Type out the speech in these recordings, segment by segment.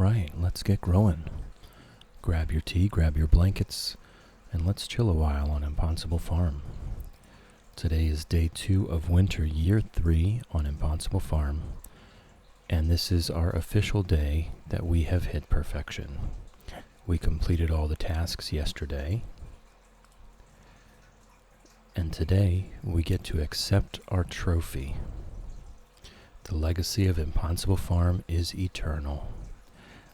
right, let's get growing. Grab your tea, grab your blankets, and let's chill a while on ImPondsible Farm. Today is day 2 of winter, year 3 on ImPondsible Farm, and this is our official day that we have hit perfection. We completed all the tasks yesterday, and today we get to accept our trophy. The legacy of ImPondsible Farm is eternal.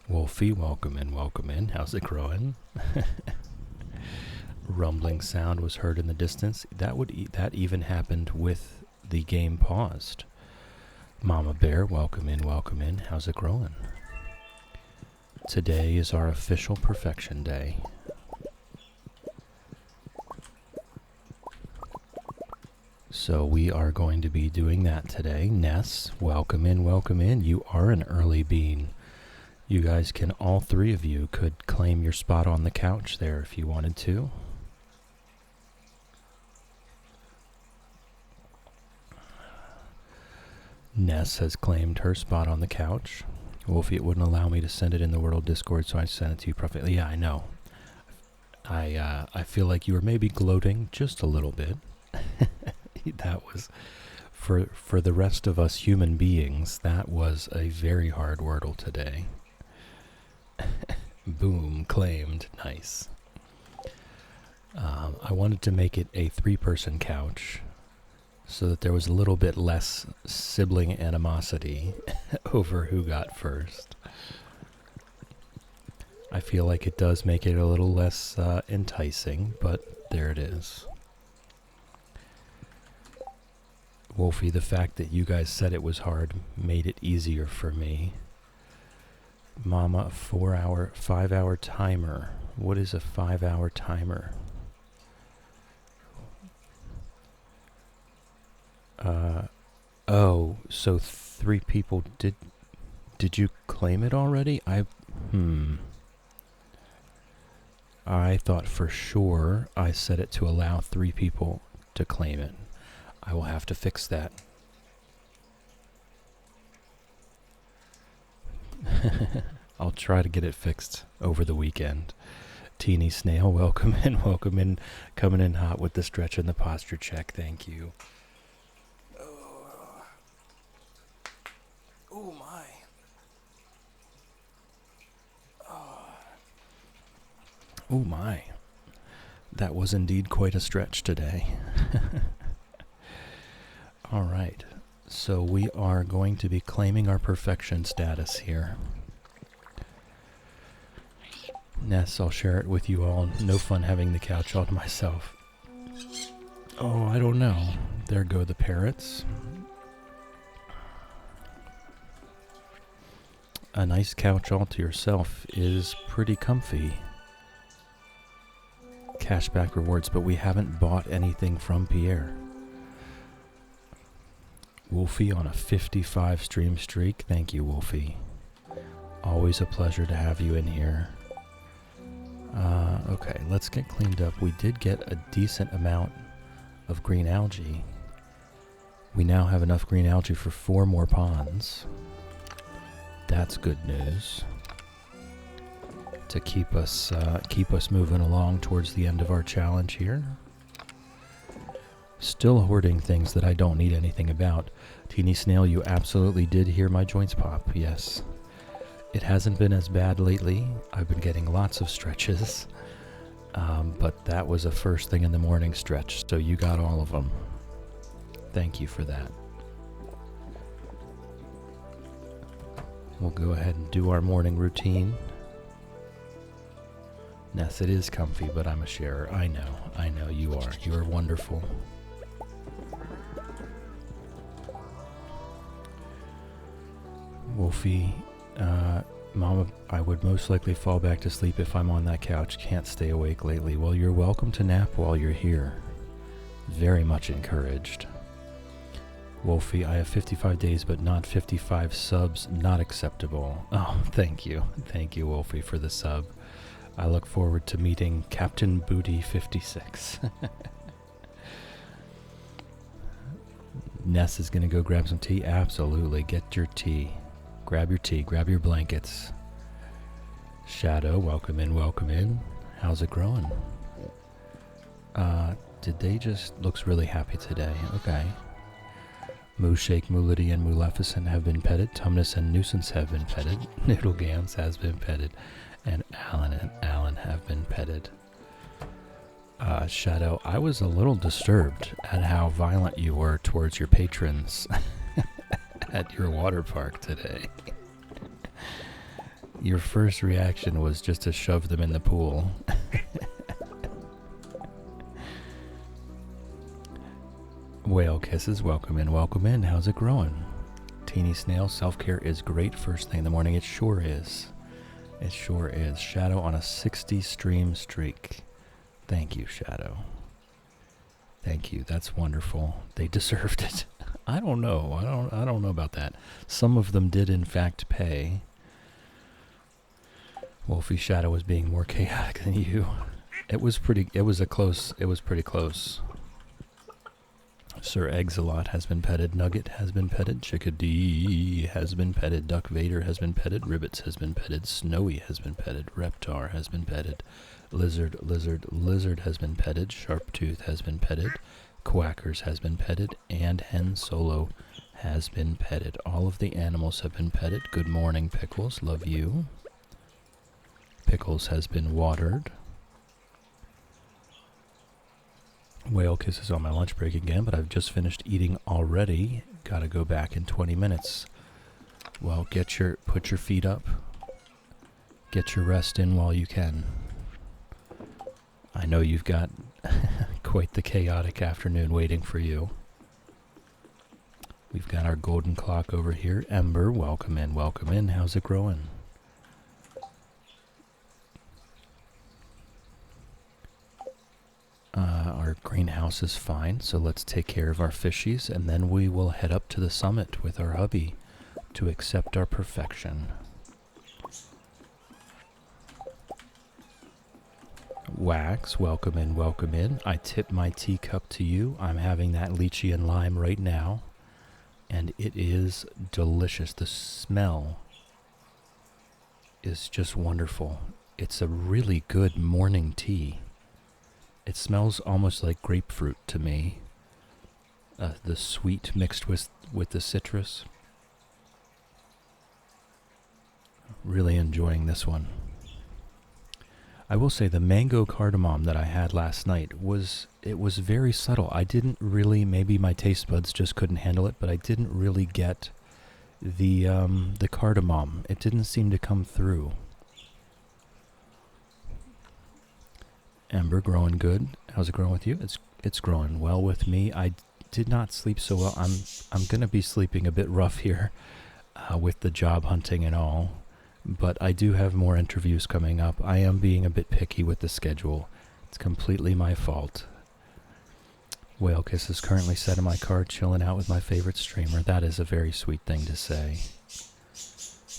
Wolfie, welcome in. How's it growing? Rumbling sound was heard in the distance. That even happened with the game paused. Mama Bear, welcome in. How's it growing? Today is our official perfection day. So we are going to be doing that today. Ness, welcome in. You are an early bean. You guys can, all 3 of you could claim your spot on the couch there if you wanted to. Ness has claimed her spot on the couch. Wolfie, it wouldn't allow me to send it in the World Discord, so I sent it to you privately. Yeah, I know. I feel like you were maybe gloating just a little bit. That was, for the rest of us human beings, that was a very hard wordle today. Boom, claimed. Nice. I wanted to make it a 3-person couch so that there was a little bit less sibling animosity over who got first. I feel like it does make it a little less enticing, but there it is. Wolfie, the fact that you guys said it was hard made it easier for me. Mama, a 5-hour timer. What is a 5-hour timer? Oh, so 3 people did you claim it already? I thought for sure I set it to allow 3 people to claim it. I will have to fix that. I'll try to get it fixed over the weekend. Teeny Snail, welcome in, coming in hot with the stretch and the posture check. Thank you. Oh my. Oh my. That was indeed quite a stretch today. All right. So we are going to be claiming our perfection status here. Ness, I'll share it with you all. No fun having the couch all to myself. Oh, I don't know. There go the parrots. A nice couch all to yourself is pretty comfy. Cashback rewards, but we haven't bought anything from Pierre. Wolfie on a 55 stream streak. Thank you, Wolfie. Always a pleasure to have you in here. Okay, let's get cleaned up. We did get a decent amount of green algae. We now have enough green algae for 4 more ponds. That's good news. To keep us moving along towards the end of our challenge here. Still hoarding things that I don't need anything about. Teeny Snail, you absolutely did hear my joints pop, yes. It hasn't been as bad lately. I've been getting lots of stretches. But that was a first thing in the morning stretch, so you got all of them. Thank you for that. We'll go ahead and do our morning routine. Ness, it is comfy, but I'm a sharer. I know you are. You are wonderful. Wolfie, Mama, I would most likely fall back to sleep if I'm on that couch. Can't stay awake lately. Well, you're welcome to nap while you're here. Very much encouraged. Wolfie, I have 55 days, but not 55 subs. Not acceptable. Oh, thank you. Thank you, Wolfie, for the sub. I look forward to meeting Captain Booty 56. Ness is going to go grab some tea. Absolutely. Get your tea. Grab your tea. Grab your blankets. Shadow, welcome in, welcome in. How's it growing? Did they just... Looks really happy today. Okay. Mooshake, Moolity, and Maleficent have been petted. Tumnus and Nuisance have been petted. Noodlegams has been petted. And Alan have been petted. Shadow, I was a little disturbed at how violent you were towards your patrons at your water park today. Your first reaction was just to shove them in the pool. Whale Kisses, welcome in, welcome in. How's it growing? Teeny Snail, self-care is great first thing in the morning. It sure is. It sure is. Shadow on a 60 stream streak. Thank you, Shadow. Thank you. That's wonderful. They deserved it. I don't know. I don't know about that. Some of them did in fact pay. Wolfie Shadow was being more chaotic than you. It was pretty close. Sir Eggs-a-Lot has been petted. Nugget has been petted. Chickadee has been petted. Duck Vader has been petted. Ribbits has been petted. Snowy has been petted. Reptar has been petted. Lizard has been petted. Sharptooth has been petted. Quackers has been petted. And Hen Solo has been petted. All of the animals have been petted. Good morning, Pickles. Love you. Pickles has been watered. Whale Kisses on my lunch break again, but I've just finished eating already. Gotta go back in 20 minutes. Well, put your feet up. Get your rest in while you can. I know you've got quite the chaotic afternoon waiting for you. We've got our golden clock over here. Ember, welcome in, welcome in. How's it growing? Our greenhouse is fine, so let's take care of our fishies, and then we will head up to the summit with our hubby to accept our perfection. Wax, welcome in, welcome in. I tip my teacup to you. I'm having that lychee and lime right now, and it is delicious. The smell is just wonderful. It's a really good morning tea. It smells almost like grapefruit to me. The sweet mixed with the citrus. Really enjoying this one. I will say the mango cardamom that I had last night was very subtle. I didn't really, maybe my taste buds just couldn't handle it, but I didn't really get the cardamom. It didn't seem to come through. Ember, growing good. How's it growing with you? It's growing well with me. I did not sleep so well. I'm gonna be sleeping a bit rough here with the job hunting and all, but I do have more interviews coming up. I am being a bit picky with the schedule. It's completely my fault. Whale Kiss is currently set in my car, chilling out with my favorite streamer. That is a very sweet thing to say.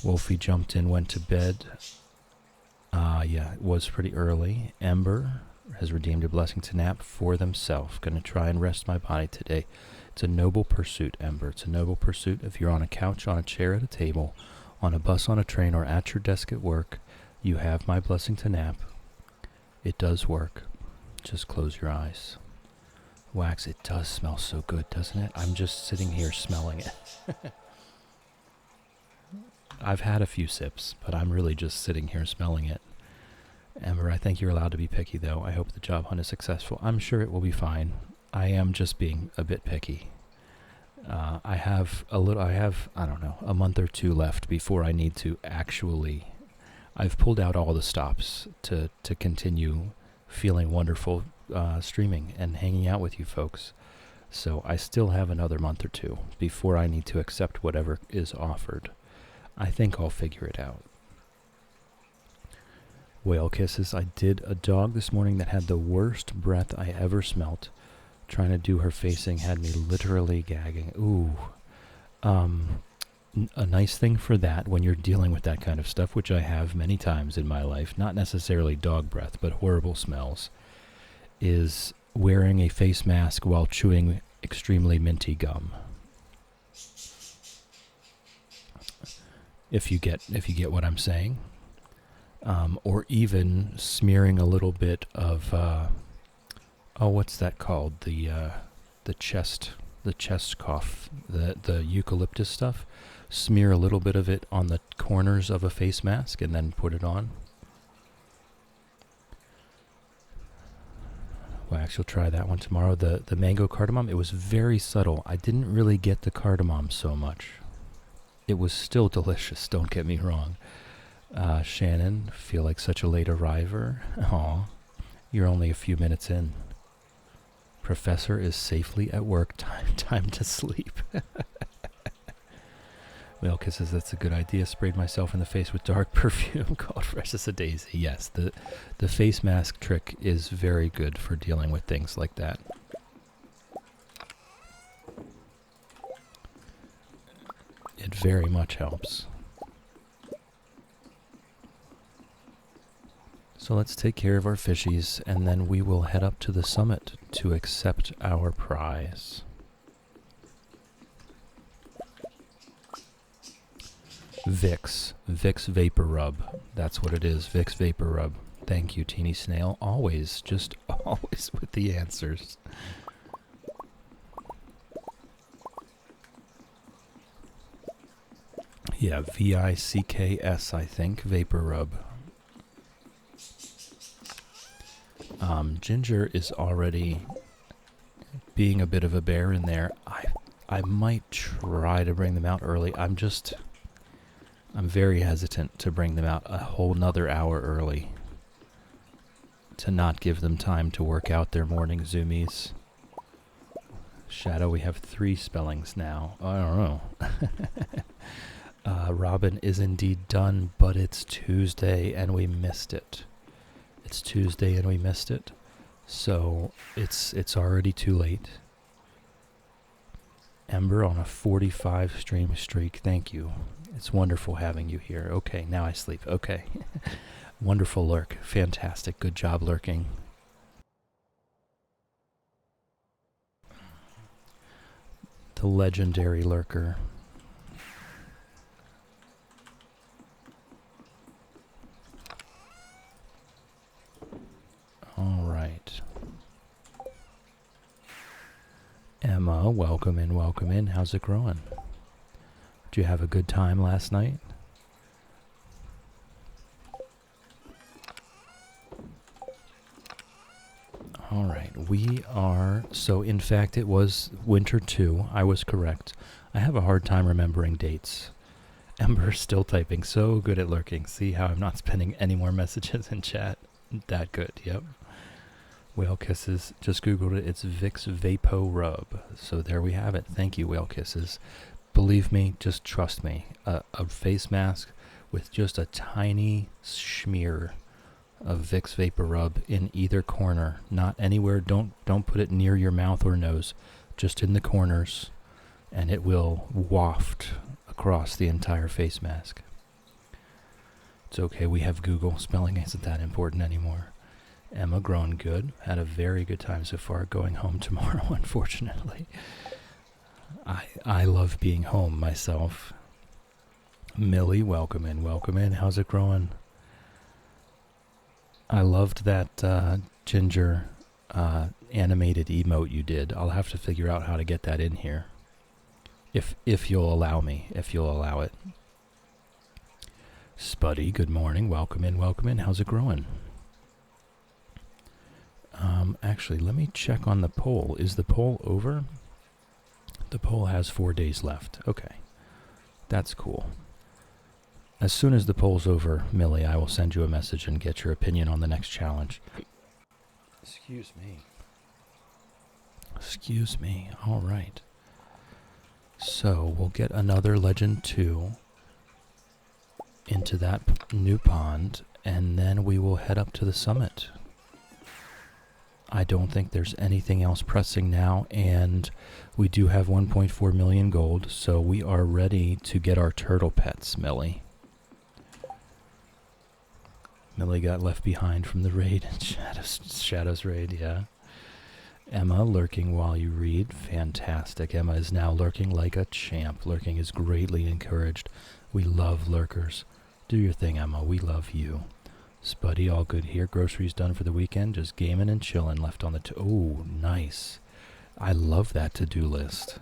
Wolfie jumped in, went to bed. Yeah, it was pretty early. Ember has redeemed a blessing to nap for themselves. Gonna try and rest my body today. It's a noble pursuit, Ember. It's a noble pursuit. If you're on a couch, on a chair, at a table, on a bus, on a train, or at your desk at work, you have my blessing to nap. It does work. Just close your eyes. Wax, it does smell so good, doesn't it? I'm just sitting here smelling it. I've had a few sips, but I'm really just sitting here smelling it. Ember, I think you're allowed to be picky, though. I hope the job hunt is successful. I'm sure it will be fine. I am just being a bit picky. I have, I don't know, a month or two left before I need to actually... I've pulled out all the stops to continue feeling wonderful streaming and hanging out with you folks. So I still have another month or two before I need to accept whatever is offered. I think I'll figure it out. Whale Kisses. I did a dog this morning that had the worst breath I ever smelt. Trying to do her facing had me literally gagging. Ooh. A nice thing for that when you're dealing with that kind of stuff, which I have many times in my life, not necessarily dog breath, but horrible smells, is wearing a face mask while chewing extremely minty gum. If you get what I'm saying. Or even smearing a little bit of, what's that called? The chest cough, the eucalyptus stuff. Smear a little bit of it on the corners of a face mask and then put it on. Well, actually, I'll try that one tomorrow. The mango cardamom, it was very subtle. I didn't really get the cardamom so much. It was still delicious, don't get me wrong. Shannon, feel like such a late arriver. Aw, you're only a few minutes in. Professor is safely at work. Time to sleep. Milka says that's a good idea. Sprayed myself in the face with dark perfume called Fresh as a Daisy. Yes, the face mask trick is very good for dealing with things like that. It very much helps. So let's take care of our fishies, and then we will head up to the summit to accept our prize. Vicks Vapor Rub. That's what it is, Vicks Vapor Rub. Thank you, Teeny Snail. Always, just always with the answers. Yeah, VICKS, I think, Vapor Rub. Ginger is already being a bit of a bear in there. I might try to bring them out early. I'm very hesitant to bring them out a whole nother hour early, to not give them time to work out their morning zoomies. Shadow, we have 3 spellings now. I don't know. Robin is indeed done, but it's Tuesday and we missed it. It's Tuesday and we missed it. So it's already too late. Ember on a 45 stream streak. Thank you. It's wonderful having you here. Okay, now I sleep. Okay. Wonderful lurk. Fantastic. Good job lurking. The legendary lurker. All right. Emma, welcome in, welcome in. How's it growing? Did you have a good time last night? All right, we are, so in fact it was winter 2, I was correct. I have a hard time remembering dates. Ember's still typing, so good at lurking. See how I'm not spending any more messages in chat? That good, yep. Whale Kisses, just Googled it, it's Vicks Vapo Rub. So there we have it. Thank you, Whale Kisses. Believe me, just trust me. A face mask with just a tiny smear of Vicks Vapor Rub in either corner. Not anywhere, don't put it near your mouth or nose. Just in the corners. And it will waft across the entire face mask. It's okay, we have Google. Spelling isn't that important anymore. Emma, growing good. Had a very good time so far. Going home tomorrow, unfortunately. I love being home myself. Millie, welcome in, welcome in. How's it growing? I loved that ginger animated emote you did. I'll have to figure out how to get that in here. If you'll allow me, if you'll allow it. Spuddy, good morning. Welcome in, welcome in. How's it growing? Actually, let me check on the poll. Is the poll over? The poll has 4 days left. Okay. That's cool. As soon as the poll's over, Millie, I will send you a message and get your opinion on the next challenge. Excuse me. Excuse me. All right. So, we'll get another Legend 2 into that new pond, and then we will head up to the summit. I don't think there's anything else pressing now, and we do have 1.4 million gold, so we are ready to get our turtle pets, Millie. Millie got left behind from the raid, Shadows raid, yeah. Emma, lurking while you read. Fantastic. Emma is now lurking like a champ. Lurking is greatly encouraged. We love lurkers. Do your thing, Emma. We love you. Spuddy, all good here. Groceries done for the weekend. Just gaming and chilling. Left on the oh, nice. I love that to-do list.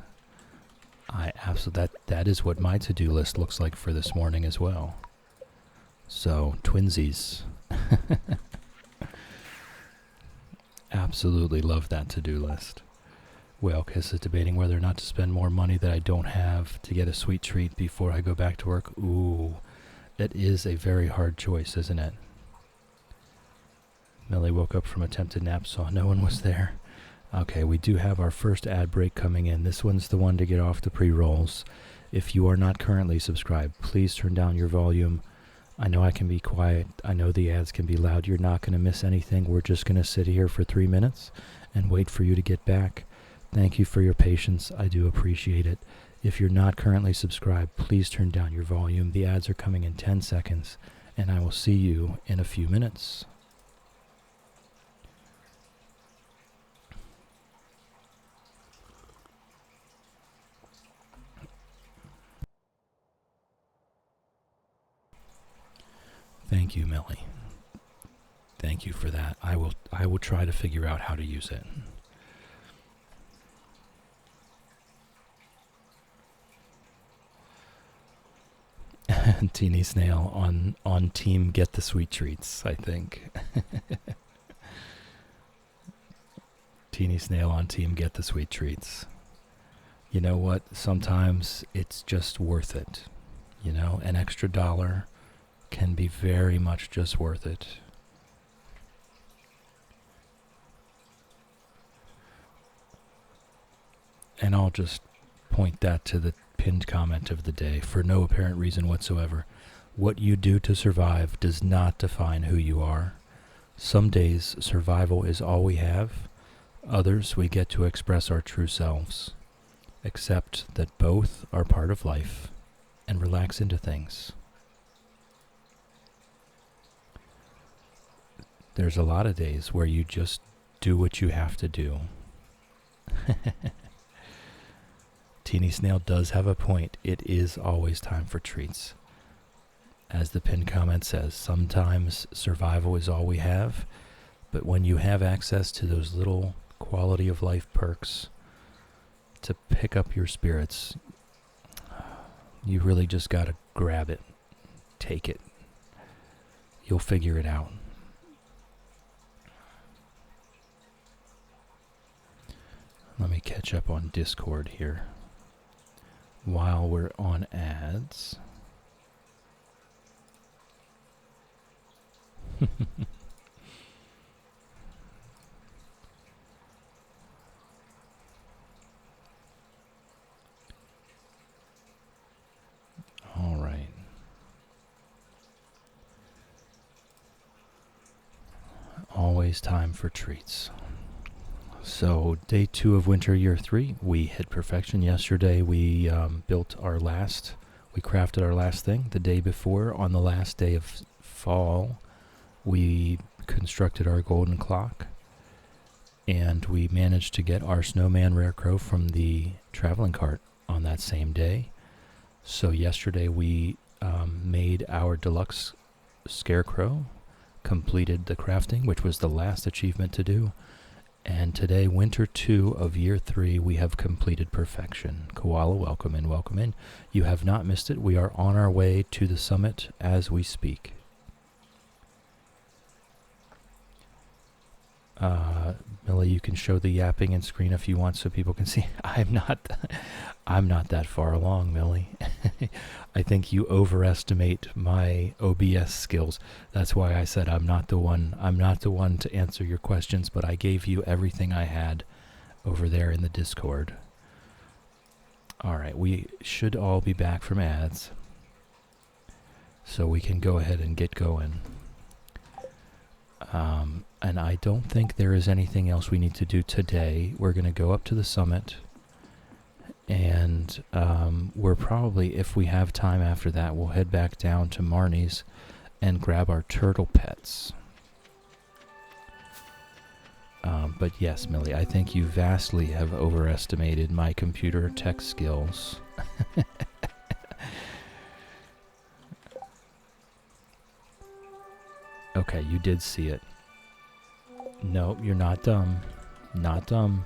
I absolutely that is what my to-do list looks like for this morning as well. So twinsies. Absolutely love that to-do list. Whale Kiss is debating whether or not to spend more money that I don't have to get a sweet treat before I go back to work. Ooh, that is a very hard choice, isn't it? Millie woke up from attempted nap, saw no one was there. Okay, we do have our first ad break coming in. This one's the one to get off the pre-rolls. If you are not currently subscribed, please turn down your volume. I know I can be quiet. I know the ads can be loud. You're not going to miss anything. We're just going to sit here for 3 minutes and wait for you to get back. Thank you for your patience. I do appreciate it. If you're not currently subscribed, please turn down your volume. The ads are coming in 10 seconds, and I will see you in a few minutes. Thank you, Millie. Thank you for that. I will try to figure out how to use it. Teeny Snail on team get the sweet treats, I think. Teeny Snail on team get the sweet treats. You know what? Sometimes it's just worth it. You know, an extra $1 can be very much just worth it. And I'll just point that to the pinned comment of the day for no apparent reason whatsoever. What you do to survive does not define who you are. Some days survival is all we have. Others we get to express our true selves. Accept that both are part of life and relax into things. There's a lot of days where you just do what you have to do. Teeny Snail does have a point. It is always time for treats. As the pinned comment says, sometimes survival is all we have, but when you have access to those little quality of life perks to pick up your spirits, you really just gotta grab it, take it. You'll figure it out. Let me catch up on Discord here while we're on ads. All right. Always time for treats. So day 2 of winter year 3, we hit perfection. Yesterday we crafted our last thing. The day before, on the last day of fall, we constructed our golden clock, and we managed to get our snowman rare crow from the traveling cart on that same day. So yesterday we made our deluxe scarecrow, completed the crafting, which was the last achievement to do. And today, winter 2 of year 3, we have completed perfection. Koala, welcome in, welcome in. You have not missed it. We are on our way to the summit as we speak. Millie, you can show the yapping in screen if you want so people can see. I'm not that far along, Millie. I think you overestimate my OBS skills. That's why I said I'm not the one to answer your questions, but I gave you everything I had over there in the Discord. All right, we should all be back from ads, so we can go ahead and get going. And I don't think there is anything else we need to do today. We're going to go up to the summit, and we're probably, if we have time after that, we'll head back down to Marnie's and grab our turtle pets. But yes, Millie, I think you vastly have overestimated my computer tech skills. Okay, you did see it. No, you're not dumb. Not dumb.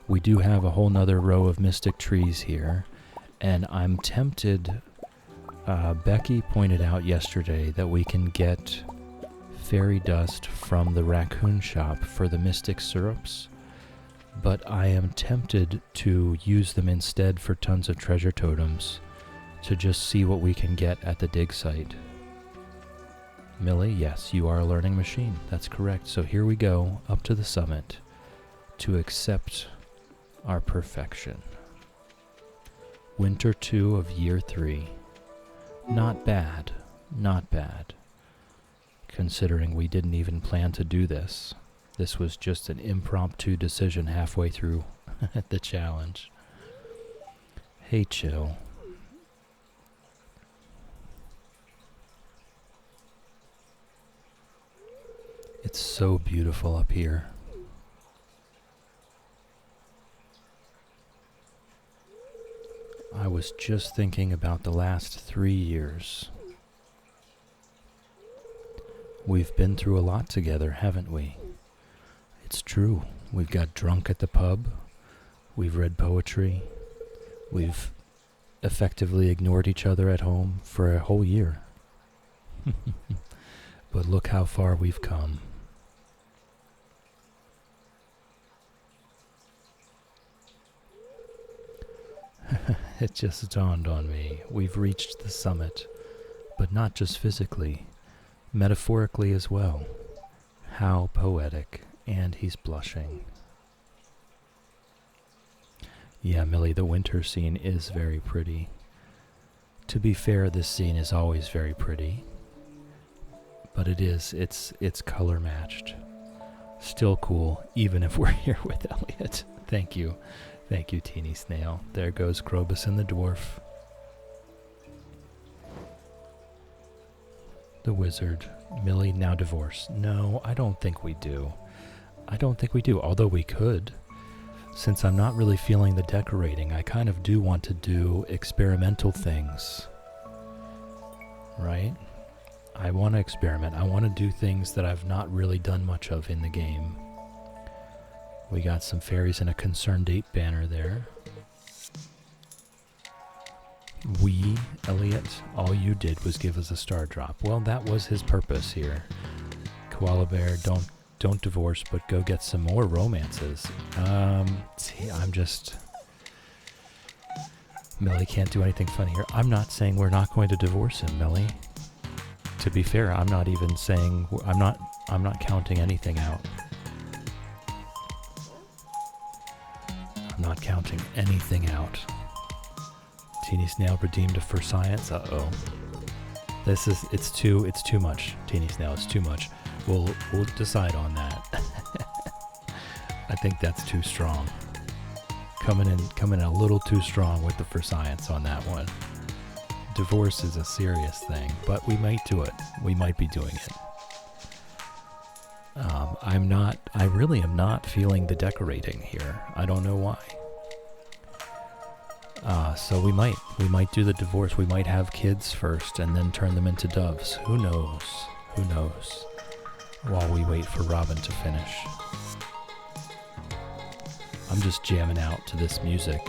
We do have a whole nother row of mystic trees here, and I'm tempted. Becky pointed out yesterday that we can get fairy dust from the raccoon shop for the mystic syrups, but I am tempted to use them instead for tons of treasure totems to just see what we can get at the dig site. Millie, yes, you are a learning machine. That's correct. So here we go up to the summit to accept our perfection. Winter 2 of year 3. Not bad. Not bad. Considering we didn't even plan to do this. This was just an impromptu decision halfway through the challenge. Hey, chill. It's so beautiful up here. I was just thinking about the last 3 years. We've been through a lot together, haven't we? It's true. We've got drunk at the pub. We've read poetry. We've effectively ignored each other at home for a whole year. But look how far we've come. It just dawned on me. We've reached the summit, but not just physically, metaphorically as well. How poetic. And he's blushing. Yeah, Millie, the winter scene is very pretty. To be fair, this scene is always very pretty. But it's color matched. Still cool, even if we're here with Elliot. Thank you. Thank you, Teeny Snail. There goes Krobus and the dwarf. The wizard. Millie, now divorced. No, I don't think we do. I don't think we do, although we could. Since I'm not really feeling the decorating, I kind of do want to do experimental things. Right? I want to experiment. I want to do things that I've not really done much of in the game. We got some fairies and a concerned date banner there. Elliot, all you did was give us a star drop. Well, that was his purpose here. Koala Bear, don't divorce, but go get some more romances. See, Millie can't do anything funny here. I'm not saying we're not going to divorce him, Millie. To be fair, I'm not even saying, I'm not counting anything out. I'm not counting anything out. Teeny Snail redeemed for science. Uh-oh. It's too much. Teeny Snail, it's too much. We'll decide on that. I think that's too strong. Coming in a little too strong with the for science on that one. Divorce is a serious thing, but we might do it. We might be doing it. I really am not feeling the decorating here. I don't know why. So we might do the divorce. We might have kids first and then turn them into doves. Who knows? Who knows? While we wait for Robin to finish. I'm just jamming out to this music.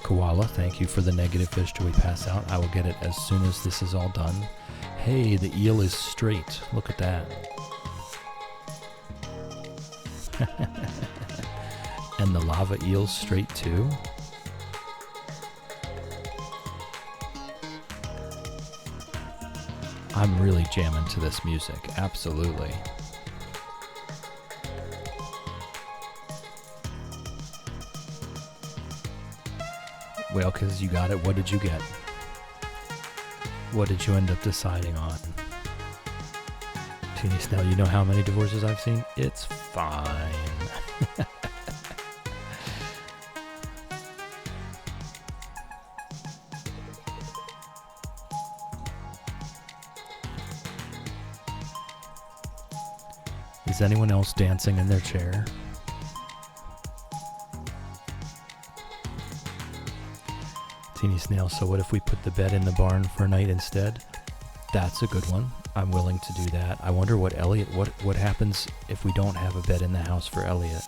Koala, thank you for the negative fish till we pass out. I will get it as soon as this is all done. Hey, the eel is straight. Look at that. And the lava eel's straight too? I'm really jamming to this music, absolutely. Well, because you got it, what did you get? What did you end up deciding on? Teeny Snail, you know how many divorces I've seen? It's fine. Is anyone else dancing in their chair? Teeny Snail, so what if we put the bed in the barn for a night instead? That's a good one. I'm willing to do that. I wonder what Elliot, what happens if we don't have a bed in the house for Elliot.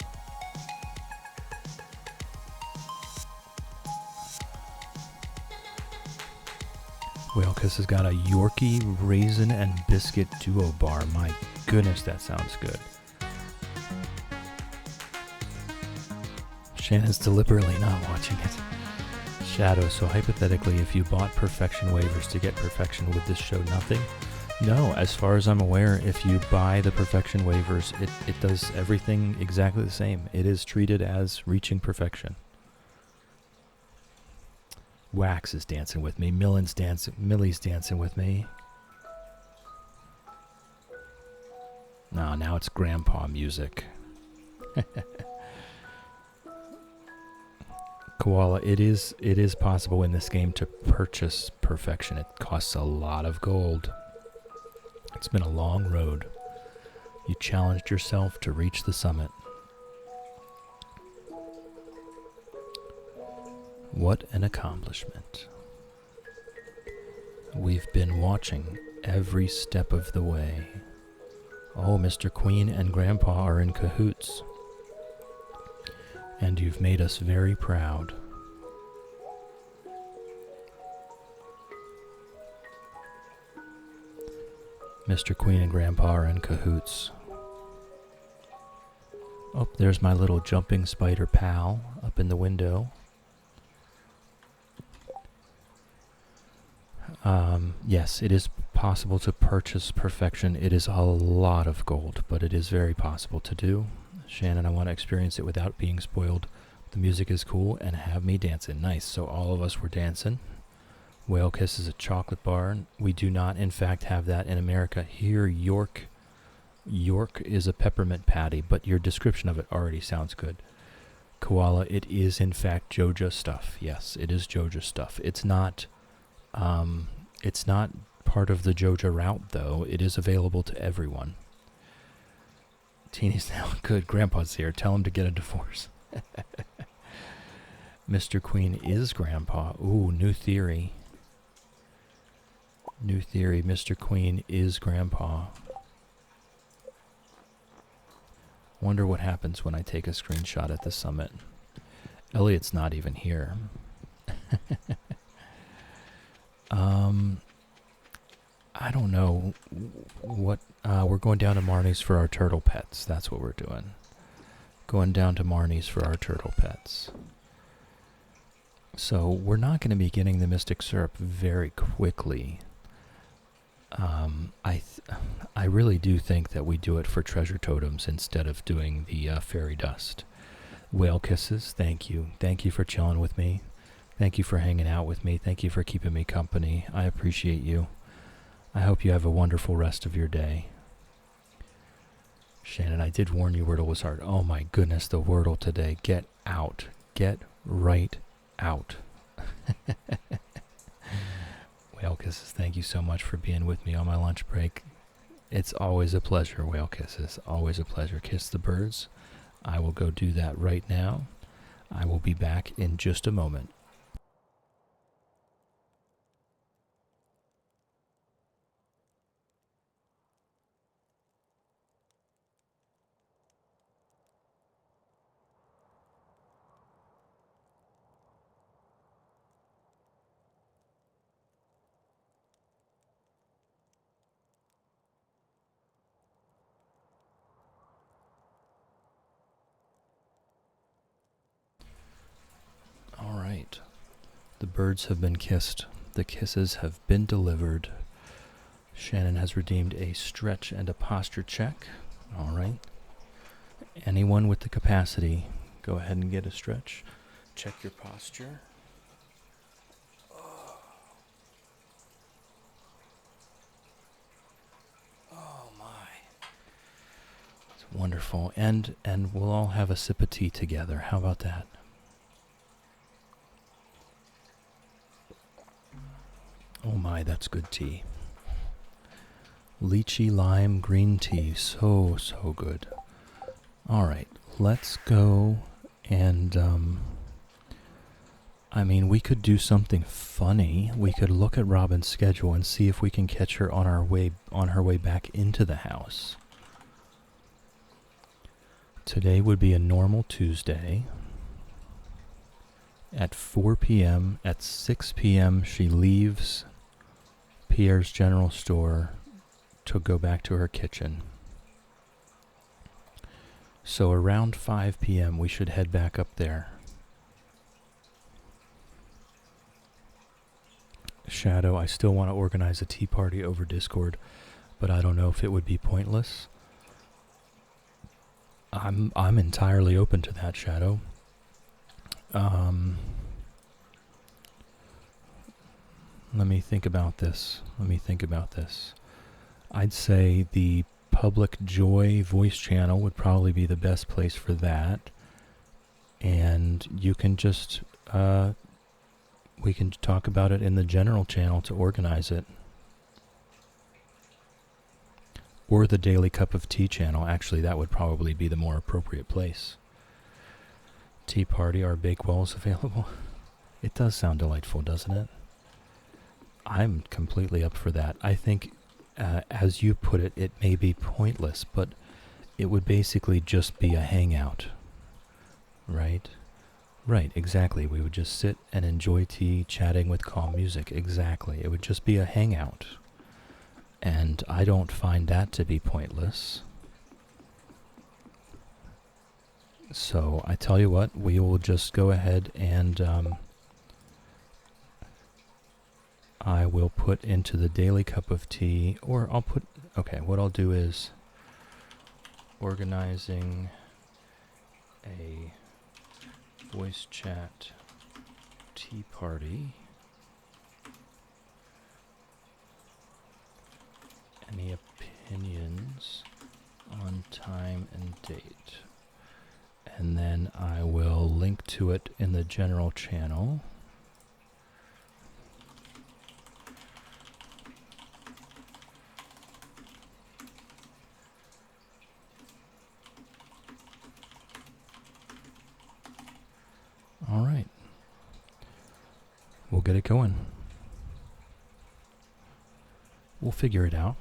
Whalekiss has got a Yorkie raisin and biscuit duo bar. My goodness, that sounds good. Shannon's deliberately not watching it. Shadow, so hypothetically, if you bought perfection waivers to get perfection, would this show nothing? No, as far as I'm aware, if you buy the perfection waivers, it does everything exactly the same. It is treated as reaching perfection. Wax is dancing with me. Millie's dancing with me. No, now it's grandpa music. Koala, it is possible in this game to purchase perfection. It costs a lot of gold. It's been a long road. You challenged yourself to reach the summit. What an accomplishment. We've been watching every step of the way. Oh, Mr. Queen and Grandpa are in cahoots. And you've made us very proud. Mr. Queen and Grandpa are in cahoots. Oh, there's my little jumping spider pal up in the window. Yes, it is possible to purchase perfection. It is a lot of gold, but it is very possible to do. Shannon, I want to experience it without being spoiled. The music is cool and have me dancing. Nice, so all of us were dancing. Whalekiss is a chocolate bar. We do not, in fact, have that in America. Here, York is a peppermint patty, but your description of it already sounds good. Koala, it is, in fact, Joja stuff. Yes, it is Joja stuff. It's not part of the Joja route, though. It is available to everyone. Teeny's now good. Grandpa's here. Tell him to get a divorce. Mr. Queen is Grandpa. Ooh, new theory. New theory. Mr. Queen is Grandpa. Wonder what happens when I take a screenshot at the summit. Elliot's not even here. I don't know what, we're going down to Marnie's for our turtle pets. That's what we're doing. Going down to Marnie's for our turtle pets. So we're not going to be getting the Mystic Syrup very quickly. I really do think that we do it for treasure totems instead of doing the fairy dust. Whale kisses, thank you. Thank you for chilling with me. Thank you for hanging out with me. Thank you for keeping me company. I appreciate you. I hope you have a wonderful rest of your day. Shannon, I did warn you Wordle was hard. Oh my goodness, the Wordle today. Get out. Get right out. Whale Kisses, thank you so much for being with me on my lunch break. It's always a pleasure, Whale Kisses. Always a pleasure. Kiss the birds. I will go do that right now. I will be back in just a moment. All right. The birds have been kissed. The kisses have been delivered. Shannon has redeemed a stretch and a posture check. All right. Anyone with the capacity, go ahead and get a stretch. Check your posture. Oh my. It's wonderful. And we'll all have a sip of tea together. How about that? Oh my, that's good tea. Lychee lime green tea. So good. All right, let's go and I mean, we could do something funny. We could look at Robin's schedule and see if we can catch her on her way back into the house. Today would be a normal Tuesday. At 4 p.m., at 6 p.m., she leaves Pierre's General Store to go back to her kitchen. So around 5 p.m., we should head back up there. Shadow, I still want to organize a tea party over Discord, but I don't know if it would be pointless. I'm entirely open to that, Shadow. Let me think about this. I'd say the Public Joy voice channel would probably be the best place for that. And you can just, we can talk about it in the general channel to organize it. Or the Daily Cup of Tea channel. Actually, that would probably be the more appropriate place. Tea party, are Bakewells available? It does sound delightful, doesn't it? I'm completely up for that. I think, as you put it, it may be pointless, but it would basically just be a hangout. Right? Right, exactly. We would just sit and enjoy tea, chatting with calm music. Exactly. It would just be a hangout. And I don't find that to be pointless. So I tell you what, we will just go ahead and I will put into the Daily Cup of Tea, or I'll put, okay, what I'll do is organizing a voice chat tea party. Any opinions on time and date? And then I will link to it in the general channel. All right. We'll get it going. We'll figure it out.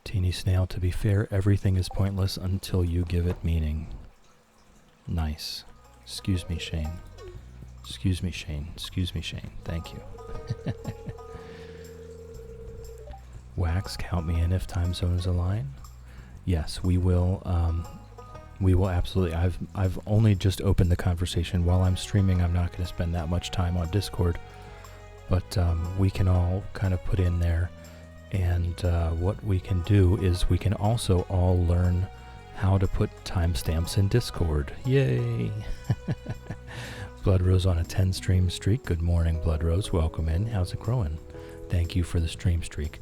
Teeny Snail, to be fair, everything is pointless until you give it meaning. Nice. Excuse me, Shane. Excuse me, Shane. Excuse me, Shane. Thank you. Wax, count me in if time zones align. Yes, we will. We will absolutely. I've only just opened the conversation while I'm streaming. I'm not going to spend that much time on Discord, but we can all kind of put in there. And what we can do is we can also all learn how to put timestamps in Discord. Yay! Blood Rose on a 10 stream streak. Good morning, Blood Rose. Welcome in. How's it growing? Thank you for the stream streak.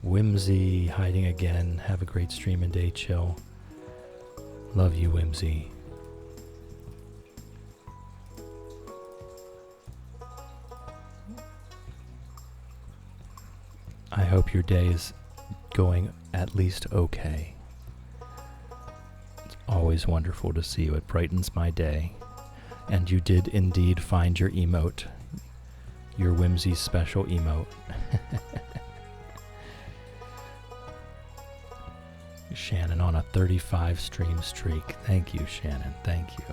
Whimsy hiding again. Have a great stream and day, chill. Love you, Whimsy. I hope your day is going at least okay. It's always wonderful to see you. It brightens my day. And you did indeed find your emote. Your Whimsy special emote. Shannon on a 35 stream streak. Thank you, Shannon. Thank you.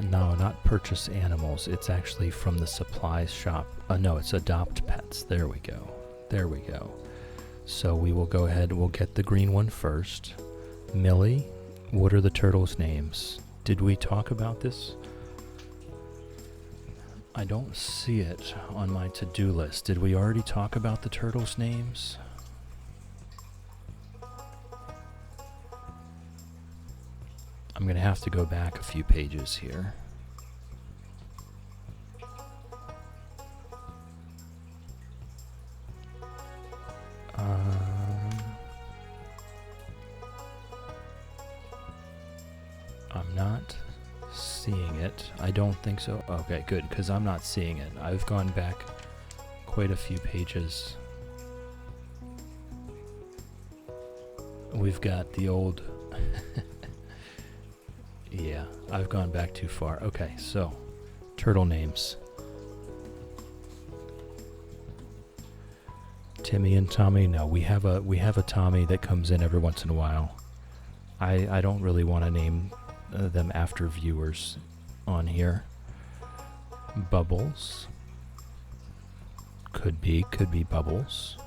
No, not purchase animals. It's actually from the supplies shop. No, it's adopt pets. There we go. There we go. So we will go ahead. We'll get the green one first. Millie, what are the turtles' names? Did we talk about this? I don't see it on my to-do list. Did we already talk about the turtles' names? I'm going to have to go back a few pages here. I'm not seeing it. I don't think so. Okay, good, because I'm not seeing it. I've gone back quite a few pages. We've got the old... Yeah, I've gone back too far. Okay, so turtle names. Timmy and Tommy. No, we have a Tommy that comes in every once in a while. I don't really want to name them after viewers on here. Bubbles. Could be Bubbles.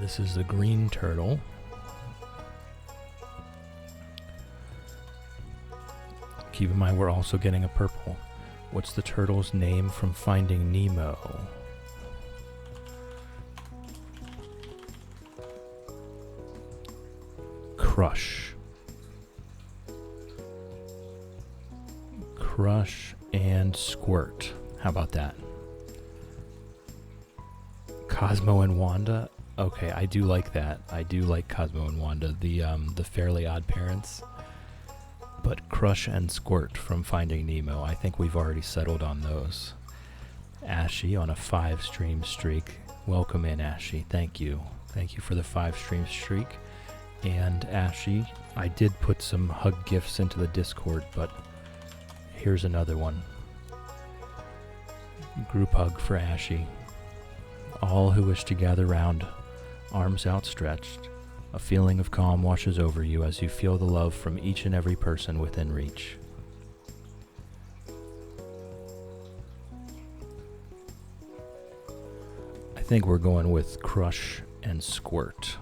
This is the green turtle. Keep in mind we're also getting a purple. What's the turtle's name from Finding Nemo? Crush. Crush and Squirt. How about that? Cosmo and Wanda. Okay, I do like that. I do like Cosmo and Wanda, the Fairly Odd Parents. But Crush and Squirt from Finding Nemo, I think we've already settled on those. Ashy on a 5-stream streak. Welcome in, Ashy. Thank you. Thank you for the 5-stream streak. And Ashy, I did put some hug gifts into the Discord, but here's another one. Group hug for Ashy. All who wish to gather round, arms outstretched. A feeling of calm washes over you as you feel the love from each and every person within reach. I think we're going with Crush and Squirt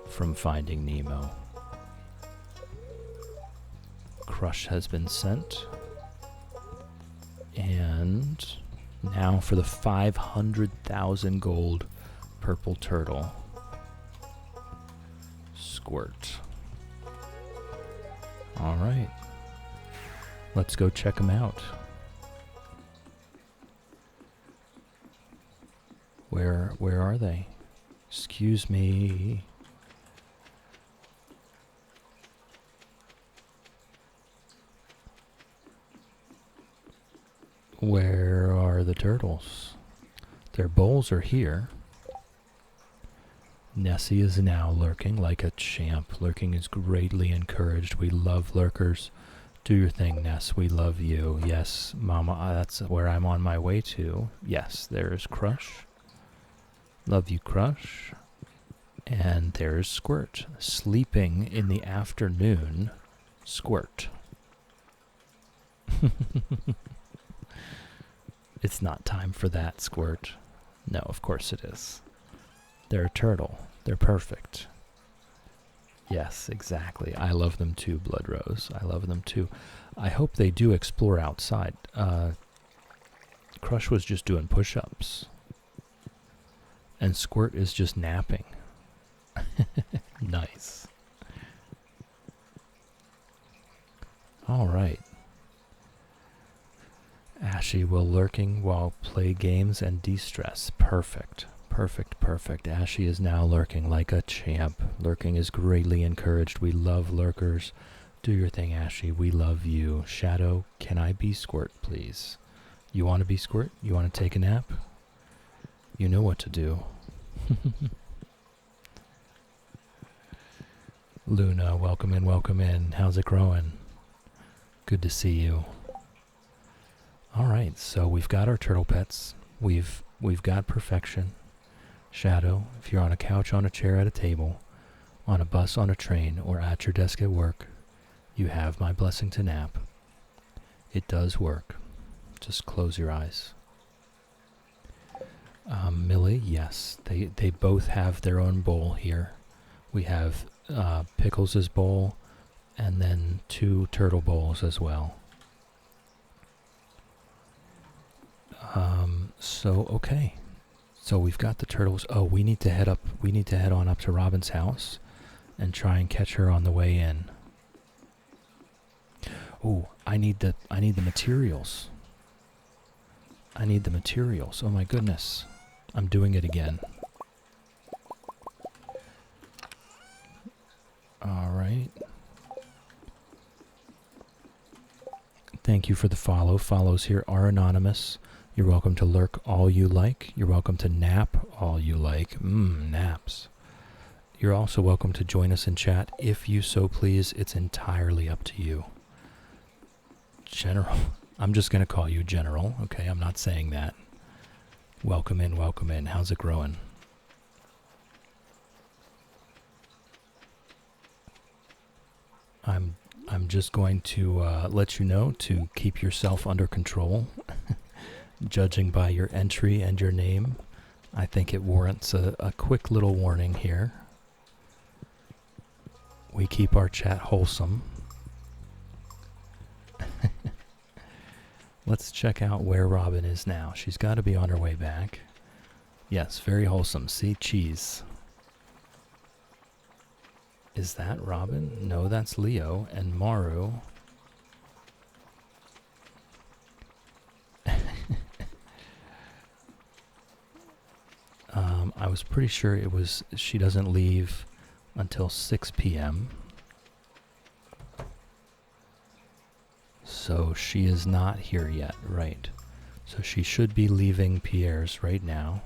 from Finding Nemo. Crush has been sent. And now for the 500,000 gold purple turtle. Squirt. All right. Let's go check them out. Where are they? Excuse me. Where are the turtles? Their bowls are here. Nessie is now lurking like a champ. Lurking is greatly encouraged. We love lurkers. Do your thing, Ness. We love you. Yes, Mama, that's where I'm on my way to. Yes, there's Crush. Love you, Crush. And there's Squirt. Sleeping in the afternoon. Squirt. It's not time for that, Squirt. No, of course it is. They're a turtle. They're perfect. Yes, exactly. I love them too, Blood Rose. I love them too. I hope they do explore outside. Crush was just doing push-ups. And Squirt is just napping. Nice. All right. Ashy will lurking while play games and de-stress. Perfect. Perfect, perfect. Ashy is now lurking like a champ. Lurking is greatly encouraged. We love lurkers. Do your thing, Ashy. We love you. Shadow, can I be Squirt, please? You want to be Squirt? You want to take a nap? You know what to do. Luna, welcome in, welcome in. How's it growing? Good to see you. All right, so we've got our turtle pets. We've got perfection. Shadow, if you're on a couch, on a chair, at a table, on a bus, on a train, or at your desk at work, you have my blessing to nap. It does work. Just close your eyes. Millie, yes, they both have their own bowl here. We have Pickles' bowl, and then 2 turtle bowls as well. Okay. So we've got the turtles. Oh, we need to head on up to Robin's house and try and catch her on the way in. Oh, I need the materials. I need the materials. Oh my goodness. I'm doing it again. All right. Thank you for the follow. Follows here are anonymous. You're welcome to lurk all you like. You're welcome to nap all you like. Naps. You're also welcome to join us in chat if you so please. It's entirely up to you. General. I'm just going to call you General, okay? I'm not saying that. Welcome in, welcome in. How's it growing? I'm just going to let you know to keep yourself under control. Judging by your entry and your name, I think it warrants a quick little warning here. We keep our chat wholesome. Let's check out where Robin is now. She's got to be on her way back. Yes, very wholesome. See, cheese. Is that Robin? No, that's Leo and Maru. I was pretty sure it was, she doesn't leave until 6 p.m. So she is not here yet, right? So she should be leaving Pierre's right now.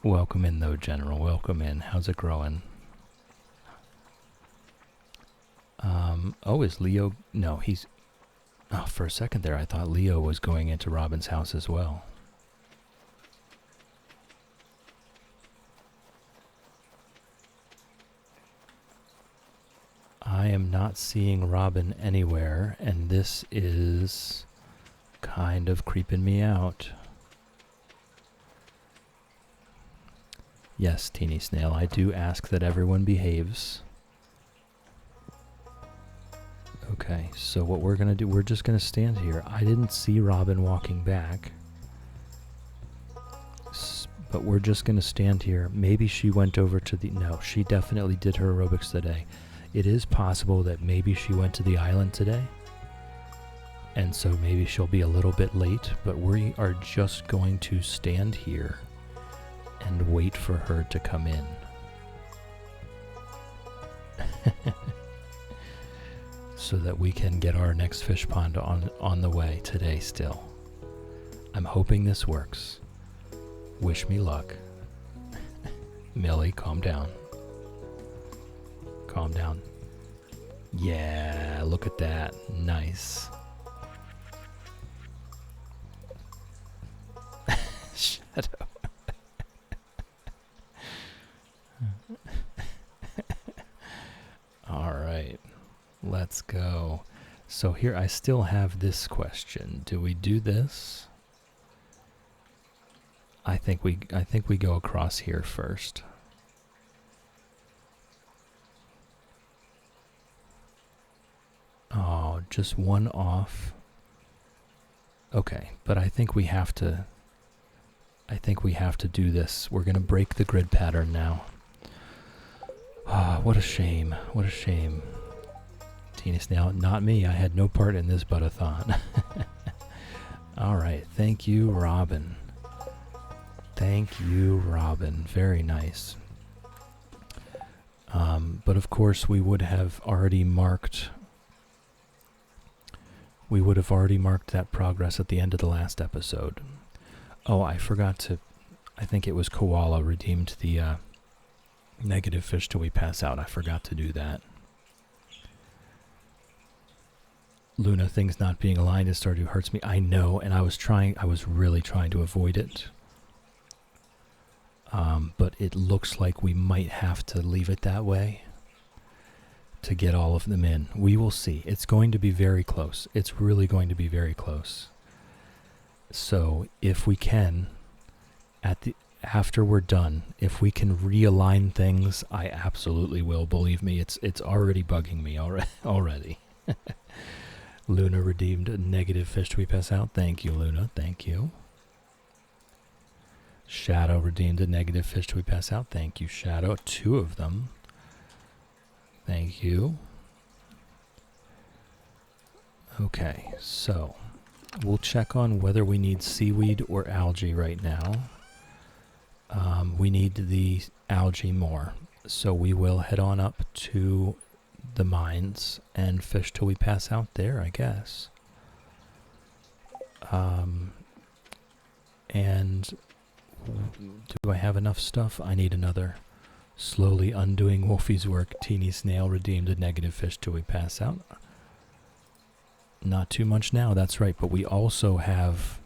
Welcome in though, General. Welcome in. How's it growing? Oh, is Leo? No, he's... Oh, for a second there, I thought Leo was going into Robin's house as well. I am not seeing Robin anywhere, and this is kind of creeping me out. Yes, Teeny Snail, I do ask that everyone behaves. Okay, so what we're going to do, we're just going to stand here. I didn't see Robin walking back, but we're just going to stand here. Maybe she went over to the... No, she definitely did her aerobics today. It is possible that maybe she went to the island today, and so maybe she'll be a little bit late, but we are just going to stand here and wait for her to come in. So that we can get our next fish pond on the way today still. I'm hoping this works. Wish me luck. Millie, calm down. Calm down. Yeah, look at that. Nice. Shadow. All right. Let's go. So here I still have this question. Do we do this? I think we go across here first. Oh, just one off. Okay, but I think we have to do this. We're going to break the grid pattern now. Ah, what a shame. What a shame. Tina Snail, not me. I had no part in this but-a-thon. All right. Thank you, Robin. Thank you, Robin. Very nice. But of course, we would have already marked that progress at the end of the last episode. Oh, I forgot to... I think it was Koala redeemed the negative fish till we pass out. I forgot to do that. Luna, things not being aligned in Stardew hurts me. I know, and I was really trying to avoid it. But it looks like we might have to leave it that way to get all of them in. We will see. It's going to be very close. It's really going to be very close. So if we can, after we're done, if we can realign things, I absolutely will. Believe me, it's already bugging me already. Luna redeemed a negative fish to we pass out. Thank you, Luna. Thank you. Shadow redeemed a negative fish to we pass out. Thank you, Shadow. 2 of them. Thank you. Okay, so we'll check on whether we need seaweed or algae right now. We need the algae more, so we will head on up to the mines and fish till we pass out there, I guess. And Do I have enough stuff? I need another. Slowly undoing Wolfie's work. Teeny snail redeemed a negative fish till we pass out. Not too much now, that's right. But we also have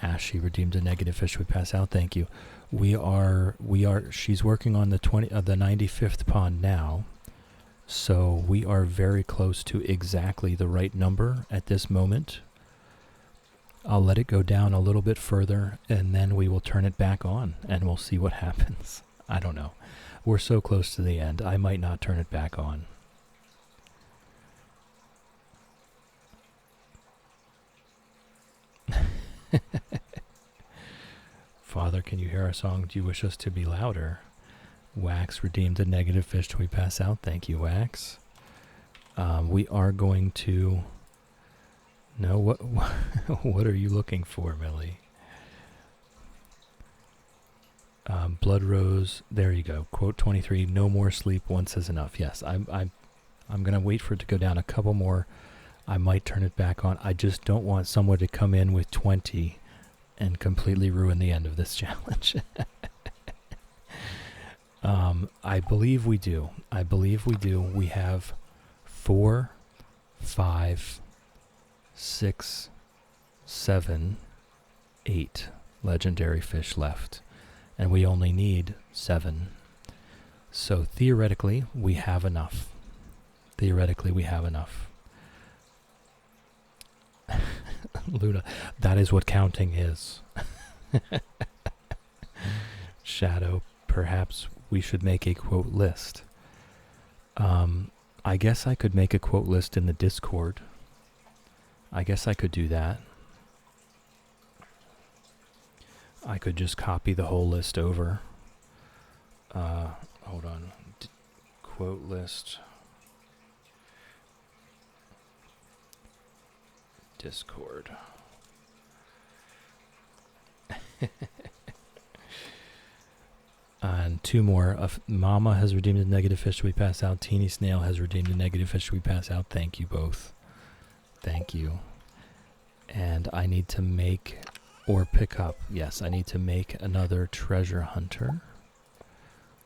Ashy redeemed a negative fish till we pass out. Thank you. She's working on the 95th pond now. So we are very close to exactly the right number at this moment. I'll let it go down a little bit further, and then we will turn it back on, and we'll see what happens. I don't know. We're so close to the end, I might not turn it back on. Father, can you hear our song? Do you wish us to be louder? Wax redeemed a negative fish till we pass out. Thank you, Wax. We are going to... No, what are you looking for, Millie? Blood Rose, there you go. Quote 23, no more sleep, once is enough. Yes, I'm going to wait for it to go down a couple more. I might turn it back on. I just don't want someone to come in with 20 and completely ruin the end of this challenge. I believe we do. We have 4, 5, 6, 7, 8 legendary fish left. And we only need 7. So theoretically, we have enough. Luna, that is what counting is. Shadow, perhaps we should make a quote list. I guess I could make a quote list in the Discord. I guess I could do that. I could just copy the whole list over. Hold on. Quote list. Discord. And 2 more. Mama has redeemed a negative fish. We pass out. Teeny Snail has redeemed a negative fish. We pass out. Thank you both. Thank you. And I need to make or pick up. Yes, I need to make another treasure hunter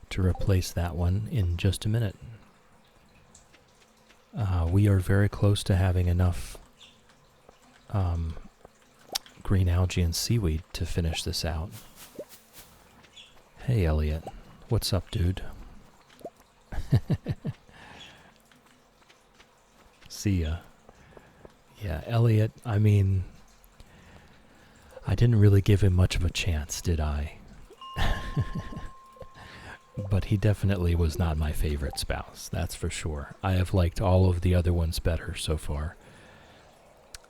to replace that one in just a minute. We are very close to having enough green algae and seaweed to finish this out. Hey, Elliot. What's up, dude? See ya. Yeah, Elliot, I mean, I didn't really give him much of a chance, did I? But he definitely was not my favorite spouse, that's for sure. I have liked all of the other ones better so far.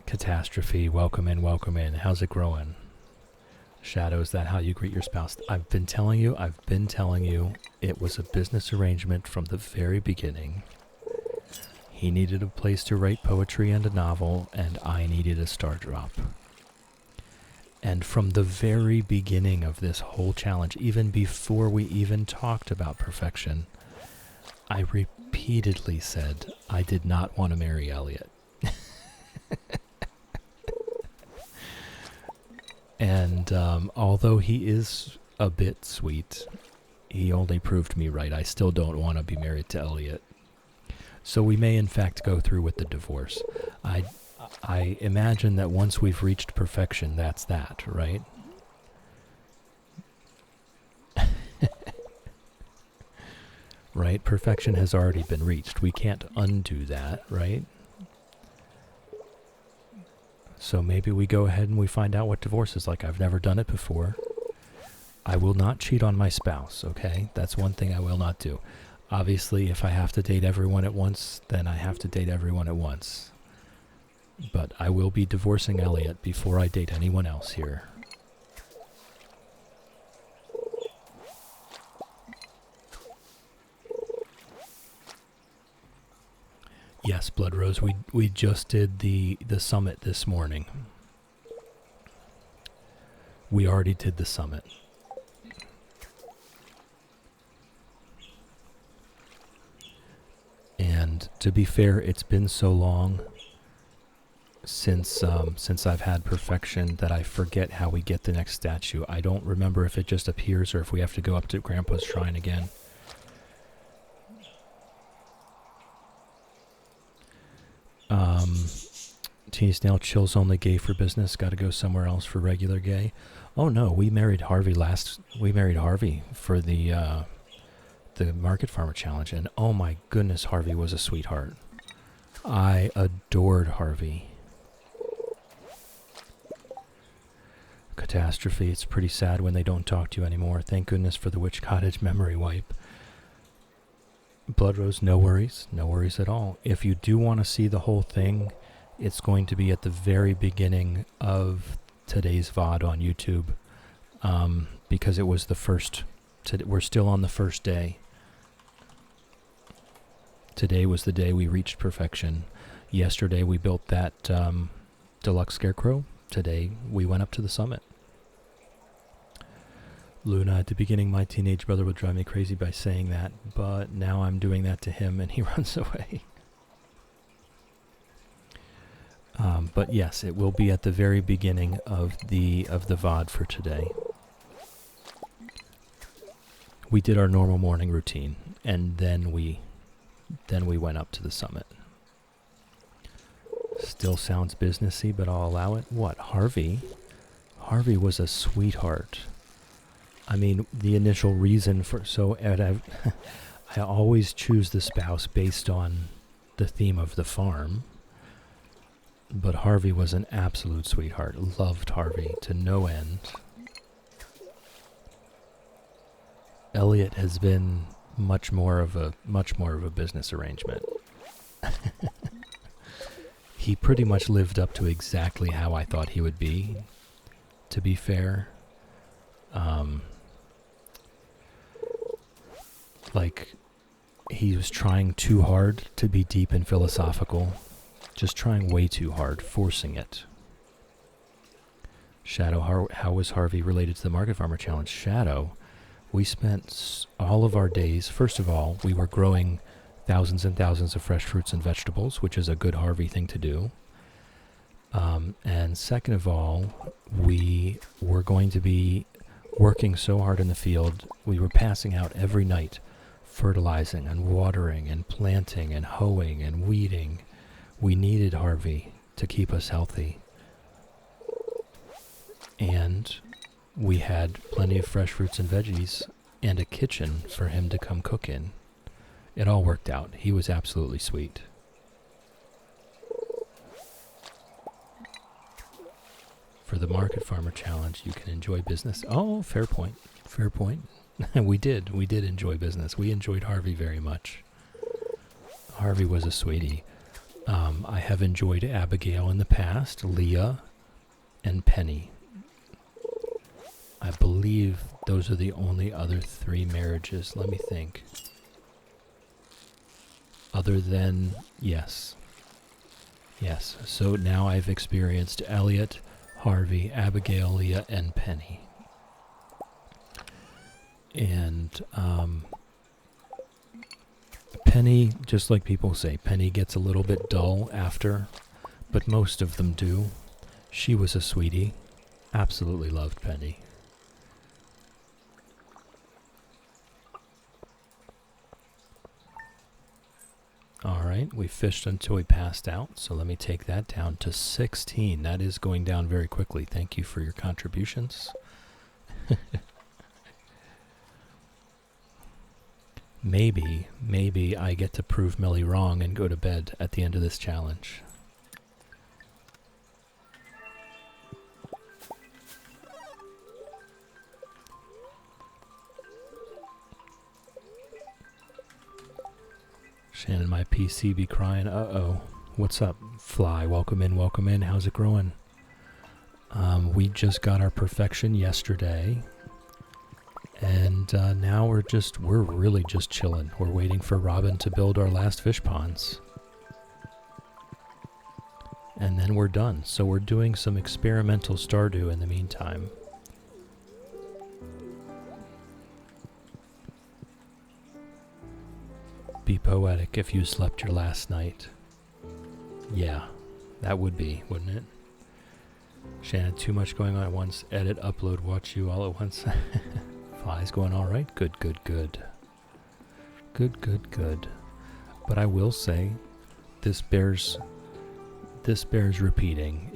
Catastrophe, welcome in, welcome in. How's it growing? Shadow, is that how you greet your spouse? I've been telling you, it was a business arrangement from the very beginning. He needed a place to write poetry and a novel, and I needed a star drop. And from the very beginning of this whole challenge, even before we even talked about perfection, I repeatedly said I did not want to marry Elliot. And although he is a bit sweet, he only proved me right. I still don't want to be married to Elliot. So we may in fact go through with the divorce. I imagine that once we've reached perfection, that's that, right? Right? Perfection has already been reached. We can't undo that, right? So maybe we go ahead and we find out what divorce is like. I've never done it before. I will not cheat on my spouse, okay? That's one thing I will not do. Obviously, if I have to date everyone at once, then I have to date everyone at once. But I will be divorcing Elliot before I date anyone else here. Yes, Blood Rose, we just did the summit this morning. We already did the summit. And to be fair, it's been so long, since I've had perfection that I forget how we get the next statue. I don't remember if it just appears or if we have to go up to Grandpa's shrine again. Teeny Snail, chills only gay for business. Got to go somewhere else for regular gay. Oh no, we married Harvey for the Market Farmer Challenge, and oh my goodness, Harvey was a sweetheart. I adored Harvey. Catastrophe. It's pretty sad when they don't talk to you anymore. Thank goodness for the Witch Cottage memory wipe. Blood Rose, no worries. No worries at all. If you do want to see the whole thing, it's going to be at the very beginning of today's VOD on YouTube, because it was the first. We're still on the first day. Today was the day we reached perfection. Yesterday we built that deluxe scarecrow. Today we went up to the summit. Luna, at the beginning my teenage brother would drive me crazy by saying that, but now I'm doing that to him and he runs away. But yes, it will be at the very beginning of the VOD for today. We did our normal morning routine, and then we went up to the summit. Still sounds businessy, but I'll allow it. What, Harvey? Harvey was a sweetheart. I mean, the initial reason for I always choose the spouse based on the theme of the farm. But Harvey was an absolute sweetheart. Loved Harvey to no end. Elliot has been much more of a business arrangement. He pretty much lived up to exactly how I thought he would be, to be fair. Like, he was trying too hard to be deep and philosophical. Just trying way too hard, forcing it. Shadow, how was Harvey related to the Market Farmer Challenge? Shadow, we spent all of our days, first of all, we were growing thousands and thousands of fresh fruits and vegetables, which is a good Harvey thing to do. And second of all, we were going to be working so hard in the field, we were passing out every night, fertilizing and watering and planting and hoeing and weeding. We needed Harvey to keep us healthy. And we had plenty of fresh fruits and veggies and a kitchen for him to come cook in. It all worked out. He was absolutely sweet. For the Market Farmer Challenge, you can enjoy business. Oh, fair point. Fair point. We did enjoy business. We enjoyed Harvey very much. Harvey was a sweetie. I have enjoyed Abigail in the past, Leah, and Penny. I believe those are the only other 3 marriages. Let me think. Other than, yes. Yes, so now I've experienced Elliot, Harvey, Abigail, Leah, and Penny. And, Penny, just like people say, Penny gets a little bit dull after, but most of them do. She was a sweetie. Absolutely loved Penny. Alright, we fished until we passed out, so let me take that down to 16. That is going down very quickly. Thank you for your contributions. Maybe I get to prove Millie wrong and go to bed at the end of this challenge. Shannon, my PC be crying. Uh-oh. What's up, Fly? Welcome in. How's it growing? We just got our perfection yesterday. And now we're really just chilling. We're waiting for Robin to build our last fish ponds. And then we're done. So we're doing some experimental Stardew in the meantime. Be poetic if you slept your last night. Yeah, That would be, wouldn't it? Shannon, too much going on at once. Edit, upload, watch you all at once. Fly's going all right. Good, good, good. Good, good, good. But I will say, this bears repeating.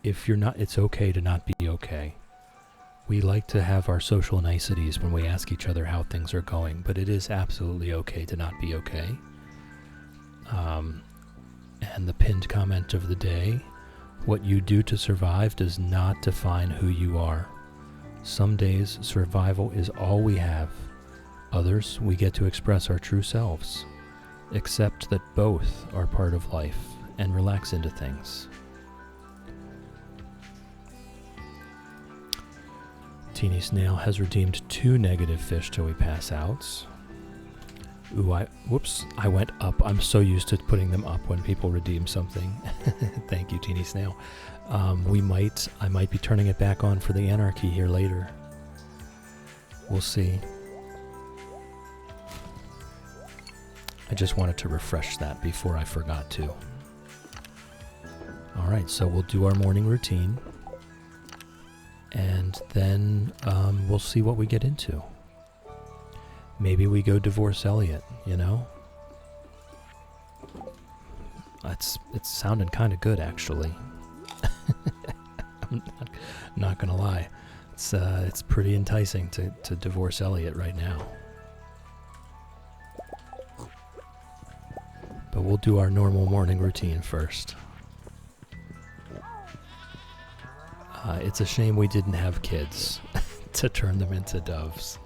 If you're not, it's okay to not be okay. We like to have our social niceties when we ask each other how things are going, but it is absolutely okay to not be okay. And the pinned comment of the day, what you do to survive does not define who you are. Some days, survival is all we have. Others, we get to express our true selves. Accept that both are part of life and relax into things. Teeny Snail has redeemed 2 negative fish till we pass out. Ooh, I went up. I'm so used to putting them up when people redeem something. Thank you, Teeny Snail. I might be turning it back on for the anarchy here later. We'll see. I just wanted to refresh that before I forgot to. Alright, so we'll do our morning routine. And then we'll see what we get into. Maybe we go divorce Elliot, you know? It's sounding kind of good, actually. I'm not gonna lie. It's pretty enticing to divorce Elliot right now. But we'll do our normal morning routine first. It's a shame we didn't have kids to turn them into doves.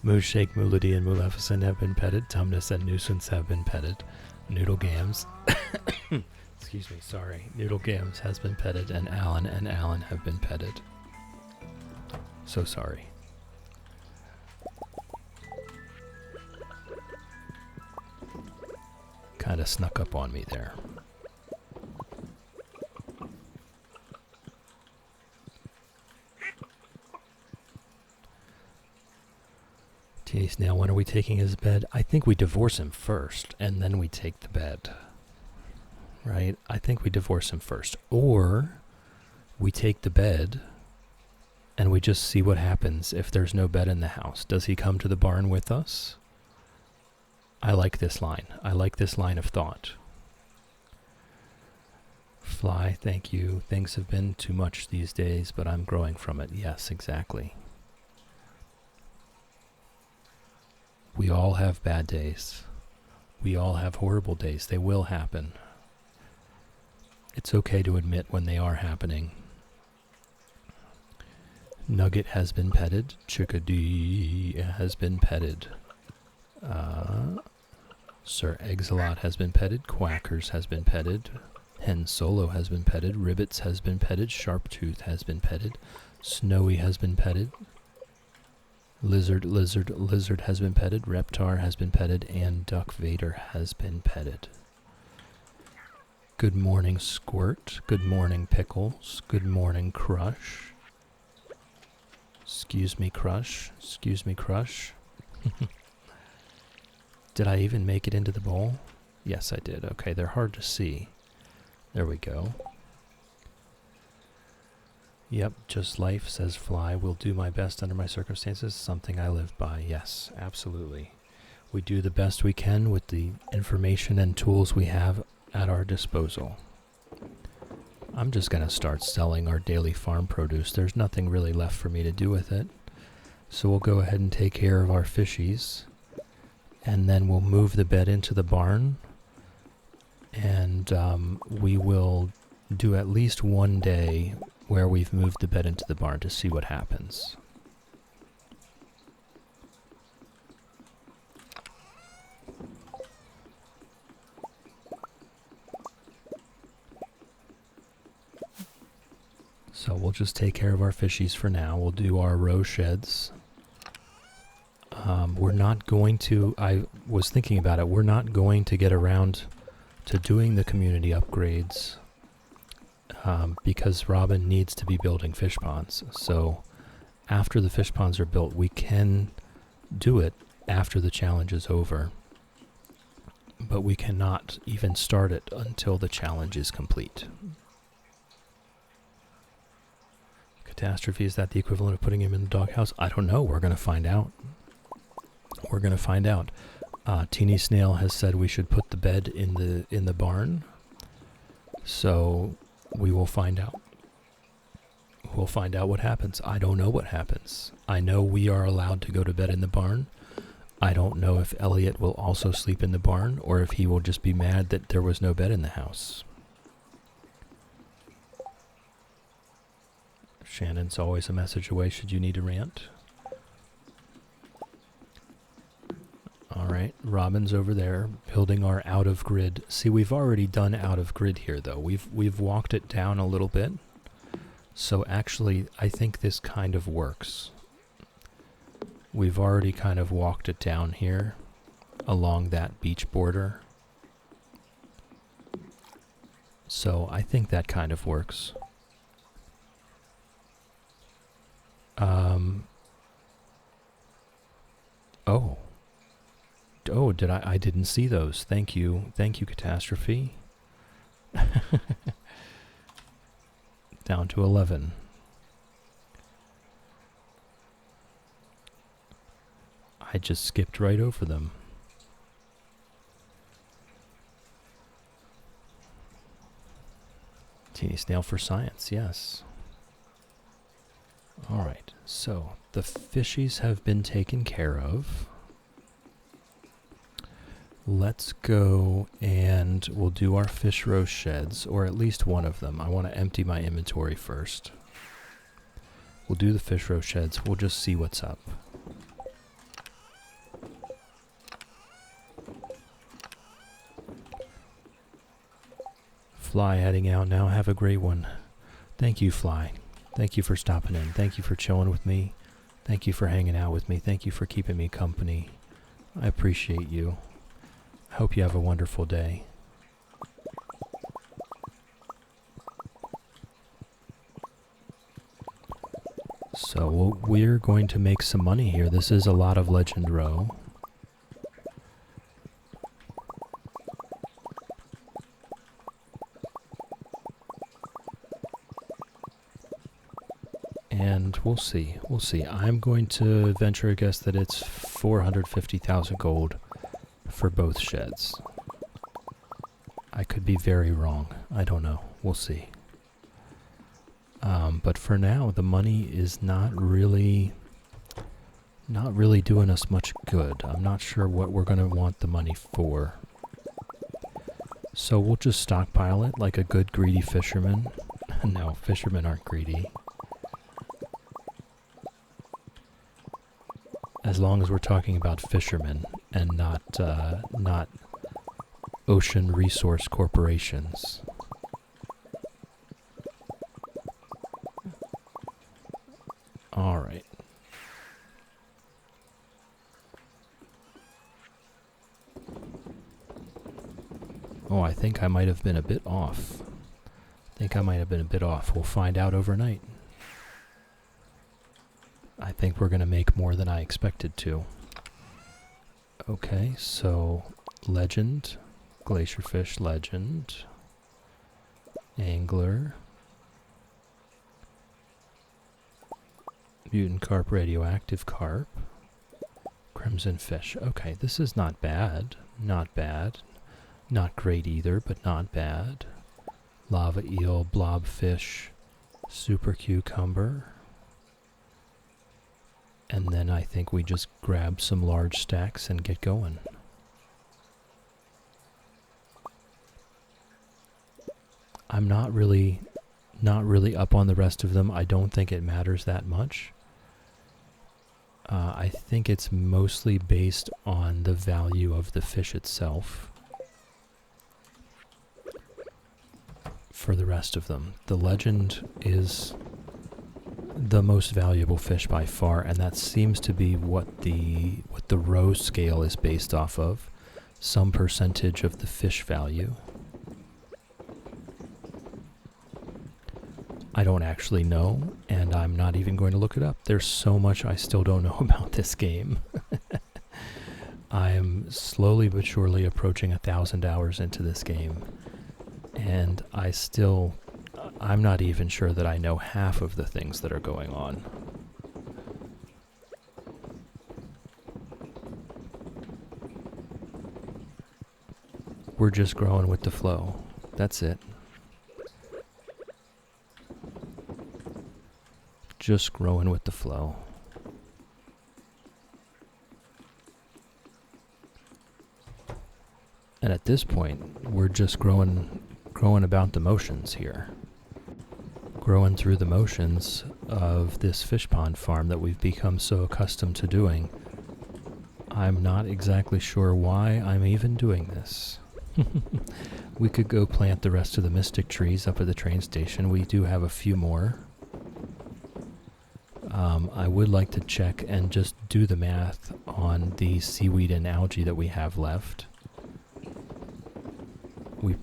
Mooshake, Moolity, and Maleficent have been petted. Tumnus and Nuisance have been petted. Noodle Gams, excuse me, sorry. Noodle Gams has been petted, and Alan have been petted. So sorry. Kind of snuck up on me there. Jeez, now when are we taking his bed? I think we divorce him first, and then we take the bed. Right? I think we divorce him first. Or we take the bed, and we just see what happens if there's no bed in the house. Does he come to the barn with us? I like this line. I like this line of thought. Fly, thank you. Things have been too much these days, but I'm growing from it. Yes, exactly. We all have bad days. We all have horrible days. They will happen. It's okay to admit when they are happening. Nugget has been petted. Chickadee has been petted. Sir Exalot has been petted. Quackers has been petted. Hen Solo has been petted. Ribbits has been petted. Sharptooth has been petted. Snowy has been petted. Lizard has been petted. Reptar has been petted. And Duck Vader has been petted. Good morning, Squirt. Good morning, Pickles. Good morning, Crush. Excuse me, Crush. Excuse me, Crush. Did I even make it into the bowl? Yes, I did. Okay, they're hard to see. There we go. Yep, just life, says Fly. Will do my best under my circumstances. Something I live by. Yes, absolutely. We do the best we can with the information and tools we have at our disposal. I'm just going to start selling our daily farm produce. There's nothing really left for me to do with it. So we'll go ahead and take care of our fishies. And then we'll move the bed into the barn. And we will do at least one day where we've moved the bed into the barn to see what happens. So we'll just take care of our fishies for now. We'll do our row sheds. We're not going to, I was thinking about it, we're not going to get around to doing the community upgrades because Robin needs to be building fish ponds. So after the fish ponds are built, we can do it after the challenge is over. but we cannot even start it until the challenge is complete. Catastrophe, is that the equivalent of putting him in the doghouse? I don't know. We're going to find out. We're going to find out. Teeny Snail has said we should put the bed in the barn. So we will find out. We'll find out what happens. I don't know what happens. I know we are allowed to go to bed in the barn. I don't know if Elliot will also sleep in the barn or if he will just be mad that there was no bed in the house. Shannon's always a message away should you need a rant. Alright, Robin's over there building our out of grid. See, we've already done out of grid here though. We've walked it down a little bit. So actually, I think this kind of works. We've already kind of walked it down here along that beach border. So I think that kind of works. Oh, I didn't see those. Thank you, Catastrophe. Down to 11. I just skipped right over them. Teeny Snail for science, yes. Alright, so the fishies have been taken care of. Let's go and we'll do our fish roe sheds, or at least one of them. I want to empty my inventory first. We'll do the fish roe sheds. We'll just see what's up. Fly heading out now. Have a great one. Thank you, Fly. Thank you for stopping in. Thank you for chilling with me. Thank you for hanging out with me. Thank you for keeping me company. I appreciate you. I hope you have a wonderful day. So we're going to make some money here. This is a lot of Legend Row. And we'll see. We'll see. I'm going to venture a guess that it's 450,000 gold for both sheds. I could be very wrong. I don't know. We'll see. But for now, the money is not really doing us much good. I'm not sure what we're going to want the money for. So we'll just stockpile it like a good greedy fisherman. No, fishermen aren't greedy. As long as we're talking about fishermen and not ocean resource corporations. All right. Oh, I think I might have been a bit off. We'll find out overnight. I think we're going to make more than I expected to. Okay, so legend, glacierfish legend, angler, mutant carp, radioactive carp, crimson fish. Okay, this is not bad. Not bad. Not great either, but not bad. Lava eel, blobfish, super cucumber. And then I think we just grab some large stacks and get going. I'm not really up on the rest of them. I don't think it matters that much. I think it's mostly based on the value of the fish itself. For the rest of them, the legend is the most valuable fish by far, and that seems to be what the row scale is based off of. Some percentage of the fish value. I don't actually know, and I'm not even going to look it up. There's so much I still don't know about this game. I am slowly but surely approaching 1,000 hours into this game, and I'm not even sure that I know half of the things that are going on. We're just growing with the flow. That's it. Just growing with the flow. And at this point, we're just growing about the motions here. Growing through the motions of this fish pond farm that we've become so accustomed to doing. I'm not exactly sure why I'm even doing this. We could go plant the rest of the mystic trees up at the train station. We do have a few more. I would like to check and just do the math on the seaweed and algae that we have left.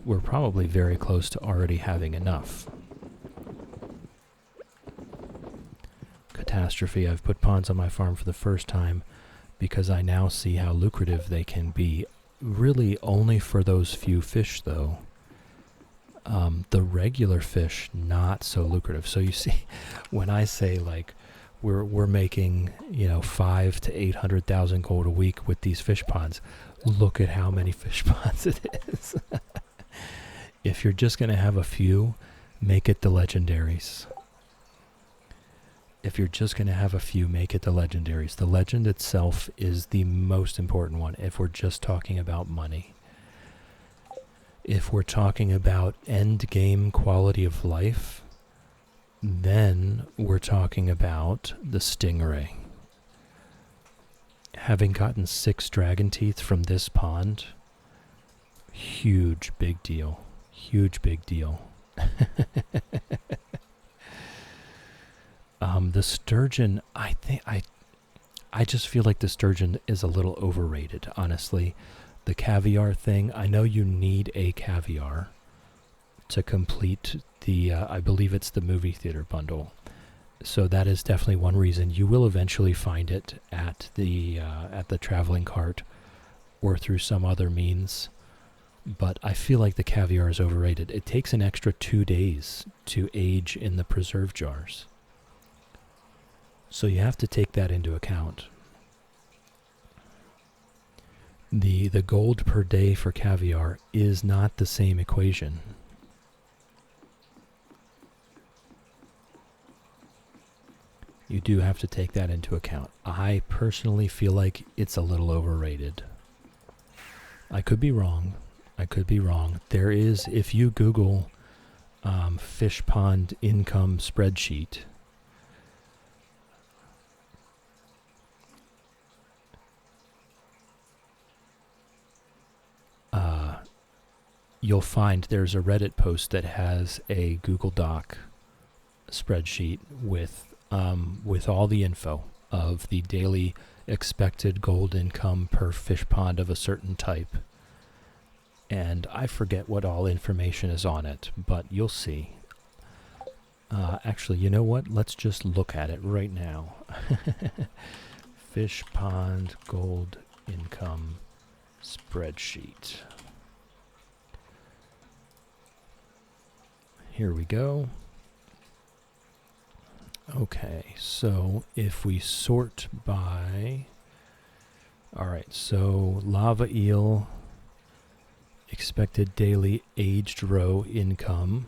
We're probably very close to already having enough. Catastrophe. I've put ponds on my farm for the first time because I now see how lucrative they can be. Really only for those few fish, though. The regular fish, not so lucrative. So you see, when I say like we're making 5 to 800,000 gold a week with these fish ponds, look at how many fish ponds it is. If you're just going to have a few, make it the legendaries. If you're just going to have a few, make it the legendaries. The legend itself is the most important one if we're just talking about money. If we're talking about end game quality of life, then we're talking about the stingray. Having gotten 6 dragon teeth from this pond, huge big deal. Huge big deal. The sturgeon, I just feel like the sturgeon is a little overrated, honestly. The caviar thing, I know you need a caviar to complete the, I believe it's the movie theater bundle. So that is definitely one reason. You will eventually find it at the traveling cart or through some other means. But I feel like the caviar is overrated. It takes an extra 2 days to age in the preserve jars. So you have to take that into account. The gold per day for caviar is not the same equation. You do have to take that into account. I personally feel like it's a little overrated. I could be wrong. There is, if you Google fish pond income spreadsheet, you'll find there's a Reddit post that has a Google Doc spreadsheet with all the info of the daily expected gold income per fish pond of a certain type. And I forget what all information is on it, but you'll see. Actually, you know what? Let's just look at it right now. Fish pond gold income spreadsheet. Here we go. Okay, so if we sort by... Alright, so lava eel, expected daily aged roe income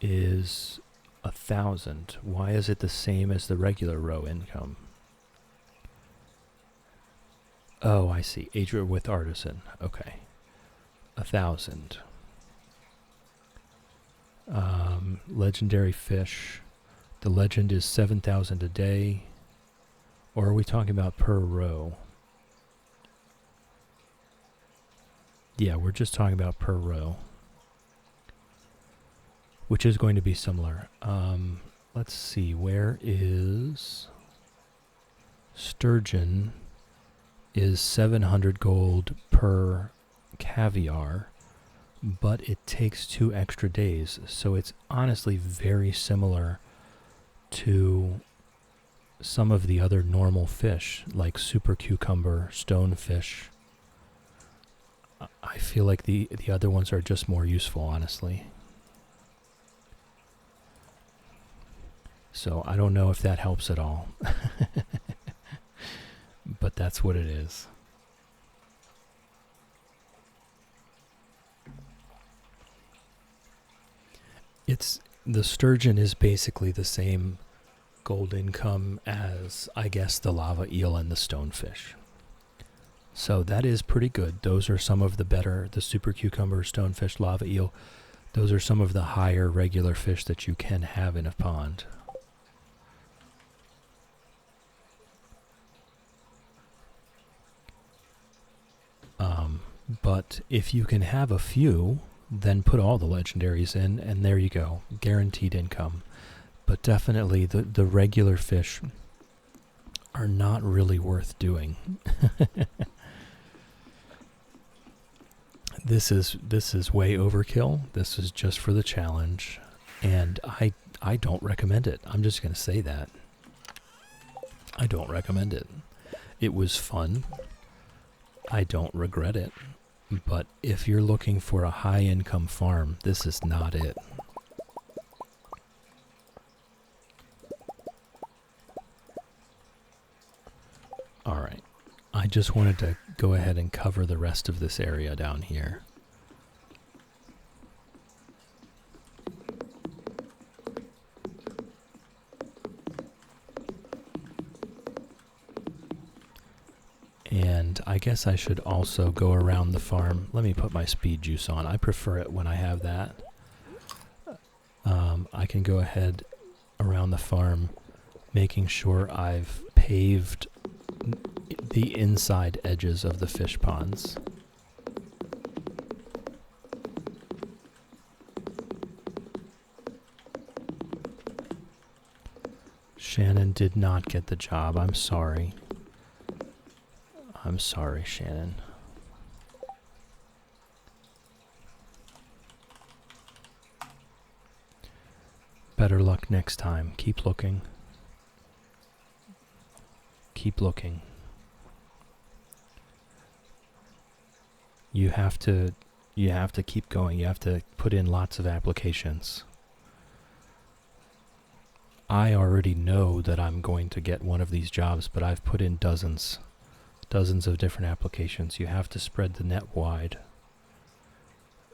is 1,000. Why is it the same as the regular roe income? Oh, I see. Aged roe with artisan. Okay. 1,000. Legendary fish. The legend is 7,000 a day. Or are we talking about per row? Yeah, we're just talking about per row, which is going to be similar. Let's see, where is sturgeon is 700 gold per caviar, but it takes 2 extra days, so it's honestly very similar to some of the other normal fish, like super cucumber, stonefish. I feel like the other ones are just more useful, honestly. So I don't know if that helps at all. But that's what it is. The sturgeon is basically the same gold income as, I guess, the lava eel and the stonefish. So that is pretty good. Those are some of the better, the super cucumber, stonefish, lava eel. Those are some of the higher regular fish that you can have in a pond. But if you can have a few, then put all the legendaries in, and there you go. Guaranteed income. But definitely the regular fish are not really worth doing. This is way overkill. This is just for the challenge, and I don't recommend it. I'm just going to say that. I don't recommend it. It was fun. I don't regret it. But if you're looking for a high income farm, this is not it. Alright, I just wanted to go ahead and cover the rest of this area down here. And I guess I should also go around the farm. Let me put my speed juice on. I prefer it when I have that. I can go ahead around the farm, making sure I've paved the inside edges of the fish ponds. Shannon did not get the job. I'm sorry. I'm sorry, Shannon. Better luck next time. Keep looking. Keep looking. You have to keep going. You have to put in lots of applications. I already know that I'm going to get one of these jobs, but I've put in dozens of different applications. You have to spread the net wide,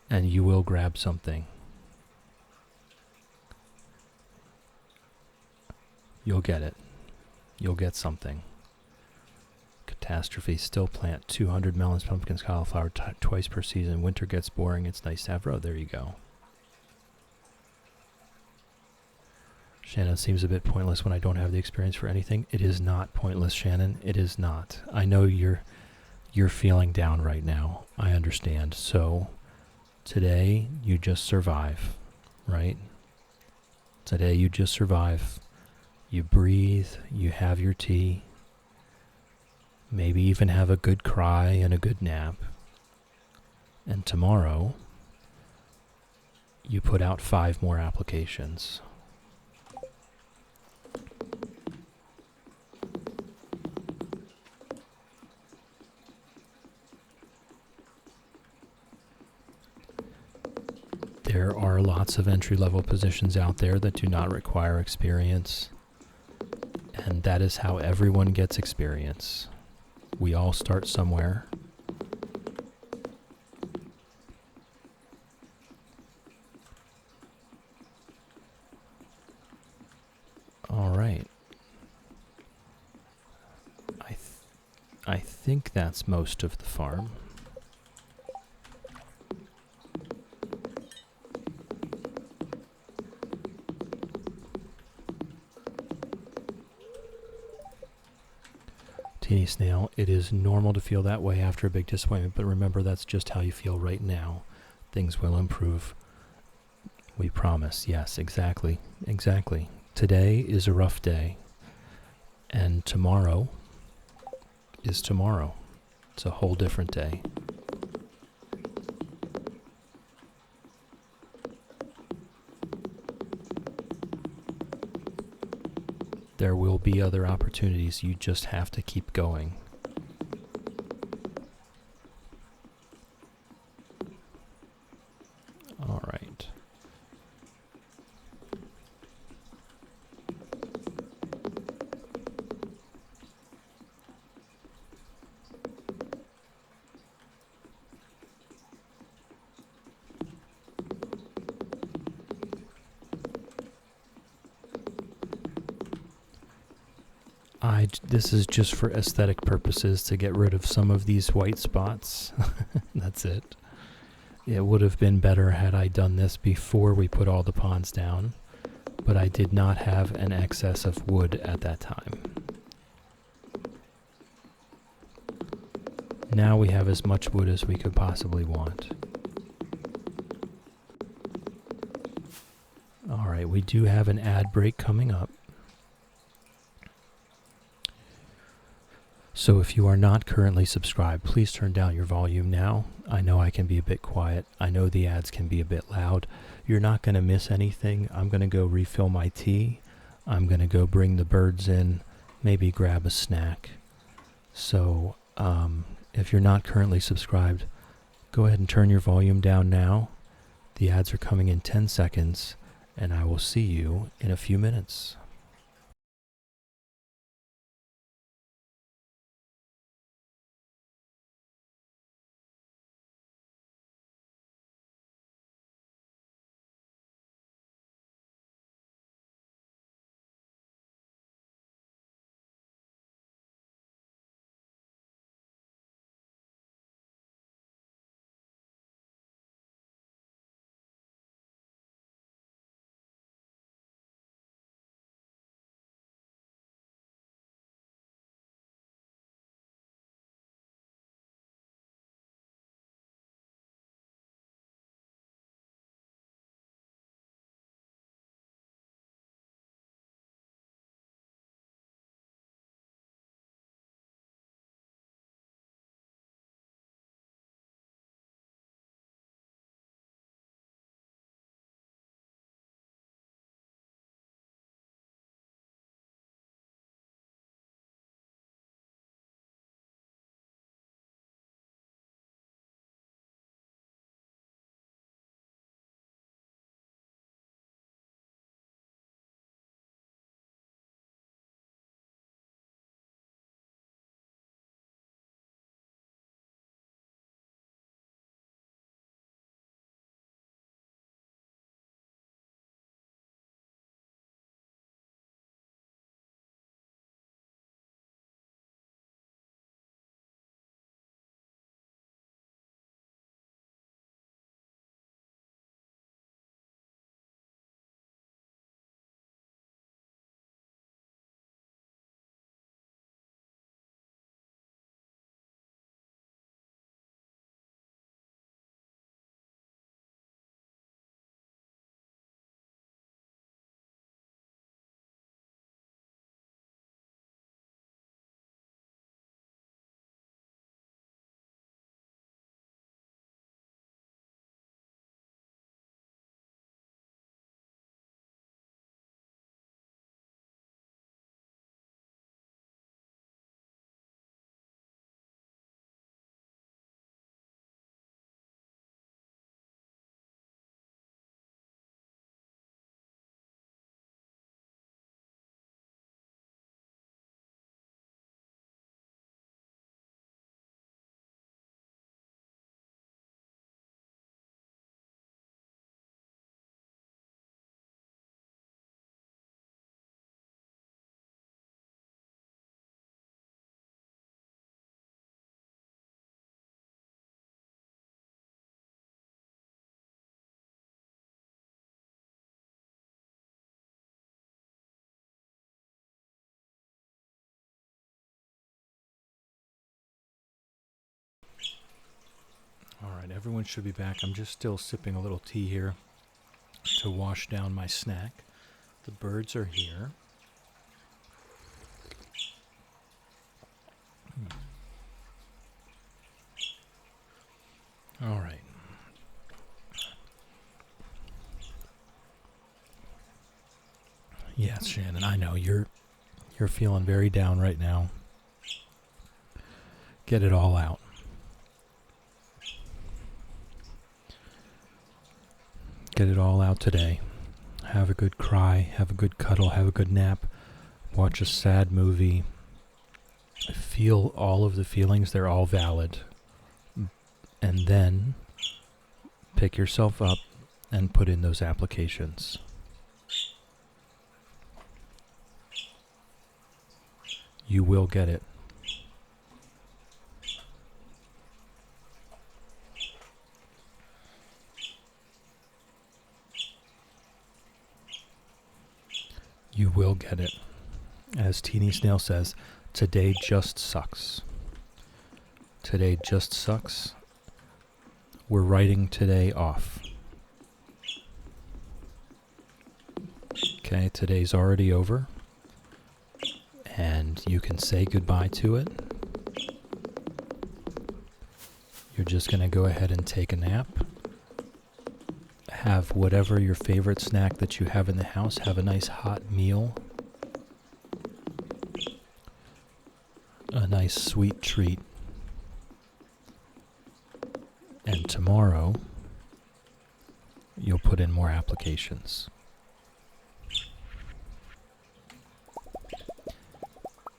and you will grab something. You'll get it. You'll get something. Catastrophe. Still plant 200 melons, pumpkins, cauliflower twice per season. Winter gets boring. It's nice to have row. There you go. Shannon, seems a bit pointless when I don't have the experience for anything. It is not pointless, Shannon. It is not. I know you're feeling down right now. I understand. So today you just survive, right? Today you just survive. You breathe, you have your tea, maybe even have a good cry and a good nap. And tomorrow, you put out 5 more applications. There are lots of entry-level positions out there that do not require experience. And that is how everyone gets experience. We all start somewhere. All right. I think that's most of the farm. Teeny Snail, it is normal to feel that way after a big disappointment, but remember that's just how you feel right now. Things will improve. We promise. Yes, exactly. Exactly. Today is a rough day, and tomorrow is tomorrow. It's a whole different day. There will be other opportunities. You just have to keep going. All right. This is just for aesthetic purposes to get rid of some of these white spots. That's it. It would have been better had I done this before we put all the ponds down, but I did not have an excess of wood at that time. Now we have as much wood as we could possibly want. Alright, we do have an ad break coming up. So if you are not currently subscribed, please turn down your volume now. I know I can be a bit quiet. I know the ads can be a bit loud. You're not going to miss anything. I'm going to go refill my tea. I'm going to go bring the birds in, maybe grab a snack. So if you're not currently subscribed, go ahead and turn your volume down now. The ads are coming in 10 seconds, and I will see you in a few minutes. Alright, everyone should be back. I'm just still sipping a little tea here to wash down my snack. The birds are here. Alright. Yes, Shannon, I know you're You're feeling very down right now. Get it all out. Get it all out today. Have a good cry, have a good cuddle, have a good nap, watch a sad movie. Feel all of the feelings, they're all valid. And then pick yourself up and put in those applications. You will get it. You will get it. As Teeny Snail says, today just sucks. Today just sucks. We're writing today off. Okay, today's already over. And you can say goodbye to it. You're just going to go ahead and take a nap. Have whatever your favorite snack that you have in the house. Have a nice hot meal. A nice sweet treat. And tomorrow, you'll put in more applications.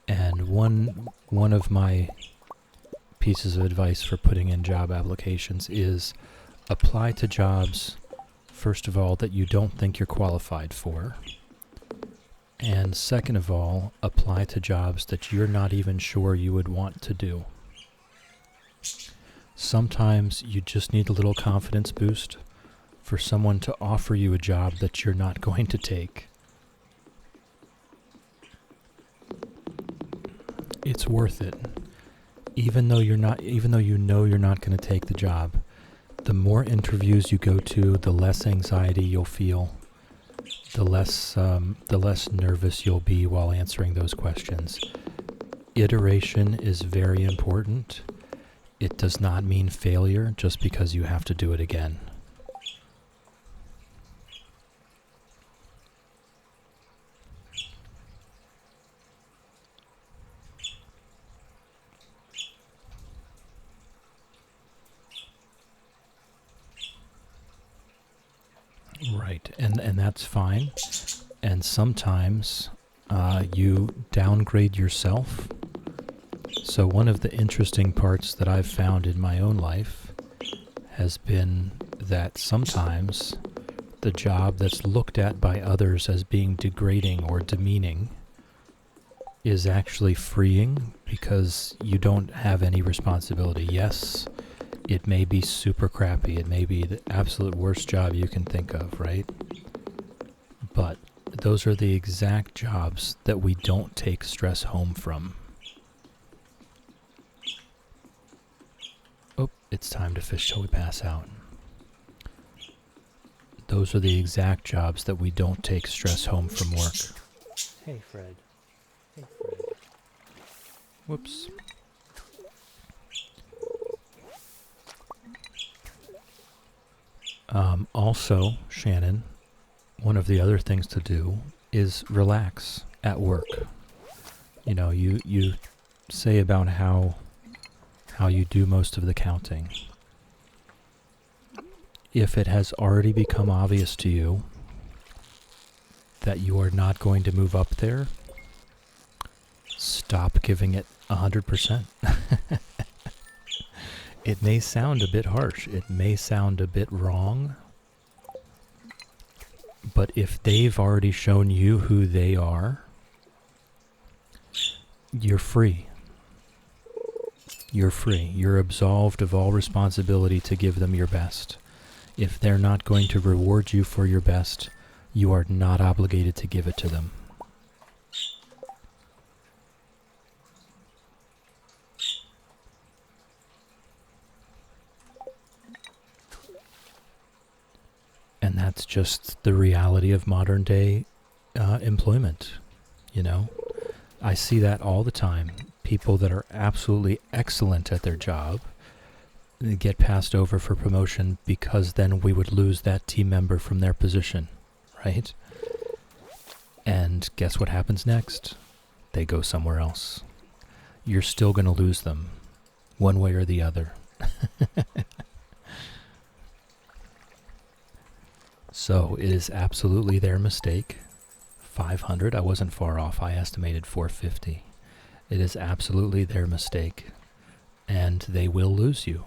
And one of my pieces of advice for putting in job applications is apply to jobs, first of all, that you don't think you're qualified for. And second of all, apply to jobs that you're not even sure you would want to do. Sometimes you just need a little confidence boost for someone to offer you a job that you're not going to take. It's worth it. Even though you know you're not going to take the job, the more interviews you go to, the less anxiety you'll feel, the less nervous you'll be while answering those questions. Iteration is very important. It does not mean failure just because you have to do it again. Right, and that's fine. And sometimes you downgrade yourself. So one of the interesting parts that I've found in my own life has been that sometimes the job that's looked at by others as being degrading or demeaning is actually freeing because you don't have any responsibility. Yes, it may be super crappy. It may be the absolute worst job you can think of, right? But those are the exact jobs that we don't take stress home from. Oh, it's time to fish till we pass out. Those are the exact jobs that we don't take stress home from work. Hey, Fred. Hey, Fred. Whoops. Also, Shannon, one of the other things to do is relax at work. You know, you say about how you do most of the counting. If it has already become obvious to you that you are not going to move up there, stop giving it 100%. It may sound a bit harsh. It may sound a bit wrong. But if they've already shown you who they are, you're free. You're free. You're absolved of all responsibility to give them your best. If they're not going to reward you for your best, you are not obligated to give it to them. And that's just the reality of modern day employment, you know? I see that all the time. People that are absolutely excellent at their job get passed over for promotion because then we would lose that team member from their position, right? And guess what happens next? they go somewhere else. You're still going to lose them, one way or the other. So it is absolutely their mistake. 500, I wasn't far off. I estimated 450. It is absolutely their mistake, and they will lose you.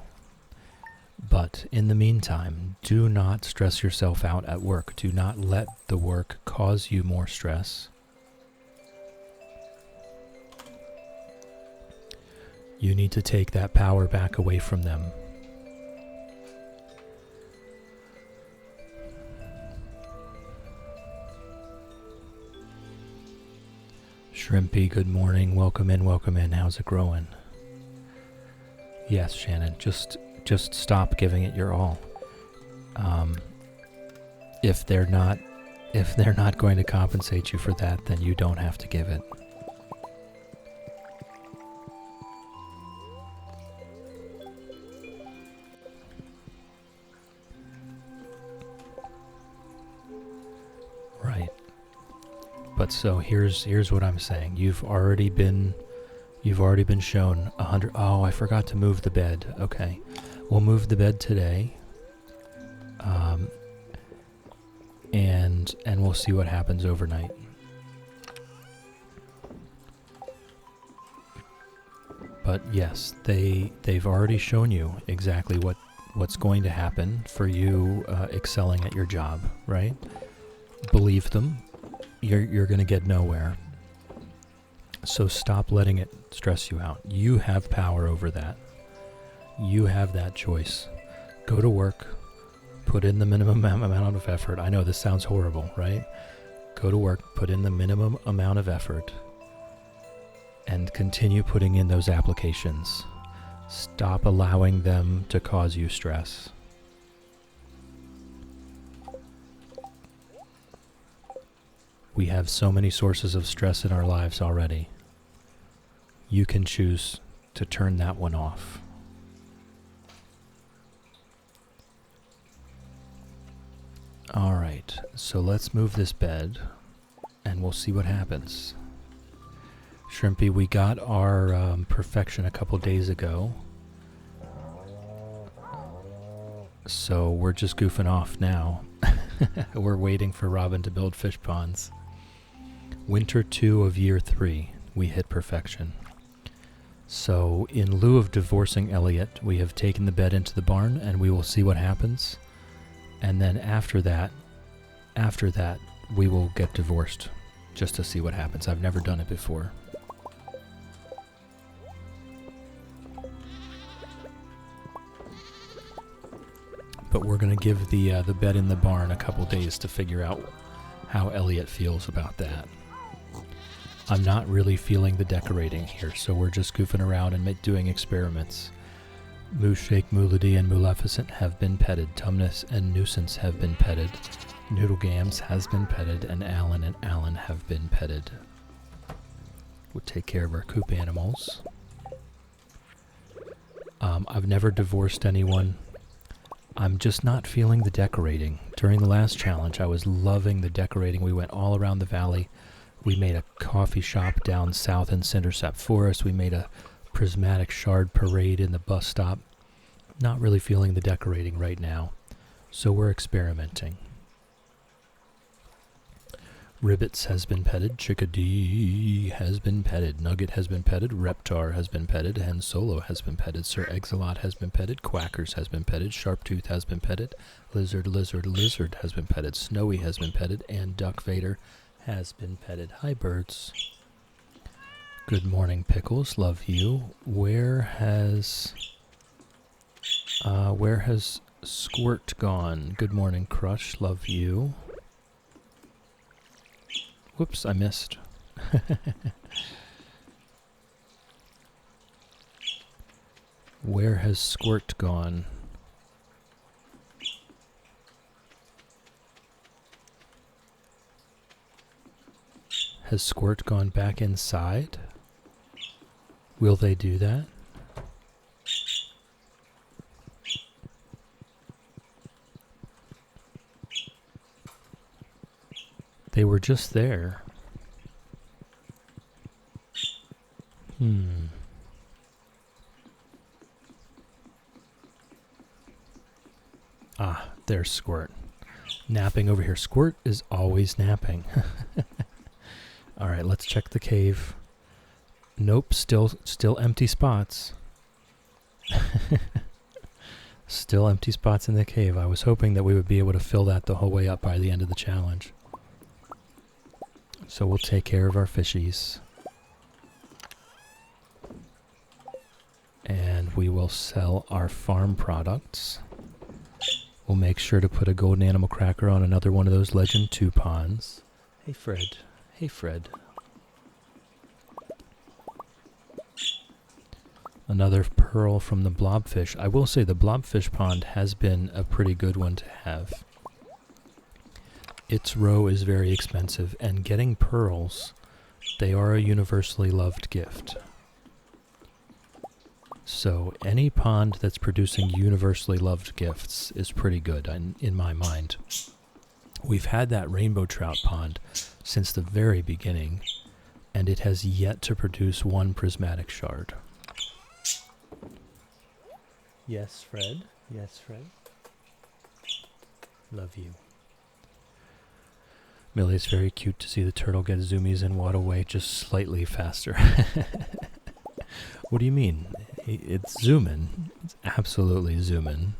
But in the meantime, do not stress yourself out at work. Do not let the work cause you more stress. You need to take that power back away from them. Shrimpy, good morning. Welcome in, welcome in. How's it growing? Yes, Shannon, just stop giving it your all. If they're not going to compensate you for that, then you don't have to give it. Right. But so here's what I'm saying. You've already been shown 100. Oh, I forgot to move the bed. Okay. We'll move the bed today. And we'll see what happens overnight. But yes, they've already shown you exactly what's going to happen for you excelling at your job, right? Believe them. You're going to get nowhere. So stop letting it stress you out. You have power over that. You have that choice. Go to work. Put in the minimum amount of effort. I know this sounds horrible, right? Go to work. Put in the minimum amount of effort. And continue putting in those applications. Stop allowing them to cause you stress. We have so many sources of stress in our lives already. You can choose to turn that one off. All right, so let's move this bed and we'll see what happens. Shrimpy, we got our perfection a couple days ago. So we're just goofing off now. We're waiting for Robin to build fish ponds. Winter 2 of year 3, we hit perfection. So in lieu of divorcing Elliot, we have taken the bed into the barn and we will see what happens. And then after that, we will get divorced just to see what happens. I've never done it before. But we're going to give the bed in the barn a couple days to figure out how Elliot feels about that. I'm not really feeling the decorating here, so we're just goofing around and doing experiments. Mooshake, Moolady, and Maleficent have been petted. Tumnus and Nuisance have been petted. Noodle Gams has been petted, and Alan have been petted. We'll take care of our coop animals. I've never divorced anyone. I'm just not feeling the decorating. During the last challenge, I was loving the decorating. We went all around the valley. We made a coffee shop down south in Cindersap Forest. We made a prismatic shard parade in the bus stop. Not really feeling the decorating right now, so we're experimenting. Ribbits has been petted, Chickadee has been petted, Nugget has been petted, Reptar has been petted, Hen Solo has been petted, Sir Exelot has been petted, Quackers has been petted, Sharptooth has been petted, Lizard has been petted, Snowy has been petted, and Duck Vader has been petted. Hi, birds. Good morning, Pickles. Love you. Where has Squirt gone? Good morning, Crush. Love you. Whoops, I missed. Where has Squirt gone? Has Squirt gone back inside? Will they do that? They were just there. Ah, there's Squirt. Napping over here. Squirt is always napping. Alright, let's check the cave. Nope, still empty spots. Still empty spots in the cave. I was hoping that we would be able to fill that the whole way up by the end of the challenge. So we'll take care of our fishies. And we will sell our farm products. We'll make sure to put a golden animal cracker on another one of those Legend 2 ponds. Hey Fred. Hey Fred. Another pearl from the blobfish. I will say the blobfish pond has been a pretty good one to have. Its roe is very expensive, and getting pearls, they are a universally loved gift. So any pond that's producing universally loved gifts is pretty good in my mind. We've had that rainbow trout pond since the very beginning, and it has yet to produce one prismatic shard. Yes, Fred. Yes, Fred. Love you. Millie, it's very cute to see the turtle get zoomies and waddle away just slightly faster. What do you mean? It's zooming. It's absolutely zooming.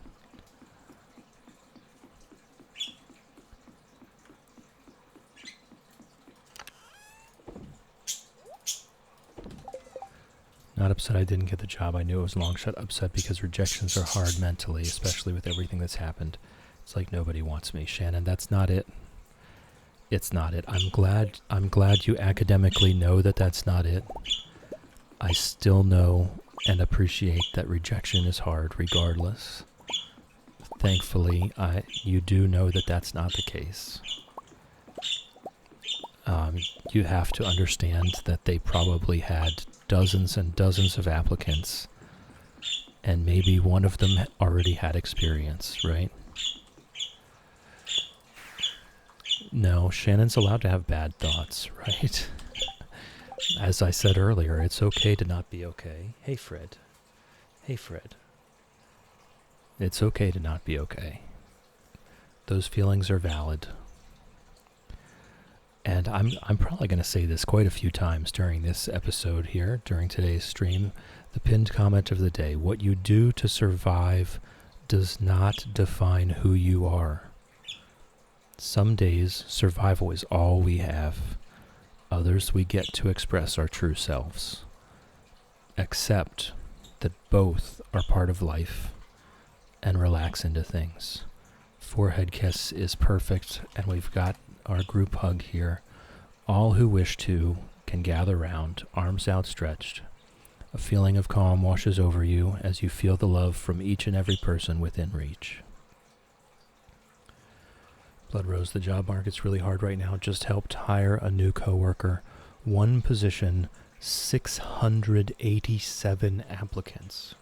Not upset I didn't get the job. I knew it was a long shot. Upset because rejections are hard mentally, especially with everything that's happened. It's like nobody wants me. Shannon, that's not it. It's not it. I'm glad you academically know that that's not it. I still know and appreciate that rejection is hard regardless. Thankfully, you do know that that's not the case. You have to understand that they probably had dozens and dozens of applicants, and maybe one of them already had experience, right? No, Shannon's allowed to have bad thoughts, right? As I said earlier, it's okay to not be okay. Hey, Fred. Hey, Fred. It's okay to not be okay. Those feelings are valid. And I'm probably going to say this quite a few times during this episode here, during today's stream. The pinned comment of the day: what you do to survive does not define who you are. Some days, survival is all we have. Others, we get to express our true selves. Accept that both are part of life and relax into things. Forehead kiss is perfect, and we've got our group hug here. All who wish to can gather round, arms outstretched. A feeling of calm washes over you as you feel the love from each and every person within reach. Blood Rose, the job market's really hard right now. Just helped hire a new coworker. One position, 687 applicants.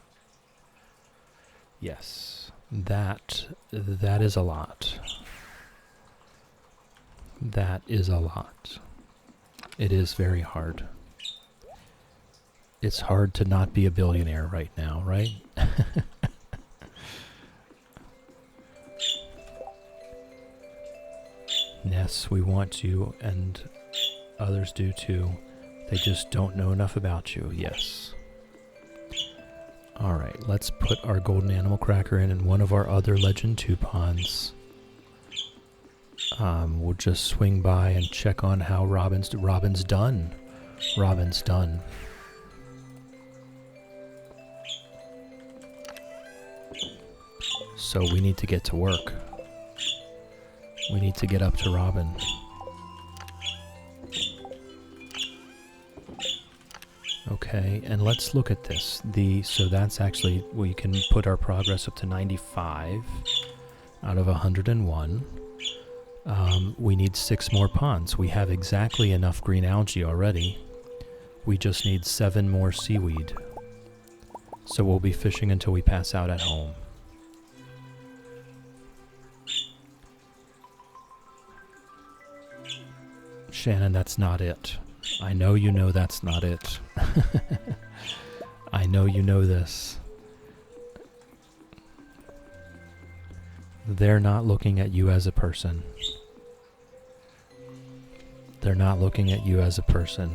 Yes, that is a lot. That is a lot. It is very hard. It's hard to not be a billionaire right now, right? Yes, we want you, and others do too. They just don't know enough about you, yes. Alright, let's put our golden animal cracker in one of our other Legend 2 ponds. We'll just swing by and check on how Robin's done. Robin's done. So we need to get to work. We need to get up to Robin. Okay, and let's look at this. So that's actually, we can put our progress up to 95 out of 101. We need 6 more ponds. We have exactly enough green algae already. We just need 7 more seaweed. So we'll be fishing until we pass out at home. Shannon, that's not it. I know you know that's not it. I know you know this. They're not looking at you as a person. They're not looking at you as a person.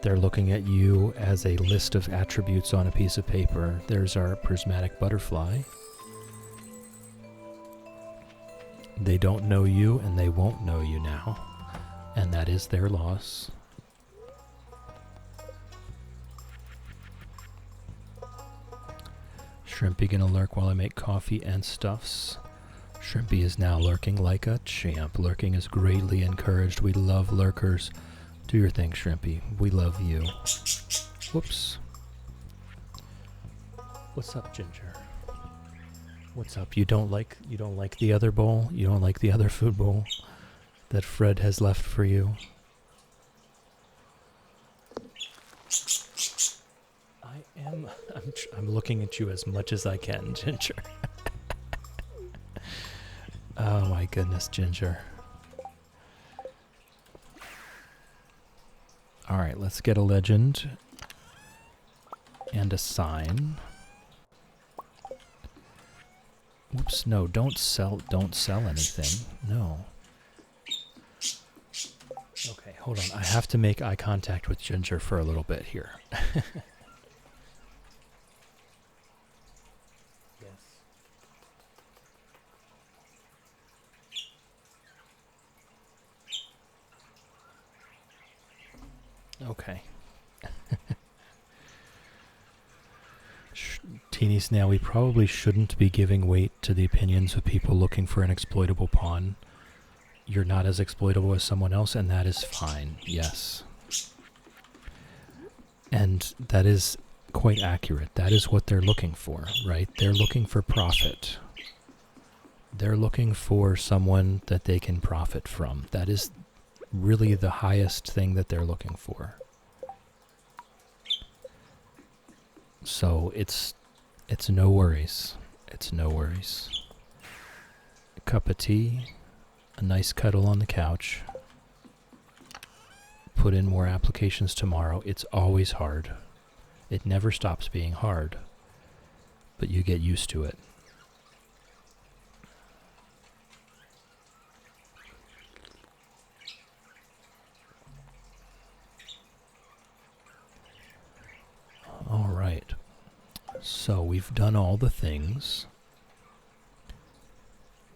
They're looking at you as a list of attributes on a piece of paper. There's our prismatic butterfly. They don't know you, and they won't know you now. And that is their loss. Shrimpy gonna lurk while I make coffee and stuffs. Shrimpy is now lurking like a champ. Lurking is greatly encouraged. We love lurkers. Do your thing, Shrimpy. We love you. Whoops. What's up, Ginger? What's up? You don't like the other bowl? You don't like the other food bowl that Fred has left for you? I'm looking at you as much as I can, Ginger. Oh my goodness, Ginger. Alright, let's get a legend and a sign. Whoops, no, don't sell anything. No. Okay, hold on. I have to make eye contact with Ginger for a little bit here. Okay. Teeny Snail, we probably shouldn't be giving weight to the opinions of people looking for an exploitable pawn. You're not as exploitable as someone else, and that is fine, yes. And that is quite accurate. That is what they're looking for, right? They're looking for profit. They're looking for someone that they can profit from. That is really the highest thing that they're looking for. So it's no worries. It's no worries. A cup of tea, a nice cuddle on the couch. Put in more applications tomorrow. It's always hard. It never stops being hard. But you get used to it. All right. So we've done all the things.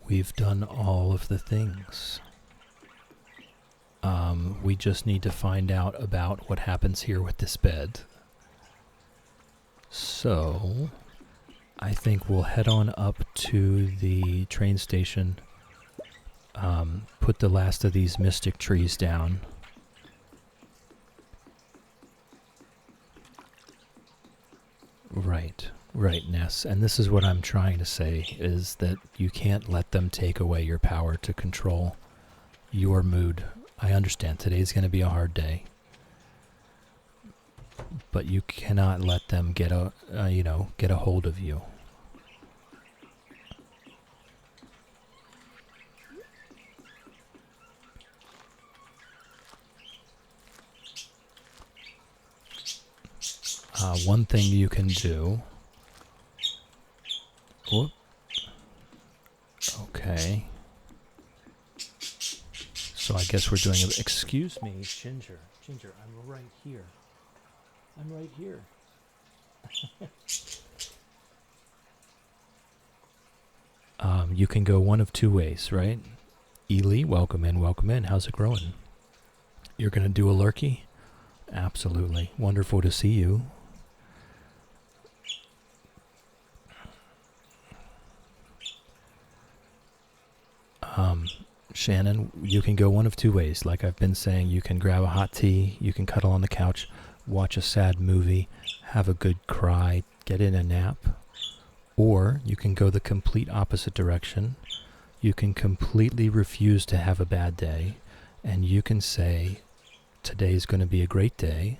We've done all of the things. We just need to find out about what happens here with this bed. So I think we'll head on up to the train station, put the last of these mystic trees down. Right, Ness. And this is what I'm trying to say, is that you can't let them take away your power to control your mood. I understand today's going to be a hard day, but you cannot let them get a hold of you. One thing you can do. Whoop. Okay. So I guess we're doing a... Excuse me, Ginger. Ginger, I'm right here. I'm right here. You can go one of two ways, right? Ely, welcome in, welcome in. How's it growing? You're going to do a lurky? Absolutely. Wonderful to see you. Shannon, you can go one of two ways. Like I've been saying, you can grab a hot tea, you can cuddle on the couch, watch a sad movie, have a good cry, get in a nap. Or you can go the complete opposite direction. You can completely refuse to have a bad day, and you can say, today's going to be a great day,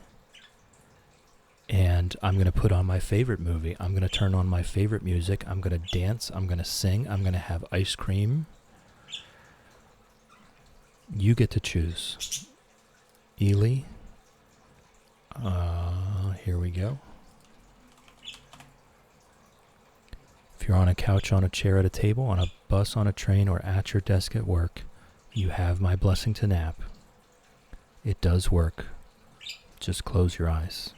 and I'm going to put on my favorite movie. I'm going to turn on my favorite music. I'm going to dance. I'm going to sing. I'm going to have ice cream. You get to choose. Ely, Here we go. If you're on a couch, on a chair, at a table, on a bus, on a train, or at your desk at work, you have my blessing to nap. It does work. Just close your eyes.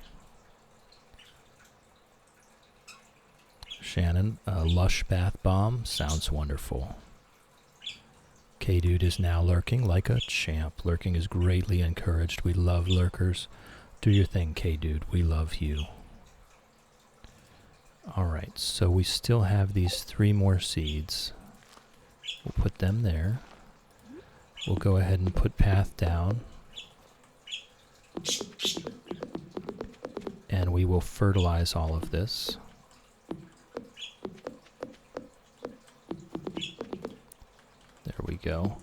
Shannon, a lush bath bomb sounds wonderful. K-Dude is now lurking like a champ. Lurking is greatly encouraged. We love lurkers. Do your thing, K-Dude. We love you. Alright, so we still have these 3 more seeds. We'll put them there. We'll go ahead and put path down. And we will fertilize all of this. There we go.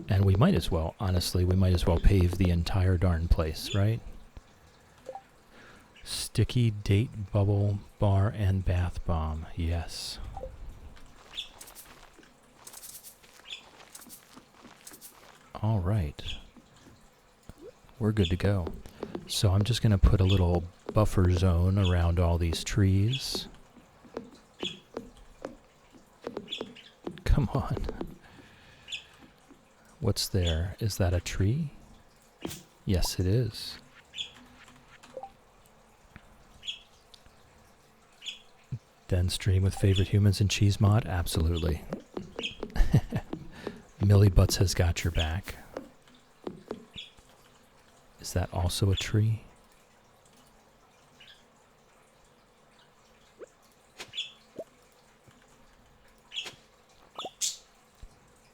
And we might as well, honestly, we might as well pave the entire darn place, right? Sticky date bubble bar and bath bomb. Yes. All right. We're good to go. So I'm just going to put a little buffer zone around all these trees. Come on. What's there? Is that a tree? Yes, it is. Then stream with favorite humans and cheese mod? Absolutely. Millie Butts has got your back. Is that also a tree?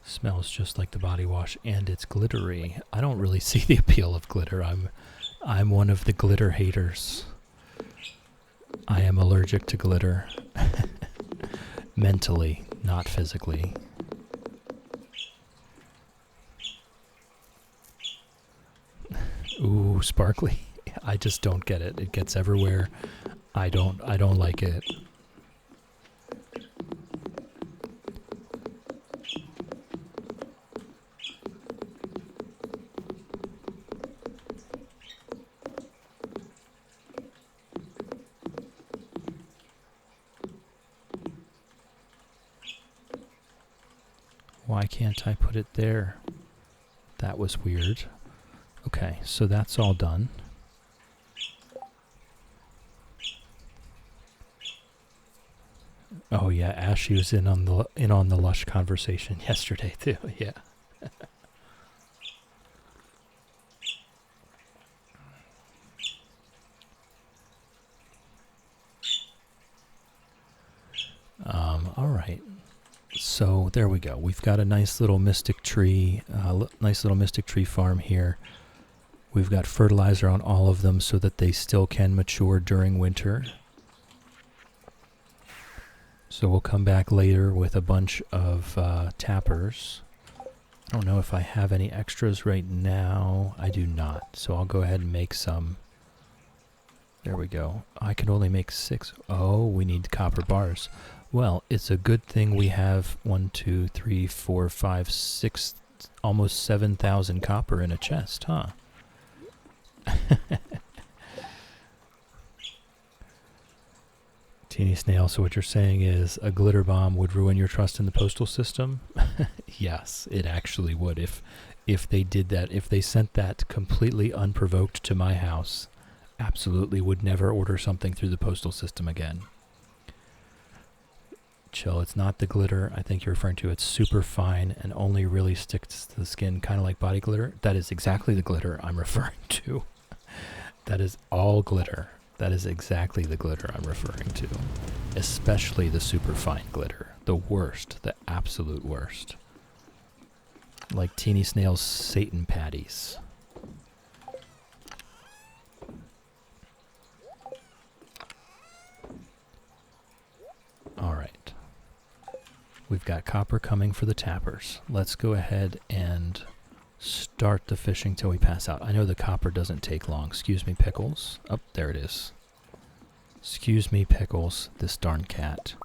Smells just like the body wash, and it's glittery. I don't really see the appeal of glitter. I'm one of the glitter haters. I am allergic to glitter. Mentally, not physically. Ooh, sparkly. I just don't get it. It gets everywhere. I don't like it. Why can't I put it there? That was weird. Okay, so that's all done. Oh yeah, Ashley was in on the lush conversation yesterday too. Yeah. All right. So there we go. We've got a nice little mystic tree, farm here. We've got fertilizer on all of them so that they still can mature during winter. So we'll come back later with a bunch of tappers. I don't know if I have any extras right now. I do not. So I'll go ahead and make some. There we go. I can only make 6. Oh, we need copper bars. Well, it's a good thing we have 1, 2, 3, 4, 5, 6, almost 7,000 copper in a chest, huh? Teeny Snail, so what you're saying is a glitter bomb would ruin your trust in the postal system? Yes, it actually would. If they did that, if they sent that completely unprovoked to my house, absolutely would never order something through the postal system again. Chill, it's not the glitter I think you're referring to. It's super fine and only really sticks to the skin, kind of like body glitter. That is exactly the glitter I'm referring to. That is all glitter. That is exactly the glitter I'm referring to. Especially the super fine glitter. The worst. The absolute worst. Like Teeny Snail's Satan patties. Alright. We've got copper coming for the tappers. Let's go ahead and start the fishing till we pass out. I know the copper doesn't take long. Excuse me, Pickles. Oh, there it is. Excuse me, Pickles, this darn cat.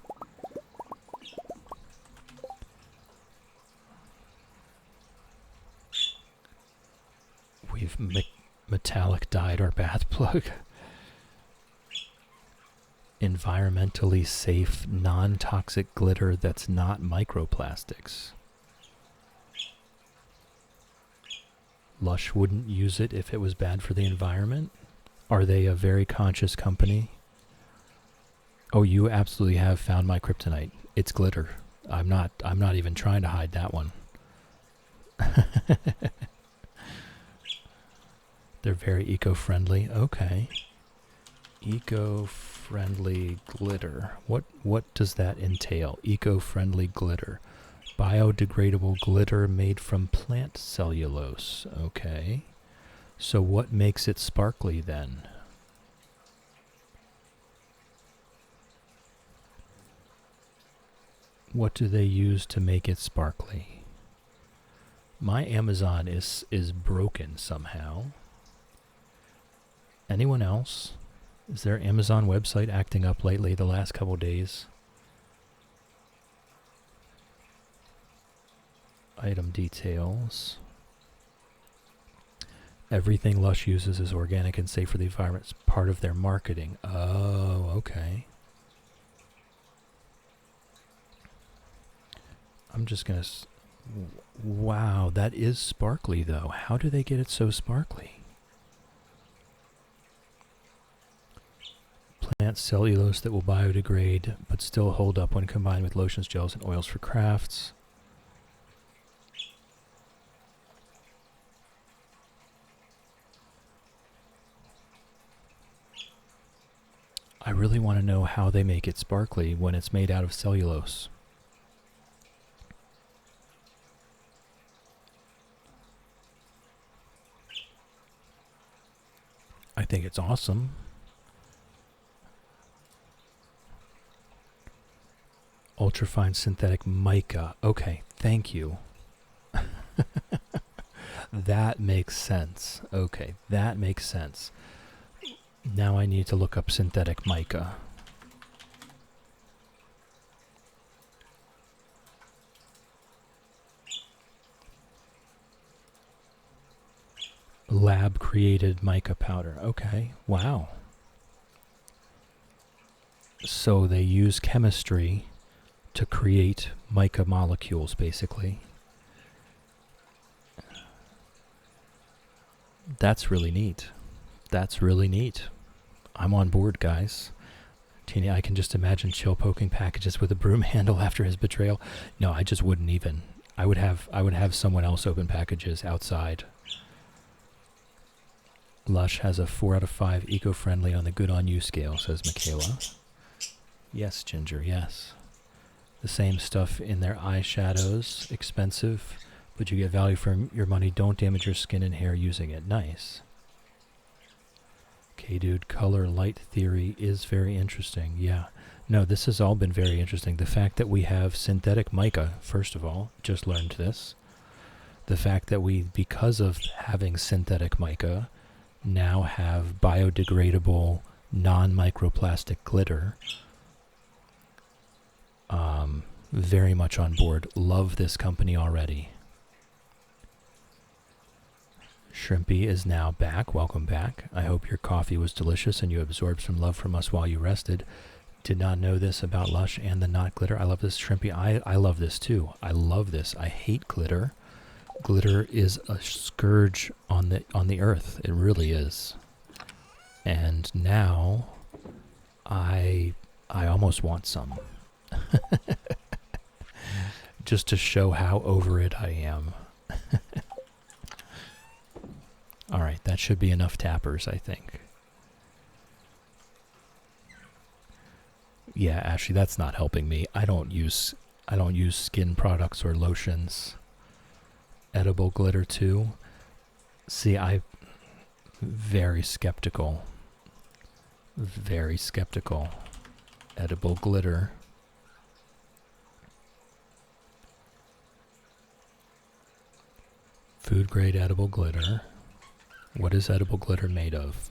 We've Metallic dyed or bath plug. Environmentally safe, non-toxic glitter that's not microplastics. Lush wouldn't use it if it was bad for the environment? Are they a very conscious company? Oh, you absolutely have found my kryptonite. It's glitter. I'm not even trying to hide that one. They're very eco-friendly. Okay. Eco-friendly glitter. What does that entail? Eco-friendly glitter. Biodegradable glitter made from plant cellulose. Okay. So what makes it sparkly then? What do they use to make it sparkly? My Amazon is broken somehow. Anyone else? Is their Amazon website acting up lately the last couple days? Item details. Everything Lush uses is organic and safe for the environment. It's part of their marketing. Oh, okay. I'm just going to... Wow, that is sparkly though. How do they get it so sparkly? Plant cellulose that will biodegrade but still hold up when combined with lotions, gels, and oils for crafts. I really want to know how they make it sparkly when it's made out of cellulose. I think it's awesome. Ultrafine synthetic mica. Okay, thank you. That makes sense. Okay, that makes sense. Now I need to look up synthetic mica. Lab created mica powder. Okay, wow. So they use chemistry to create mica molecules, basically. That's really neat. That's really neat. I'm on board, guys. Teeny, I can just imagine Chill poking packages with a broom handle after his betrayal. No, I just wouldn't even. I would have someone else open packages outside. Lush has a 4 out of 5 eco-friendly on the good on you scale, says Michaela. Yes, Ginger, yes. The same stuff in their eyeshadows. Expensive, but you get value for your money. Don't damage your skin and hair using it. Nice. Okay, dude, color light theory is very interesting. Yeah. No, this has all been very interesting. The fact that we have synthetic mica, first of all, just learned this. The fact that we, because of having synthetic mica, now have biodegradable, non-microplastic glitter. Very much on board. Love this company already. Shrimpy is now back. Welcome back. I hope your coffee was delicious and you absorbed some love from us while you rested. Did not know this about Lush and the not glitter. I love this, Shrimpy. I love this too. I love this. I hate glitter. Glitter is a scourge on the earth. It really is. And now I almost want some. Just to show how over it I am. Alright, that should be enough tappers, I think. Yeah, Ashley, that's not helping me. I don't use skin products or lotions. Edible glitter too. See, I'm very skeptical. Very skeptical. Edible glitter. Food grade edible glitter. What is edible glitter made of?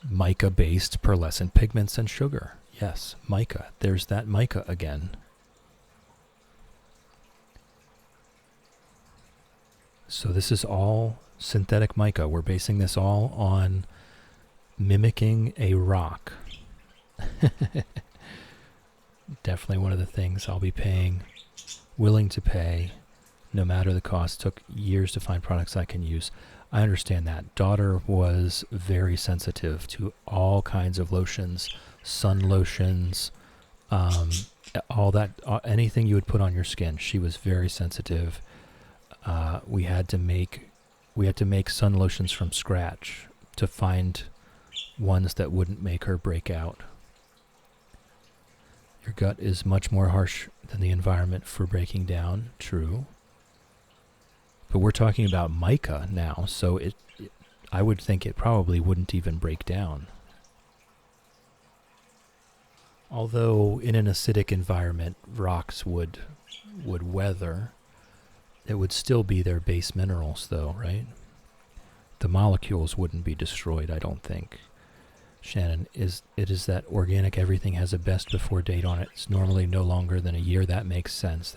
Mica-based pearlescent pigments and sugar. Yes, mica. There's that mica again. So this is all Synthetic mica. We're basing this all on mimicking a rock. Definitely one of the things I'll be willing to pay, no matter the cost. Took years to find products I can use. I understand that. Daughter was very sensitive to all kinds of lotions, sun lotions, all that, anything you would put on your skin. She was very sensitive. We had to make sun lotions from scratch to find ones that wouldn't make her break out. Your gut is much more harsh than the environment for breaking down. True. But we're talking about mica now, so I would think it probably wouldn't even break down. Although in an acidic environment, rocks would weather. It would still be their base minerals, though, right? The molecules wouldn't be destroyed, I don't think. Shannon, it is that organic everything has a best before date on it. It's normally no longer than a year. That makes sense.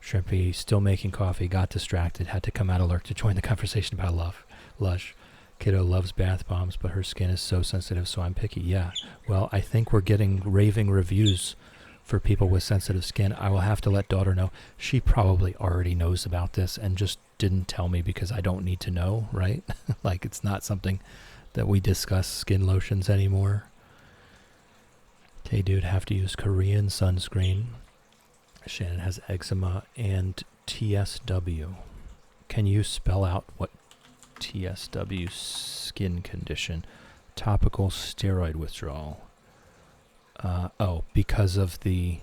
Shrimpy, still making coffee, got distracted, had to come out of lurk to join the conversation about Lush. Kiddo loves bath bombs, but her skin is so sensitive, so I'm picky. Yeah, well, I think we're getting raving reviews for people with sensitive skin. I will have to let daughter know. She probably already knows about this and just didn't tell me because I don't need to know, right? Like, it's not something that we discuss skin lotions anymore. Okay, dude, have to use Korean sunscreen. Shannon has eczema and TSW. Can you spell out what TSW skin condition? Topical steroid withdrawal. Because of the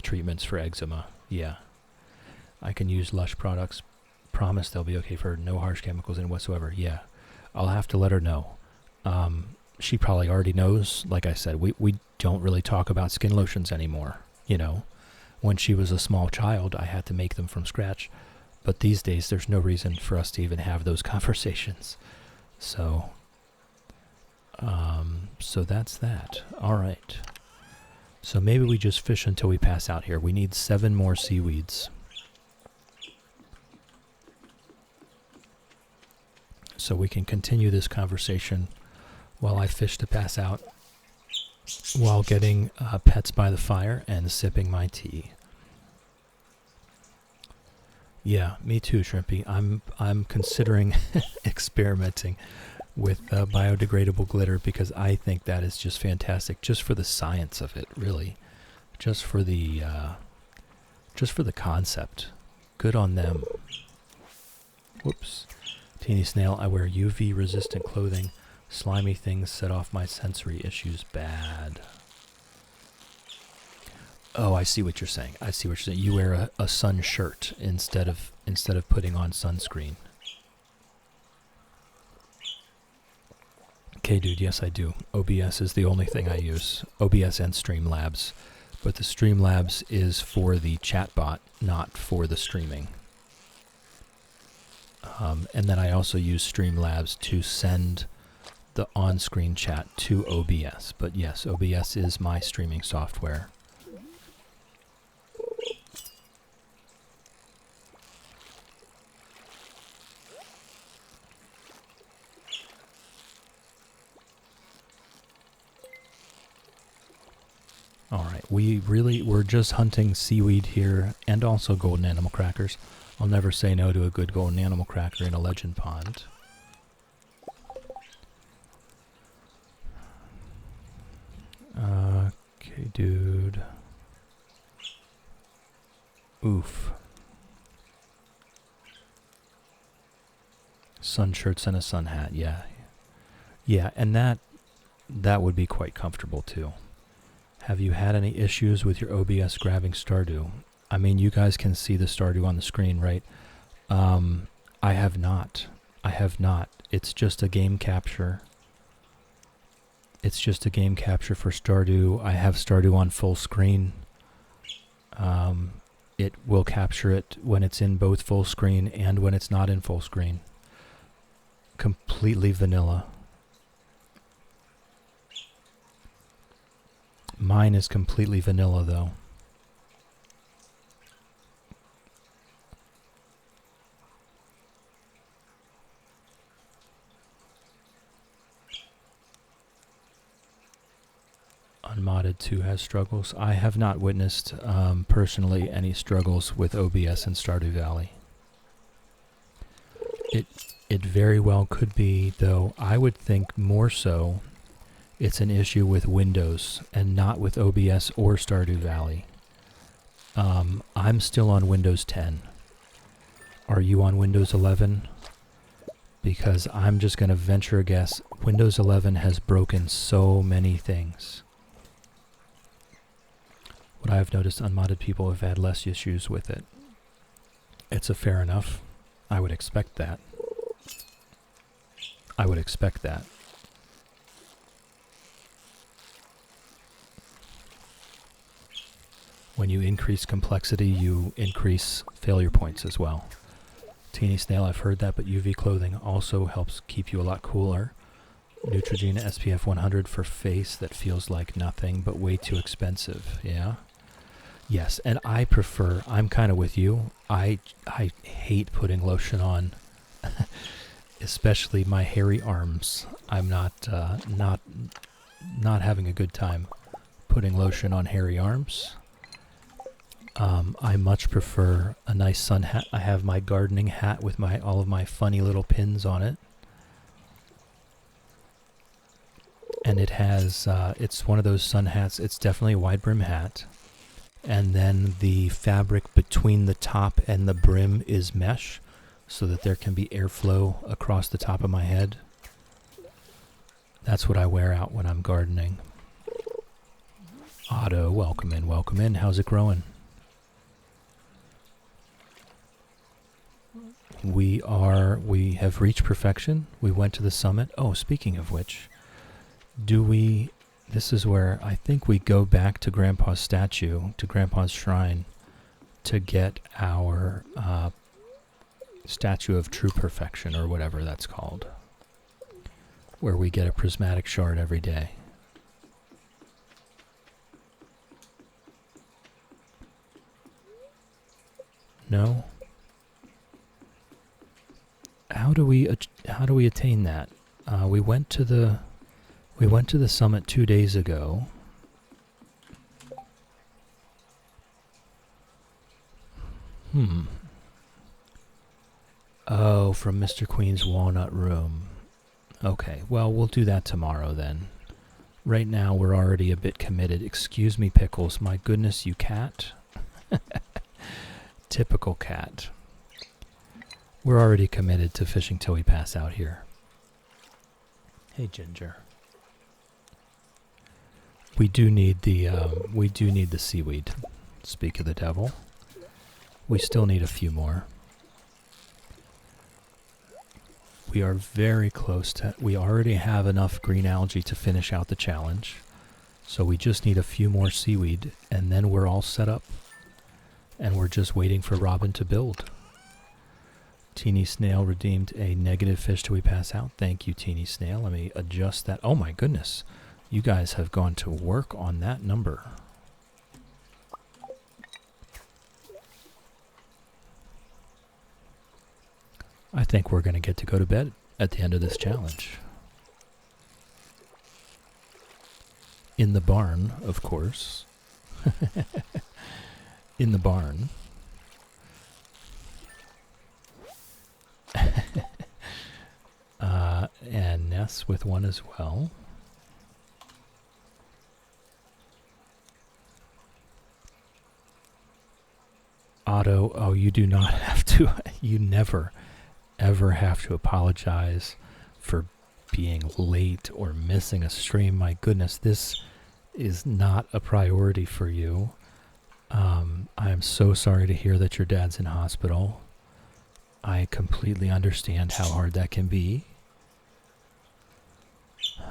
treatments for eczema. Yeah. I can use Lush products. Promise they'll be okay for her. No harsh chemicals in it whatsoever. Yeah. I'll have to let her know. She probably already knows. Like I said, we don't really talk about skin lotions anymore. You know, when she was a small child, I had to make them from scratch. But these days, there's no reason for us to even have those conversations. So that's that. All right. So maybe we just fish until we pass out here. We need 7 more seaweeds. So we can continue this conversation while I fish to pass out, while getting pets by the fire and sipping my tea. Yeah, me too, Shrimpy. I'm considering experimenting with biodegradable glitter because I think that is just fantastic, just for the science of it, really, just for the concept. Good on them. Whoops. Teeny snail, I wear UV resistant clothing. Slimy things set off my sensory issues bad. Oh, I see what you're saying. You wear a sun shirt instead of putting on sunscreen. Okay, dude, yes I do. OBS is the only thing I use. OBS and Streamlabs. But the Streamlabs is for the chatbot, not for the streaming. And then I also use Streamlabs to send the on-screen chat to OBS. But yes, OBS is my streaming software. Alright, we're just hunting seaweed here and also golden animal crackers. I'll never say no to a good golden animal cracker in a legend pond. Okay, dude. Oof. Sun shirts and a sun hat, yeah. Yeah, and that would be quite comfortable too. Have you had any issues with your OBS grabbing Stardew? I mean, you guys can see the Stardew on the screen, right? I have not. It's just a game capture. It's just a game capture for Stardew. I have Stardew on full screen. It will capture it when it's in both full screen and when it's not in full screen. Completely vanilla. Mine is completely vanilla, though. Unmodded 2 has struggles. I have not witnessed personally any struggles with OBS in Stardew Valley. It very well could be, though I would think more so it's an issue with Windows and not with OBS or Stardew Valley. I'm still on Windows 10. Are you on Windows 11? Because I'm just going to venture a guess. Windows 11 has broken so many things. What I've noticed, unmodded people have had less issues with it. It's a fair enough. I would expect that. I would expect that. When you increase complexity, you increase failure points as well. Teeny Snail, I've heard that, but UV clothing also helps keep you a lot cooler. Neutrogena SPF 100 for face that feels like nothing, but way too expensive. Yeah? Yes, and I prefer, I'm kind of with you, I hate putting lotion on, especially my hairy arms. I'm not having a good time putting lotion on hairy arms. I much prefer a nice sun hat. I have my gardening hat with all of my funny little pins on it. And it has, it's one of those sun hats. It's definitely a wide brim hat. And then the fabric between the top and the brim is mesh, so that there can be airflow across the top of my head. That's what I wear out when I'm gardening. Otto, welcome in, welcome in. How's it growing? We have reached perfection. We went to the summit. Oh, speaking of which, this is where I think we go back to Grandpa's statue, to Grandpa's shrine, to get our statue of true perfection, or whatever that's called, where we get a prismatic shard every day. No? How do we attain that? We went to the summit 2 days ago. Oh, from Mr. Queen's walnut room. Okay, well, we'll do that tomorrow then. Right now, we're already a bit committed. Excuse me, Pickles. My goodness, you cat. Typical cat. We're already committed to fishing till we pass out here. Hey, Ginger. We do need the seaweed. Speak of the devil. We still need a few more. We are very close to... We already have enough green algae to finish out the challenge. So we just need a few more seaweed, and then we're all set up. And we're just waiting for Robin to build. Teeny Snail redeemed a negative fish till we pass out. Thank you, Teeny Snail. Let me adjust that. Oh my goodness. You guys have gone to work on that number. I think we're going to get to go to bed at the end of this challenge. In the barn, of course. In the barn. And Ness with one as well. Otto, oh, you do not have to. You never, ever have to apologize for being late or missing a stream. My goodness, this is not a priority for you. I am so sorry to hear that your dad's in hospital. I completely understand how hard that can be.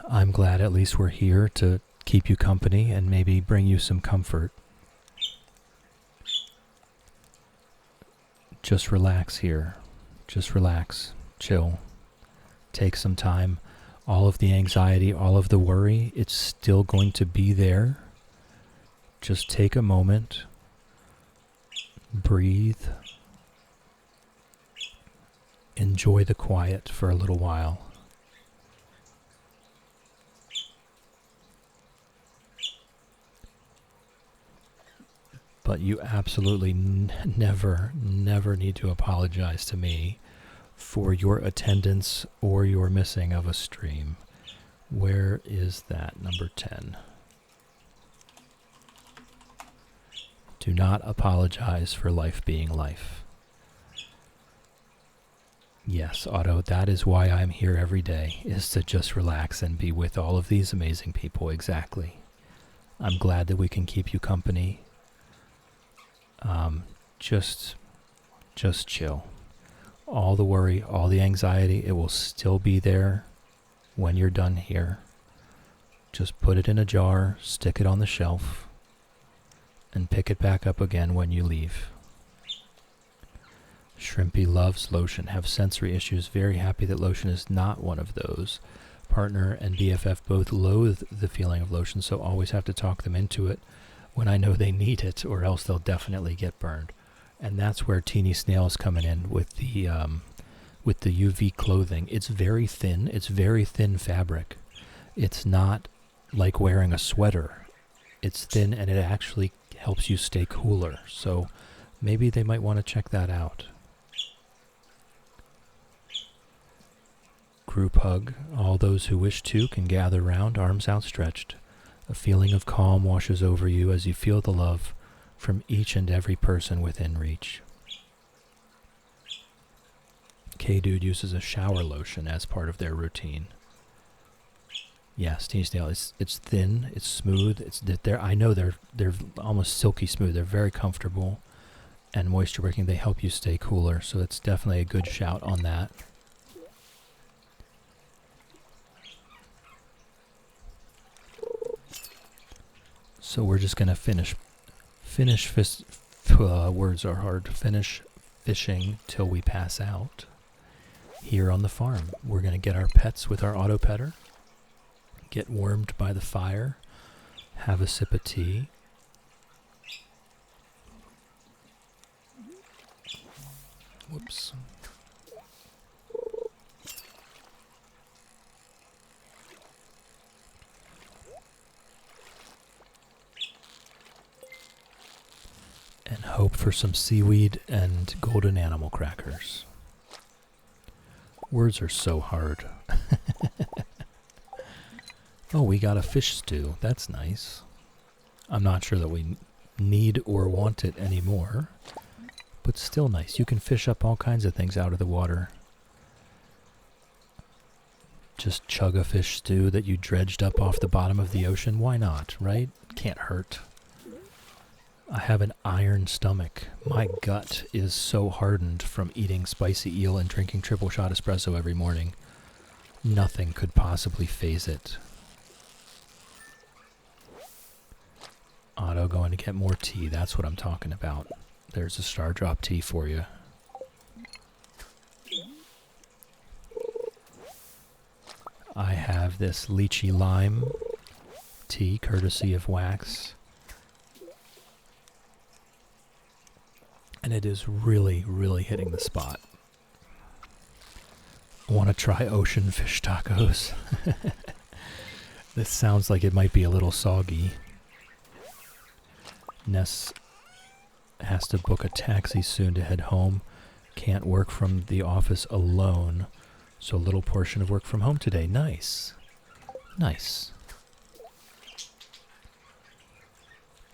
I'm glad at least we're here to keep you company and maybe bring you some comfort. Just relax here. Just relax. Chill. Take some time. All of the anxiety, all of the worry, it's still going to be there. Just take a moment. Breathe. Enjoy the quiet for a little while. Charlotte, you absolutely never need to apologize to me for your attendance or your missing of a stream. Where is that? Number 10. Do not apologize for life being life. Yes, Otto, that is why I'm here every day, is to just relax and be with all of these amazing people. Exactly. I'm glad that we can keep you company. Just chill. All the worry, all the anxiety, it will still be there when you're done here. Just put it in a jar, stick it on the shelf, and pick it back up again when you leave. Shrimpy loves lotion. Have sensory issues. Very happy that lotion is not one of those. Partner and BFF both loathe the feeling of lotion, so always have to talk them into it when I know they need it, or else they'll definitely get burned. And that's where Teeny Snail's coming in with the UV clothing. It's very thin. It's very thin fabric. It's not like wearing a sweater. It's thin, and it actually helps you stay cooler. So maybe they might want to check that out. Group hug. All those who wish to can gather round, arms outstretched. A feeling of calm washes over you as you feel the love from each and every person within reach. K-Dude uses a shower lotion as part of their routine. Yes, Teeny Snail, it's thin, it's smooth, I know they're almost silky smooth. They're very comfortable and moisture wicking. They help you stay cooler, so it's definitely a good shout on that. So we're just gonna finish words are hard. Finish fishing till we pass out here on the farm. We're gonna get our pets with our auto petter, get warmed by the fire, have a sip of tea. Whoops. And hope for some seaweed and golden animal crackers. Words are so hard. Oh, we got a fish stew. That's nice. I'm not sure that we need or want it anymore, but still nice. You can fish up all kinds of things out of the water. Just chug a fish stew that you dredged up off the bottom of the ocean. Why not, right? Can't hurt. I have an iron stomach. My gut is so hardened from eating spicy eel and drinking triple shot espresso every morning. Nothing could possibly phase it. Otto going to get more tea. That's what I'm talking about. There's a Star Drop tea for you. I have this lychee lime tea, courtesy of Wax. And it is really, really hitting the spot. I want to try ocean fish tacos. This sounds like it might be a little soggy. Ness has to book a taxi soon to head home. Can't work from the office alone. So a little portion of work from home today. Nice. Nice.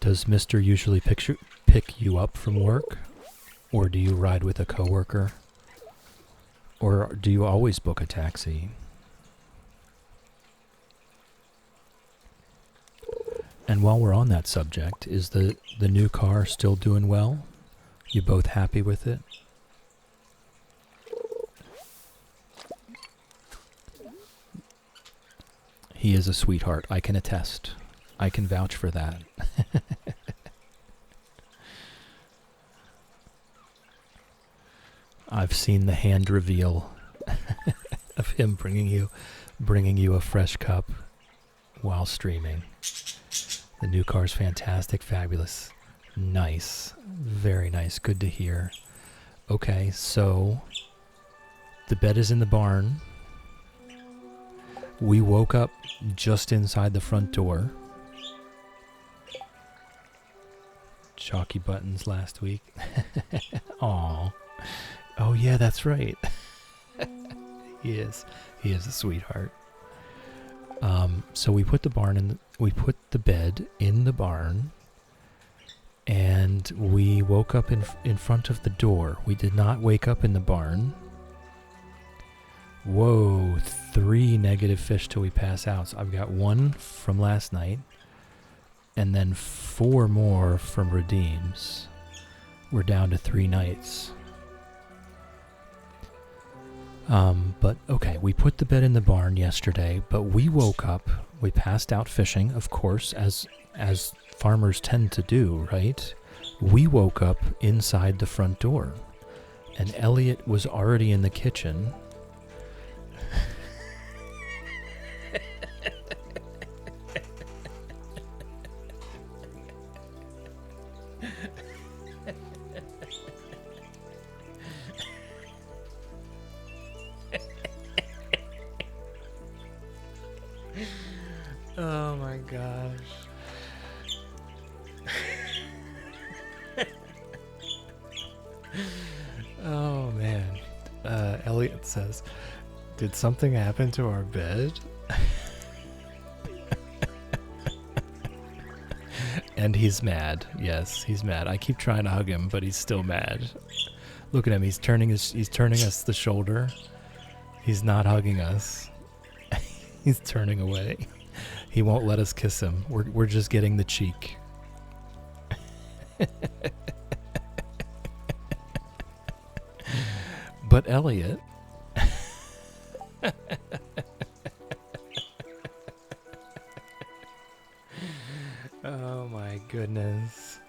Does Mr. usually pick you up from work? Or do you ride with a coworker? Or do you always book a taxi? And while we're on that subject, is the new car still doing well? You both happy with it? He is a sweetheart. I can attest. I can vouch for that. I've seen the hand reveal of him bringing you a fresh cup while streaming. The new car's fantastic, fabulous, nice, very nice, good to hear. Okay, so the bed is in the barn. We woke up just inside the front door. chalky buttons last week. Aw. Oh yeah, that's right. He is a sweetheart. So we put the bed in the barn, and we woke up in front of the door. We did not wake up in the barn. Whoa, 3 negative fish till we pass out. So I've got 1 from last night, and then 4 more from redeems. We're down to 3 nights. But okay, we put the bed in the barn yesterday, but we woke up, we passed out fishing, of course, as farmers tend to do, right? We woke up inside the front door, and Elliot was already in the kitchen. Oh my gosh. Oh man. Elliot says, did something happen to our bed? And he's mad. Yes, he's mad. I keep trying to hug him, but he's still mad. Look at him. He's turning us the shoulder. He's not hugging us. He's turning away. He won't let us kiss him. We're just getting the cheek. But Elliot. Oh my goodness.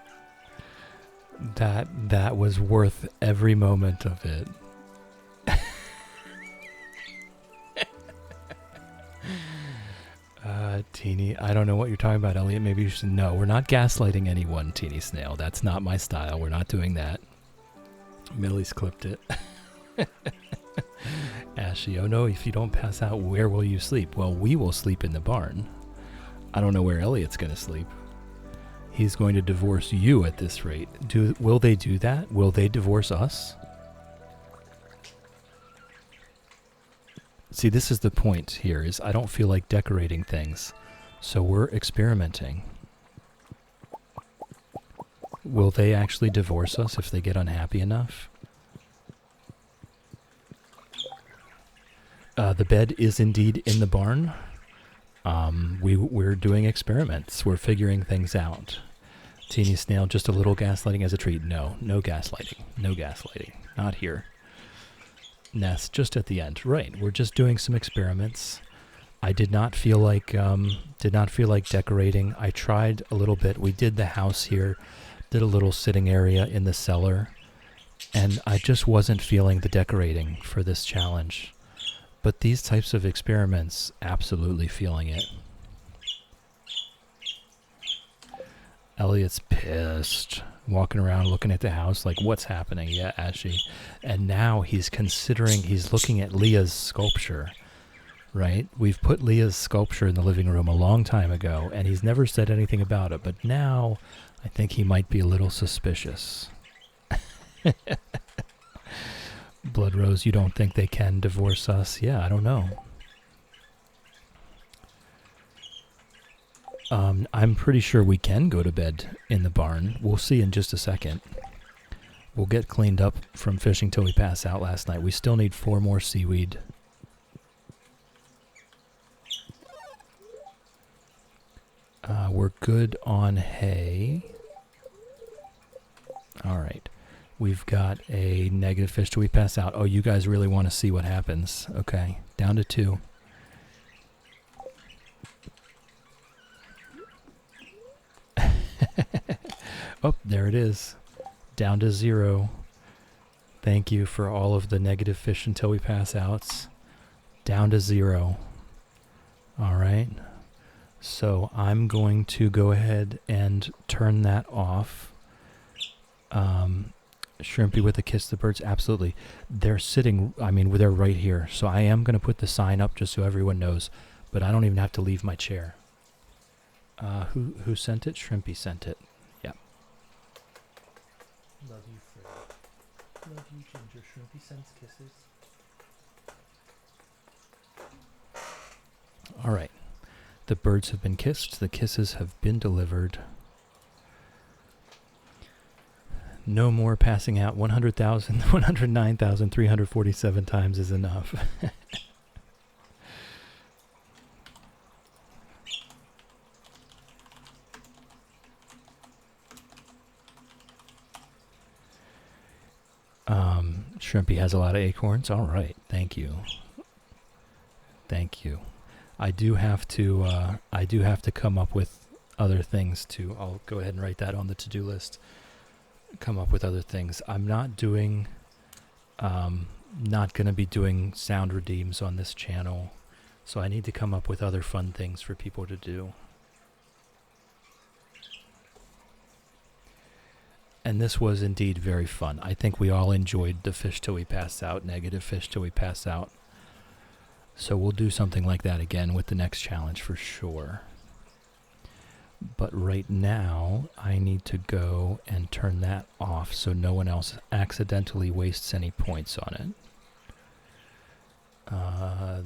That was worth every moment of it. Teeny, I don't know what you're talking about, Elliot. Maybe you should know. We're not gaslighting anyone, Teeny Snail. That's not my style. We're not doing that. Millie's clipped it. Ashy, oh no, if you don't pass out, where will you sleep? Well, we will sleep in the barn. I don't know where Elliot's going to sleep. He's going to divorce you at this rate. Will they do that? Will they divorce us? See, this is the point here, is I don't feel like decorating things. So we're experimenting. Will they actually divorce us if they get unhappy enough? The bed is indeed in the barn. We're doing experiments. We're figuring things out. Teeny Snail, just a little gaslighting as a treat. No gaslighting. No gaslighting. Not here. Ness, just at the end. Right. We're just doing some experiments. I did not feel like decorating. I tried a little bit. We did the house here, did a little sitting area in the cellar, and I just wasn't feeling the decorating for this challenge. But these types of experiments, absolutely feeling it. Elliot's pissed, walking around looking at the house like, what's happening? Yeah, Ashy. And now he's looking at Leah's sculpture, right? We've put Leah's sculpture in the living room a long time ago, and he's never said anything about it. But now I think he might be a little suspicious. Blood Rose, you don't think they can divorce us? Yeah, I don't know. I'm pretty sure we can go to bed in the barn. We'll see in just a second. We'll get cleaned up from fishing till we pass out last night. We still need 4 more seaweed. We're good on hay. All right. We've got a negative fish till we pass out. Oh, you guys really want to see what happens. Okay, down to 2. Oh, there it is. Down to 0. Thank you for all of the negative fish until we pass outs. Down to 0. All right. So I'm going to go ahead and turn that off. Shrimpy with a kiss the birds, absolutely. They're sitting, they're right here. So I am going to put the sign up just so everyone knows, but I don't even have to leave my chair. Who sent it? Shrimpy sent it. Yeah. Love you, Ginger. Shrimpy sends kisses. All right. The birds have been kissed. The kisses have been delivered. No more passing out. 109,347 times is enough. Shrimpy has a lot of acorns. All right. Thank you. Thank you. I do have to come up with other things too. I'll go ahead and write that on the to-do list. Come up with other things. I'm not doing, not going to be doing sound redeems on this channel. So I need to come up with other fun things for people to do. And this was indeed very fun. I think we all enjoyed the fish till we pass out, negative fish till we pass out. So we'll do something like that again with the next challenge for sure. But right now, I need to go and turn that off so no one else accidentally wastes any points on it.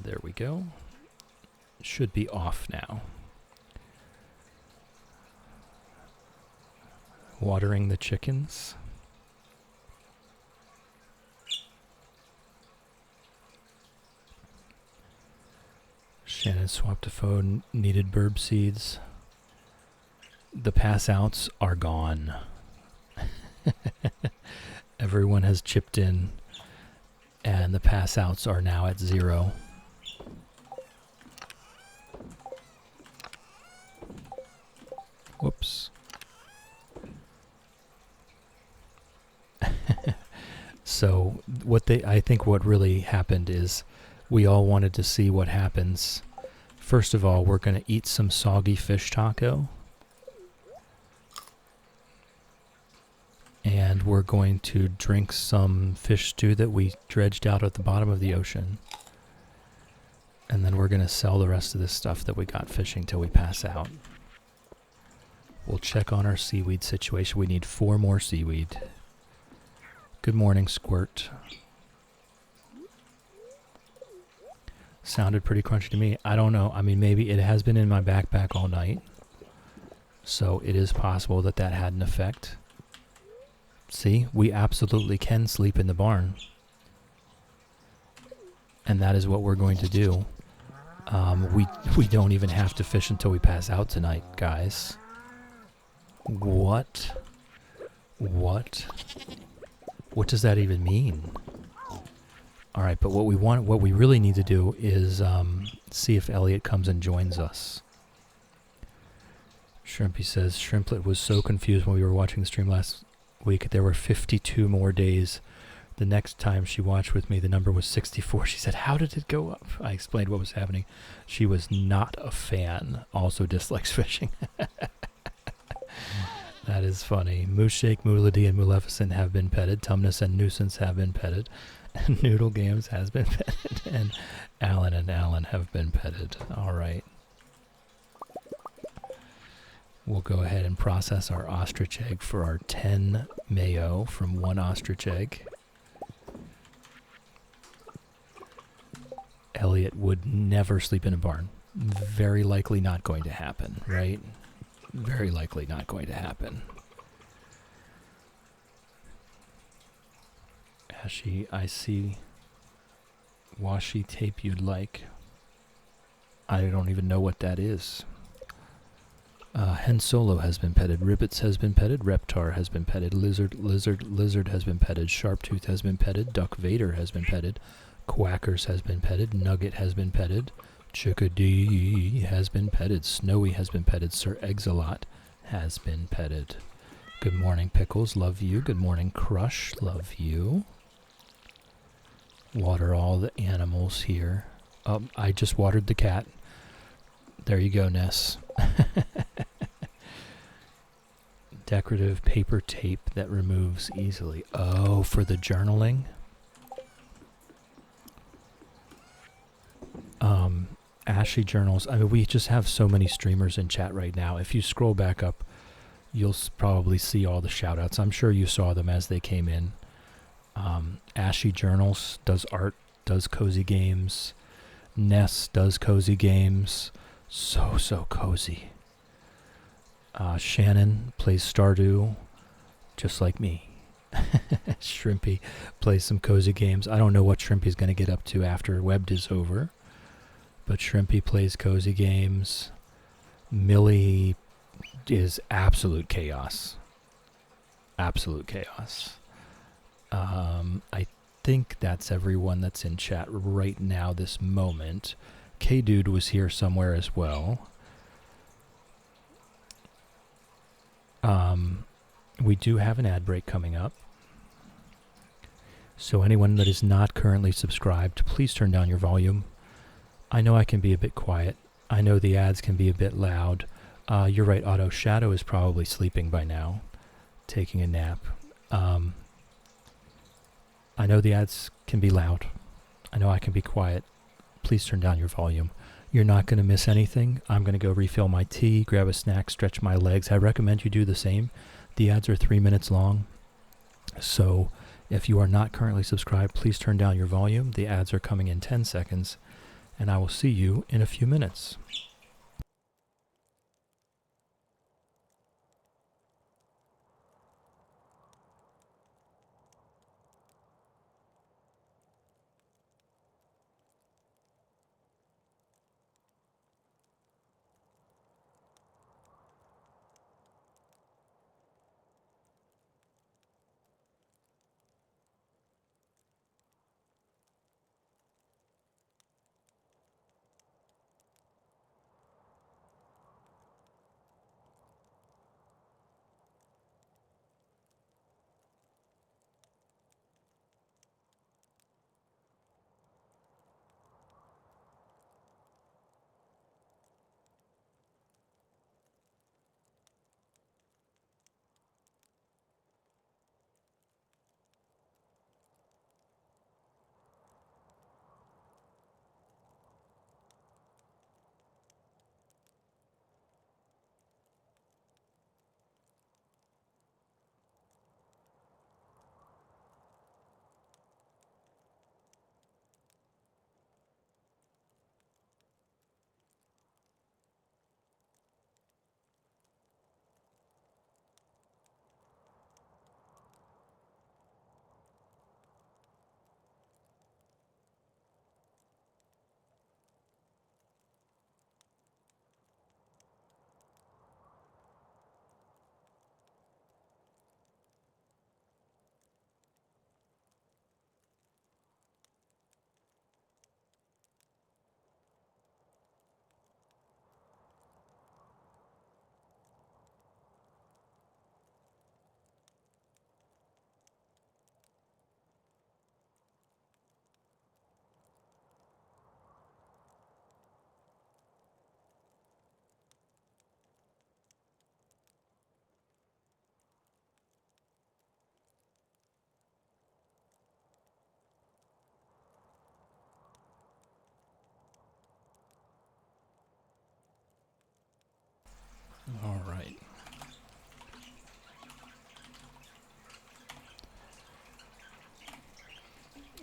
There we go. Should be off now. Watering the chickens. Shannon swapped a phone, needed burb seeds. The pass outs are gone. Everyone has chipped in, and the pass outs are now at 0. Whoops. So I think what really happened is we all wanted to see what happens. First of all, we're going to eat some soggy fish taco. And we're going to drink some fish stew that we dredged out at the bottom of the ocean. And then we're going to sell the rest of this stuff that we got fishing till we pass out. We'll check on our seaweed situation. We need 4 more seaweed. Good morning, Squirt. Sounded pretty crunchy to me. I don't know. I mean, maybe it has been in my backpack all night. So it is possible that that had an effect. See, we absolutely can sleep in the barn. And that is what we're going to do. We don't even have to fish until we pass out tonight, guys. What? What? What does that even mean? All right, but what we really need to do is see if Elliot comes and joins us. Shrimpy says, Shrimplet was so confused when we were watching the stream last week. There were 52 more days. The next time she watched with me, the number was 64. She said, how did it go up? I explained what was happening. She was not a fan. Also dislikes fishing. That is funny. Moose Shake, Moolady, and Maleficent have been petted. Tumnus and Nuisance have been petted. And Noodle Games has been petted. And Alan have been petted. All right. We'll go ahead and process our ostrich egg for our 10 mayo from 1 ostrich egg. Elliot would never sleep in a barn. Very likely not going to happen, right? Very likely not going to happen. Ashy, I see washi tape you'd like. I don't even know what that is. Hen Solo has been petted. Ribbits has been petted. Reptar has been petted. Lizard has been petted. Sharptooth has been petted. Duck Vader has been petted. Quackers has been petted. Nugget has been petted. Chickadee has been petted. Snowy has been petted. Sir Exalot has been petted. Good morning, Pickles. Love you. Good morning, Crush. Love you. Water all the animals here. I just watered the cat. There you go, Ness. Decorative paper tape that removes easily. Oh, for the journaling? Ashy journals. I mean, we just have so many streamers in chat right now. If you scroll back up, you'll probably see all the shout outs. I'm sure you saw them as they came in. Ashy Journals does art, does cozy games. Ness does cozy games. So cozy. Shannon plays Stardew, just like me. Shrimpy plays some cozy games. I don't know what Shrimpy's going to get up to after Webbed is over, but Shrimpy plays cozy games. Millie is absolute chaos. Absolute chaos. I think that's everyone that's in chat right now, this moment. K-Dude was here somewhere as well. We do have an ad break coming up. So anyone that is not currently subscribed, please turn down your volume. I know I can be a bit quiet. I know the ads can be a bit loud. You're right, Auto Shadow is probably sleeping by now, taking a nap. I know the ads can be loud. I know I can be quiet. Please turn down your volume. You're not going to miss anything. I'm going to go refill my tea, grab a snack, stretch my legs. I recommend you do the same. The ads are 3 minutes long. So if you are not currently subscribed, please turn down your volume. The ads are coming in 10 seconds, and I will see you in a few minutes. All right.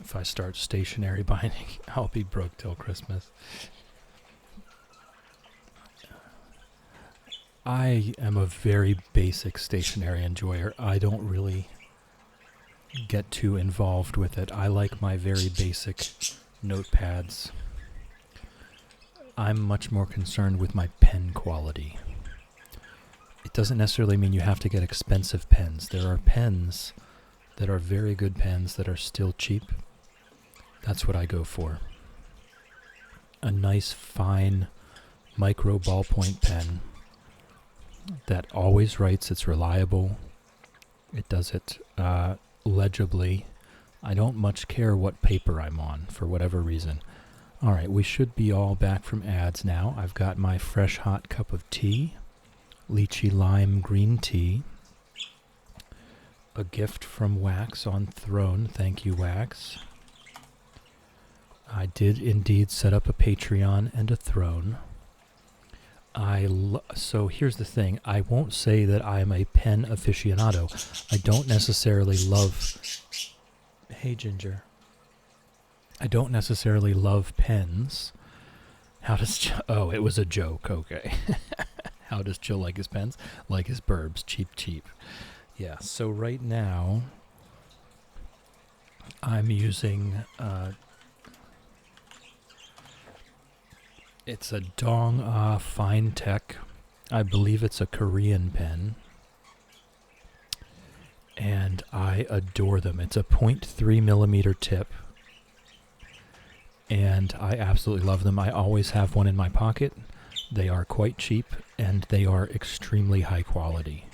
If I start stationery binding, I'll be broke till Christmas. I am a very basic stationery enjoyer. I don't really get too involved with it. I like my very basic notepads. I'm much more concerned with my pen quality. It doesn't necessarily mean you have to get expensive pens. There are pens that are very good pens that are still cheap. That's what I go for. A nice, fine, micro ballpoint pen that always writes. It's reliable. It does it legibly. I don't much care what paper I'm on, for whatever reason. All right, we should be all back from ads now. I've got my fresh hot cup of tea. Lychee lime green tea. A gift from Wax on Throne. Thank you, Wax. I did indeed set up a Patreon and a Throne. So here's the thing. I won't say that I'm a pen aficionado. I don't necessarily love Hey, Ginger. I don't necessarily love pens. How does... Oh, it was a joke. Okay. How does Chill like his pens? Like his burbs. Cheap, cheap. Yeah, so right now, I'm using... it's a Dong Fine Tech. I believe it's a Korean pen. And I adore them. It's a 0.3 millimeter tip. And I absolutely love them. I always have one in my pocket. They are quite cheap, and they are extremely high quality.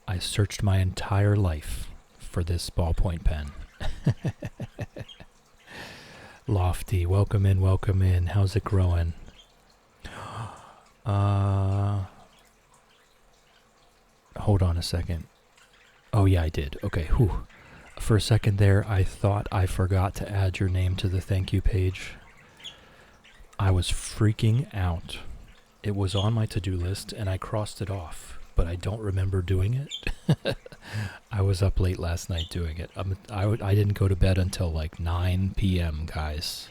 I searched my entire life for this ballpoint pen. Lofty, welcome in, welcome in. How's it growing? Hold on a second. Oh yeah, I did. Okay, whew. For a second there, I thought I forgot to add your name to the thank you page. I was freaking out. It was on my to-do list, and I crossed it off, but I don't remember doing it. I was up late last night doing it. I didn't go to bed until like 9 p.m., guys.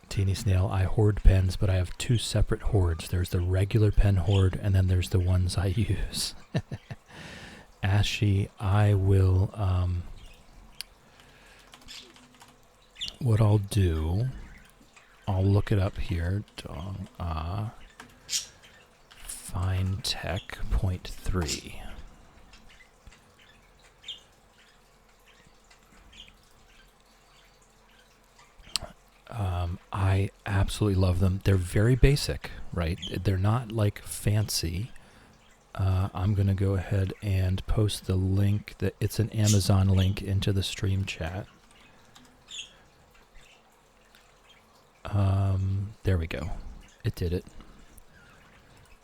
Teeny Snail, I hoard pens, but I have two separate hoards. There's the regular pen hoard, and then there's the ones I use. Ashy, I will, what I'll do, I'll look it up here. Fine Tech 0.3. I absolutely love them. They're very basic, right? They're not like fancy. I'm going to go ahead and post the link. It's an Amazon link into the stream chat. There we go. It did it.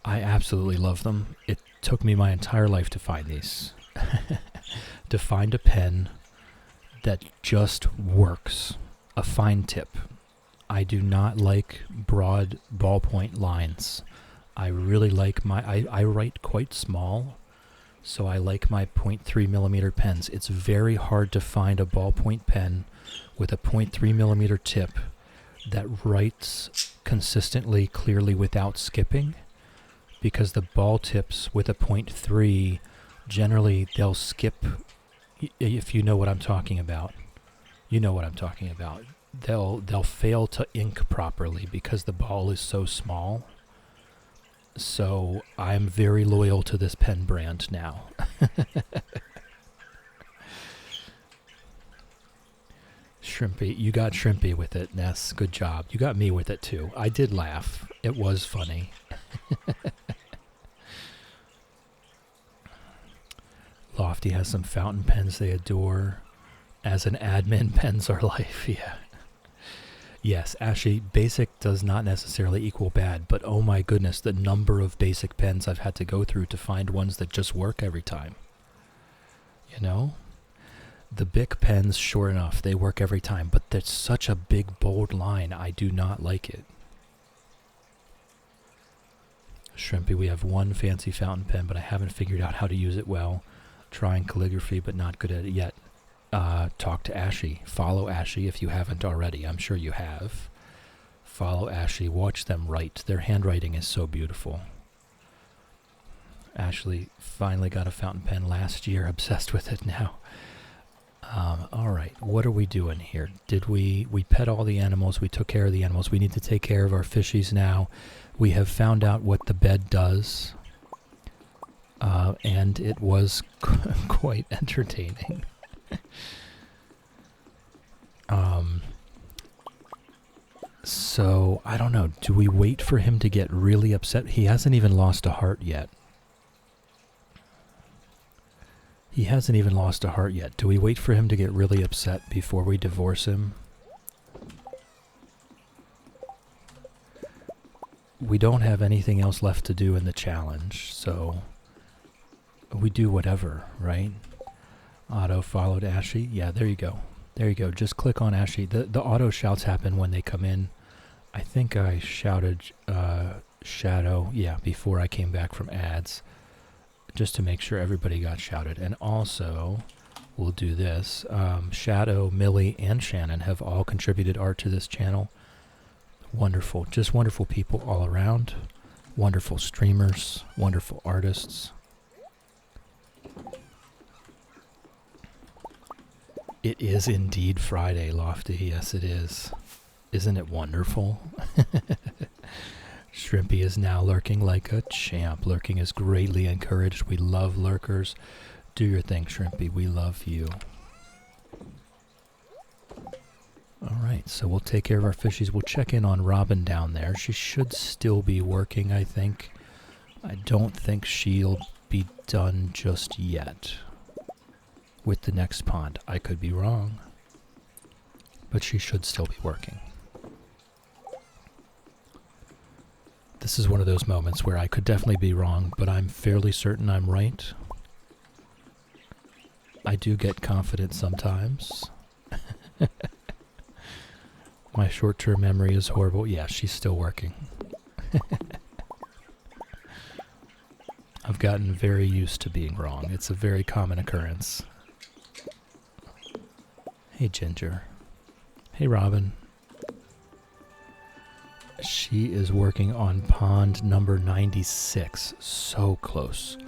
I absolutely love them. It took me my entire life to find these. To find a pen that just works. A fine tip. I do not like broad ballpoint lines. I really like I write quite small, so I like my 0.3 millimeter pens. It's very hard to find a ballpoint pen with a 0.3 millimeter tip that writes consistently, clearly without skipping, because the ball tips with a 0.3, generally they'll skip, if you know what I'm talking about. You know what I'm talking about. They'll fail to ink properly because the ball is so small. So I'm very loyal to this pen brand now. Shrimpy, you got Shrimpy with it, Ness. Good job. You got me with it too. I did laugh. It was funny. Lofty has some fountain pens they adore. As an admin, pens are life. Yeah. Yes, Ashy, basic does not necessarily equal bad, but oh my goodness, the number of basic pens I've had to go through to find ones that just work every time. You know? The Bic pens, sure enough, they work every time, but there's such a big, bold line, I do not like it. Shrimpy, we have one fancy fountain pen, but I haven't figured out how to use it well. Trying calligraphy, but not good at it yet. Talk to Ashy. Follow Ashy if you haven't already. I'm sure you have. Follow Ashley. Watch them write. Their handwriting is so beautiful. Ashley finally got a fountain pen last year. Obsessed with it now. All right. What are we doing here? Did we pet all the animals? We took care of the animals. We need to take care of our fishies now. We have found out what the bed does. And it was quite entertaining. So, I don't know. Do we wait for him to get really upset? He hasn't even lost a heart yet. He hasn't even lost a heart yet. Do we wait for him to get really upset before we divorce him? We don't have anything else left to do in the challenge, so we do whatever, right? Auto followed Ashy. Yeah, there you go. There you go. Just click on Ashy. The auto shouts happen when they come in. I think I shouted Shadow, yeah, before I came back from ads, just to make sure everybody got shouted. And also, we'll do this. Shadow, Millie, and Shannon have all contributed art to this channel. Wonderful, just wonderful people all around. Wonderful streamers, wonderful artists. It is indeed Friday, Lofty. Yes, it is. Isn't it wonderful? Shrimpy is now lurking like a champ. Lurking is greatly encouraged. We love lurkers. Do your thing, Shrimpy. We love you. Alright, so we'll take care of our fishies. We'll check in on Robin down there. She should still be working, I think. I don't think she'll be done just yet with the next pond. I could be wrong, but she should still be working. This is one of those moments where I could definitely be wrong, but I'm fairly certain I'm right. I do get confident sometimes. My short-term memory is horrible. Yeah, she's still working. I've gotten very used to being wrong. It's a very common occurrence. Hey, Ginger. Hey, Robin. She is working on pond number 96. So close.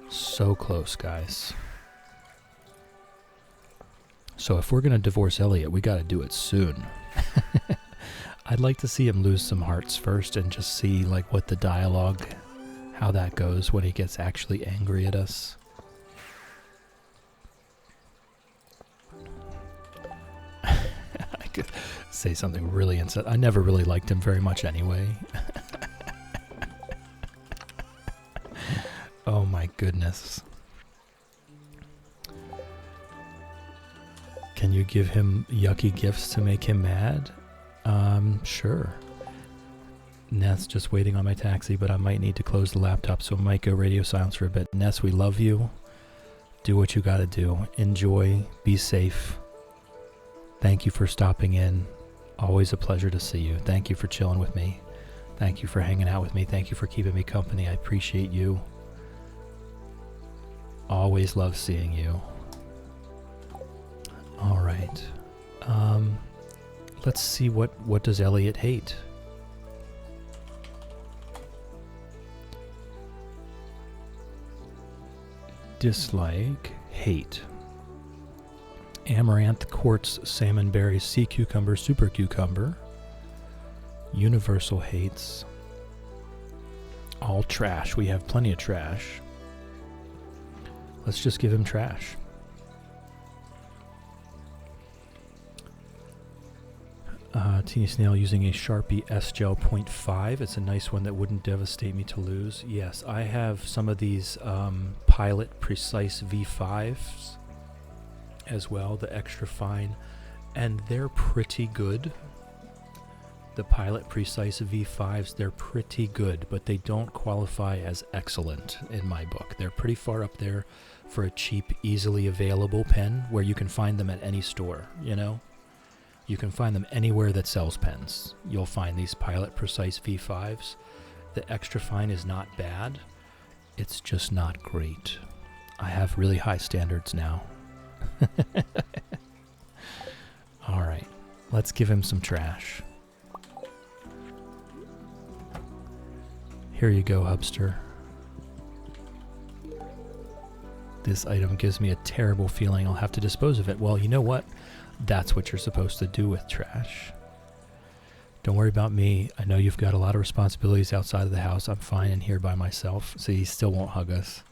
So close, guys. So if we're going to divorce Elliot, we got to do it soon. I'd like to see him lose some hearts first and just see like what the dialogue, how that goes when he gets actually angry at us. I could say something really insane. I never really liked him very much anyway. Oh my goodness. Can you give him yucky gifts to make him mad? Sure. Ness just waiting on my taxi, but I might need to close the laptop, so I might go radio silence for a bit. Ness, we love you. Do what you gotta do. Enjoy. Be safe. Thank you for stopping in. Always a pleasure to see you. Thank you for chilling with me. Thank you for hanging out with me. Thank you for keeping me company. I appreciate you. Always love seeing you. All right. Let's see what does Elliot hate? Dislike, hate. Amaranth, quartz, salmon berries, sea cucumber, super cucumber. Universal hates. All trash. We have plenty of trash. Let's just give him trash. Teeny Snail using a Sharpie S-Gel 0.5. It's a nice one that wouldn't devastate me to lose. Yes, I have some of these Pilot Precise V5s as well, the extra fine, and they're pretty good. The Pilot Precise V5s, they're pretty good, but they don't qualify as excellent in my book. They're pretty far up there for a cheap, easily available pen where you can find them at any store, you know? You can find them anywhere that sells pens. You'll find these Pilot Precise V5s. The extra fine is not bad. It's just not great. I have really high standards now. All right, let's give him some trash. Here you go, Hubster. This item gives me a terrible feeling I'll have to dispose of it. Well, you know what? That's what you're supposed to do with trash. Don't worry about me. I know you've got a lot of responsibilities outside of the house. I'm fine in here by myself. So he still won't hug us.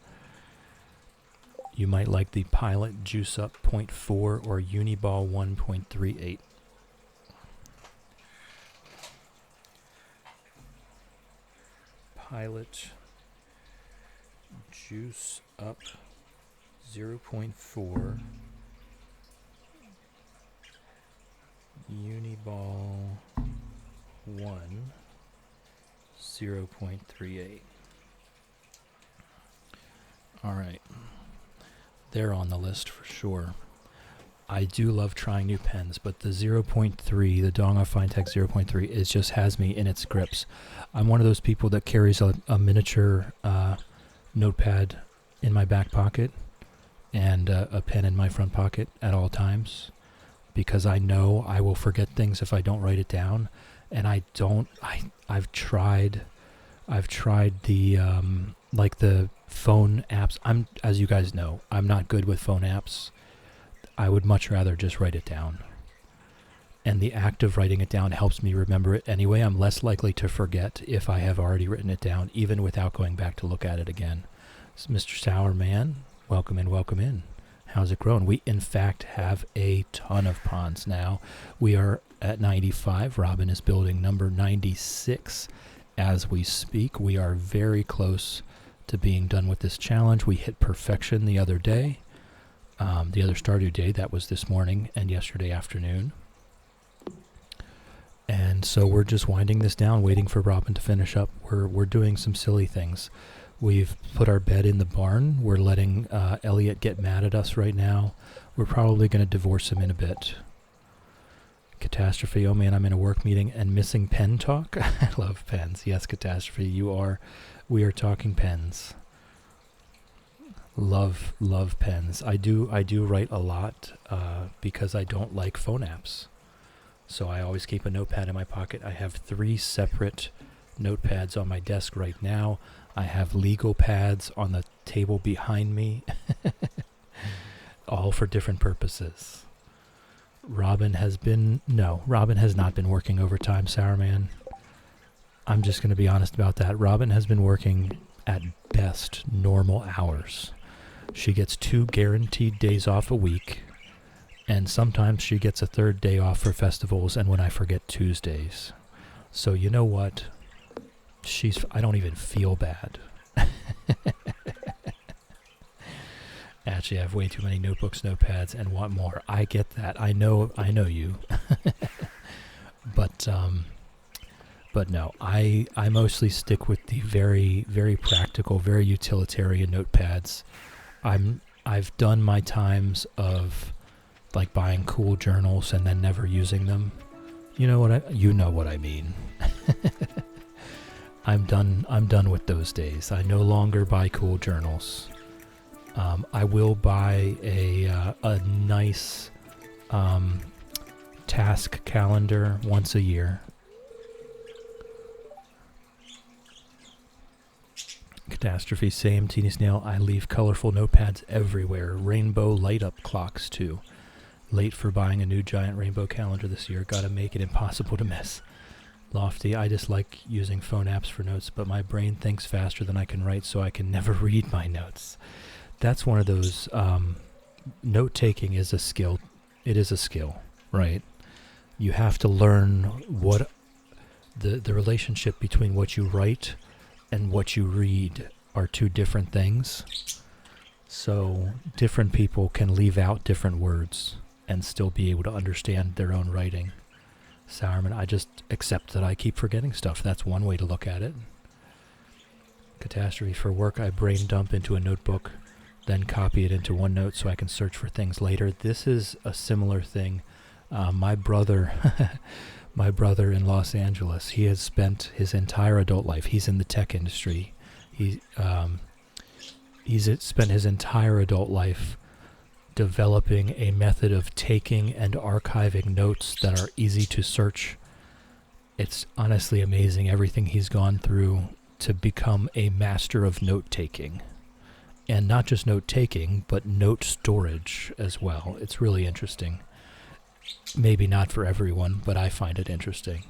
You might like the Pilot Juice Up 0.4 or Uniball 1.38. Pilot Juice Up 0.4 Uniball 1 0.38. Alright. They're on the list for sure. I do love trying new pens, but the 0.3, the Donga Finetech 0.3, it just has me in its grips. I'm one of those people that carries a miniature notepad in my back pocket and a pen in my front pocket at all times, because I know I will forget things if I don't write it down. And I've tried the like the phone apps. As you guys know, I'm not good with phone apps. I would much rather just write it down. And the act of writing it down helps me remember it anyway. I'm less likely to forget if I have already written it down, even without going back to look at it again. So Mr. Sourman, welcome in, welcome in. How's it growing? We, in fact, have a ton of ponds now. We are at 95. Robin is building number 96 as we speak. We are very close to being done with this challenge. We hit perfection the other day. The other Stardew Day, that was this morning and yesterday afternoon. And so we're just winding this down, waiting for Robin to finish up. We're doing some silly things. We've put our bed in the barn. We're letting Elliot get mad at us right now. We're probably going to divorce him in a bit. Catastrophe, oh man, I'm in a work meeting and missing pen talk. I love pens. Yes, Catastrophe, we are talking pens. Love pens. I do write a lot because I don't like phone apps. So I always keep a notepad in my pocket. I have 3 separate notepads on my desk right now. I have legal pads on the table behind me, all for different purposes. Robin has not been working overtime, Sourman. I'm just going to be honest about that. Robin has been working at best normal hours. She gets 2 guaranteed days off a week, and sometimes she gets a 3rd day off for festivals and when I forget Tuesdays. So you know what? I don't even feel bad. Actually, I have way too many notebooks, notepads, and want more. I get that. I know you. But no, I mostly stick with the very, very practical, very utilitarian notepads. I've done my times of like buying cool journals and then never using them. You know what I mean. I'm done with those days. I no longer buy cool journals. I will buy a nice task calendar once a year. Catastrophe, same. Teeny Snail, I leave colorful notepads everywhere. Rainbow light up clocks too. Late for buying a new giant rainbow calendar this year. Gotta make it impossible to miss. Lofty, I dislike using phone apps for notes, but my brain thinks faster than I can write, so I can never read my notes. That's one of those, note-taking is a skill. It is a skill, right? You have to learn what the relationship between what you write and what you read are 2 different things. So different people can leave out different words and still be able to understand their own writing. Sourman, I just accept that I keep forgetting stuff. That's one way to look at it. Catastrophe, for work, I brain dump into a notebook, then copy it into OneNote so I can search for things later. This is a similar thing. My brother in Los Angeles, he has spent his entire adult life, he's in the tech industry. He's spent his entire adult life developing a method of taking and archiving notes that are easy to search. It's honestly amazing everything he's gone through to become a master of note-taking. And not just note-taking, but note storage as well. It's really interesting. Maybe not for everyone, but I find it interesting.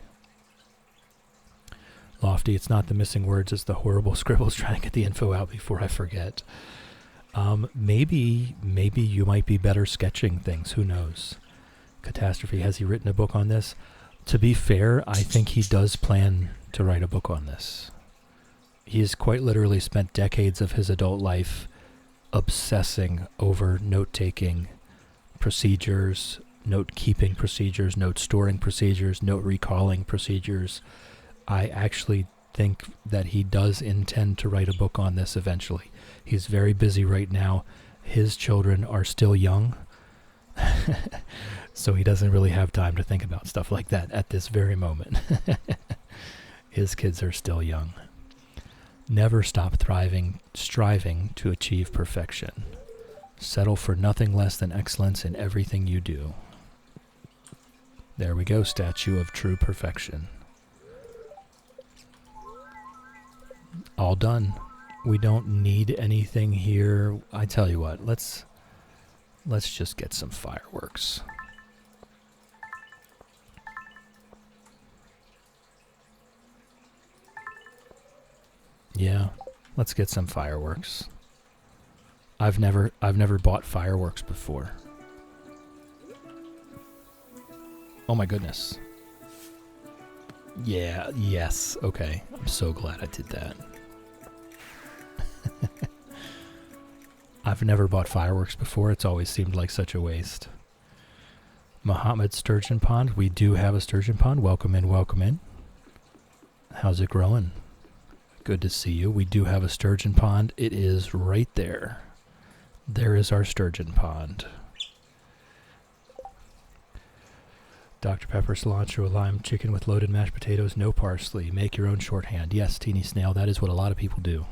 Lofty, it's not the missing words, it's the horrible scribbles trying to get the info out before I forget. Maybe you might be better sketching things, who knows? Catastrophe, has he written a book on this? To be fair, I think he does plan to write a book on this. He's quite literally spent decades of his adult life obsessing over note-taking procedures, note-keeping procedures, note-storing procedures, note-recalling procedures. I actually think that he does intend to write a book on this eventually. He's very busy right now. His children are still young, so he doesn't really have time to think about stuff like that at this very moment. His kids are still young. Never stop striving to achieve perfection. Settle for nothing less than excellence in everything you do. There we go, statue of true perfection. All done. We don't need anything here. I tell you what, let's just get some fireworks. Yeah, let's get some fireworks. I've never bought fireworks before. Oh my goodness. Yeah, yes, okay. I'm so glad I did that. I've never bought fireworks before. It's always seemed like such a waste. Muhammad Sturgeon Pond. We do have a sturgeon pond. Welcome in, welcome in. How's it growing? Good to see you. We do have a sturgeon pond. It is right there. There is our sturgeon pond. Dr. Pepper, cilantro, lime, chicken with loaded mashed potatoes, no parsley. Make your own shorthand. Yes, Teeny Snail, that is what a lot of people do.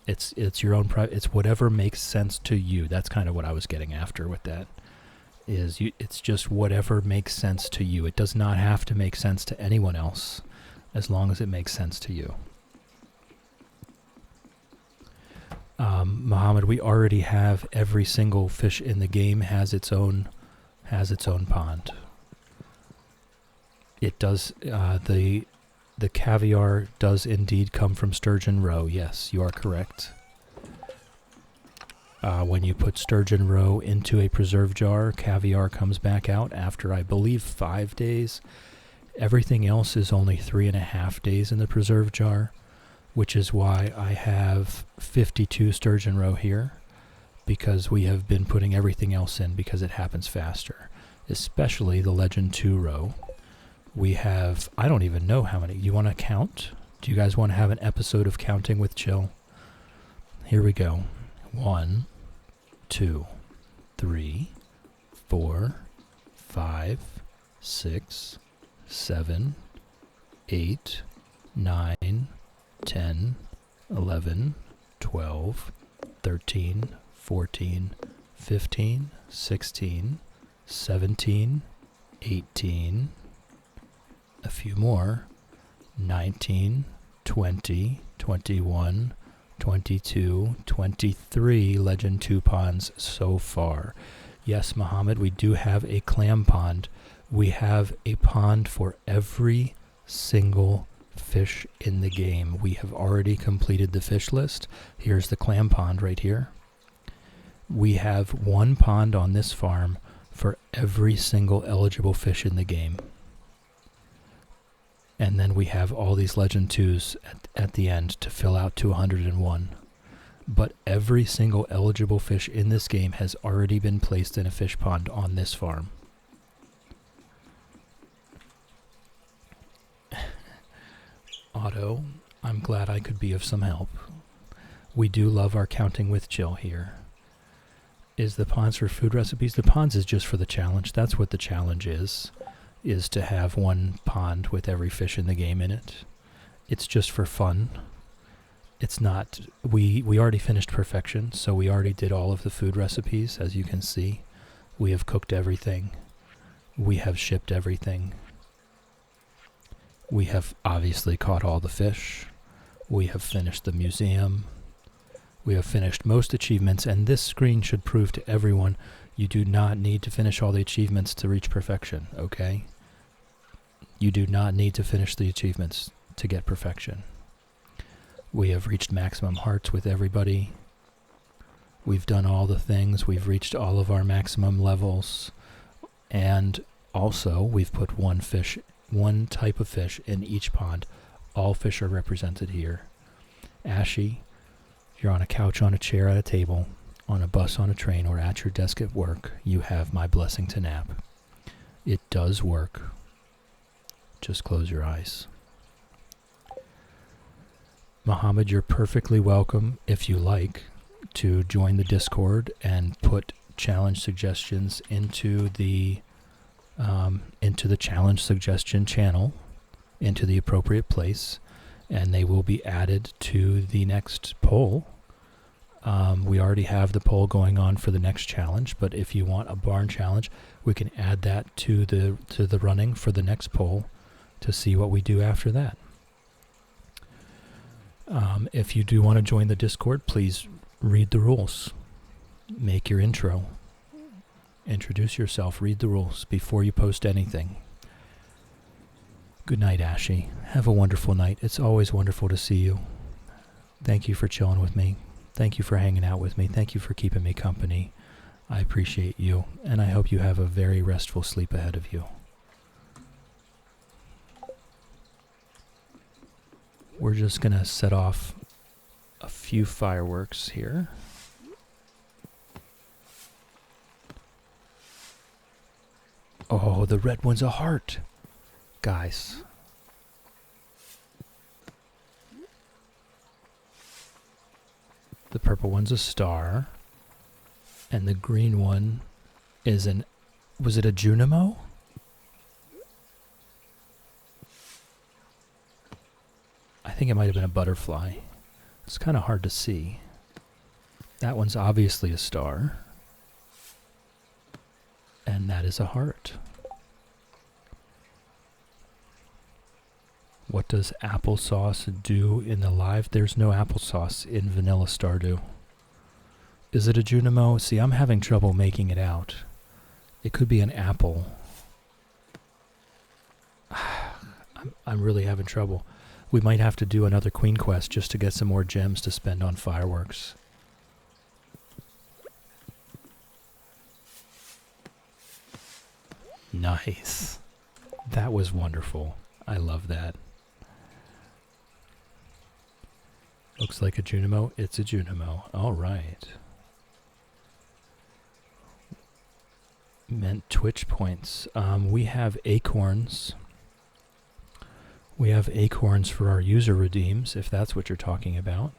It's your own it's whatever makes sense to you. That's kind of what I was getting after with that. It's just whatever makes sense to you. It does not have to make sense to anyone else as long as it makes sense to you. Muhammad, we already have every single fish in the game has its own pond. It does the caviar does indeed come from Sturgeon Row. Yes, you are correct. When you put Sturgeon Row into a preserve jar, caviar comes back out after, I believe, 5 days. Everything else is only 3.5 days in the preserve jar, which is why I have 52 Sturgeon Row here, because we have been putting everything else in because it happens faster, especially the Legend 2 row. We have, I don't even know how many. You want to count? Do you guys want to have an episode of Counting with Chill? Here we go. 1, 2, 3, 4, 5, 6, 7, 8, 9, 10, 11, 12, 13, 14, 15, 16, 17, 18, a few more, 19, 20, 21, 22, 23 Legend 2 ponds so far. Yes, Muhammad, we do have a clam pond. We have a pond for every single fish in the game. We have already completed the fish list. Here's the clam pond right here. We have one pond on this farm for every single eligible fish in the game. And then we have all these Legend 2s at the end to fill out to 101. But every single eligible fish in this game has already been placed in a fish pond on this farm. Otto, I'm glad I could be of some help. We do love our Counting with Chill here. Is the ponds for food recipes? The ponds is just for the challenge. That's what the challenge is to have one pond with every fish in the game in it. It's just for fun. It's not, we already finished perfection, so we already did all of the food recipes, as you can see. We have cooked everything. We have shipped everything. We have obviously caught all the fish. We have finished the museum. We have finished most achievements, and this screen should prove to everyone you do not need to finish all the achievements to reach perfection, okay? You do not need to finish the achievements to get perfection. We have reached maximum hearts with everybody. We've done all the things. We've reached all of our maximum levels. And also, we've put one type of fish in each pond. All fish are represented here. Ashy, you're on a couch, on a chair, at a table, on a bus, on a train, or at your desk at work. You have my blessing to nap. It does work. Just close your eyes. Muhammad, you're perfectly welcome, if you like, to join the Discord and put challenge suggestions into the challenge suggestion channel, into the appropriate place, and they will be added to the next poll We already have the poll going on for the next challenge, but if you want a barn challenge, we can add that to the running for the next poll to see what we do after that. If you do want to join the Discord, please read the rules. Make your intro. Introduce yourself. Read the rules before you post anything. Good night, Ashy. Have a wonderful night. It's always wonderful to see you. Thank you for chilling with me. Thank you for hanging out with me. Thank you for keeping me company. I appreciate you, and I hope you have a very restful sleep ahead of you. We're just going to set off a few fireworks here. Oh, the red one's a heart. Guys. The purple one's a star. And the green one is an... Was it a Junimo? I think it might have been a butterfly. It's kind of hard to see. That one's obviously a star. And that is a heart. What does applesauce do in the live? There's no applesauce in vanilla Stardew. Is it a Junimo? See, I'm having trouble making it out. It could be an apple. I'm really having trouble. We might have to do another Queen Quest just to get some more gems to spend on fireworks. Nice. That was wonderful. I love that. Looks like a Junimo. It's a Junimo. All right. Meant Twitch points. We have acorns. We have acorns for our user redeems, if that's what you're talking about.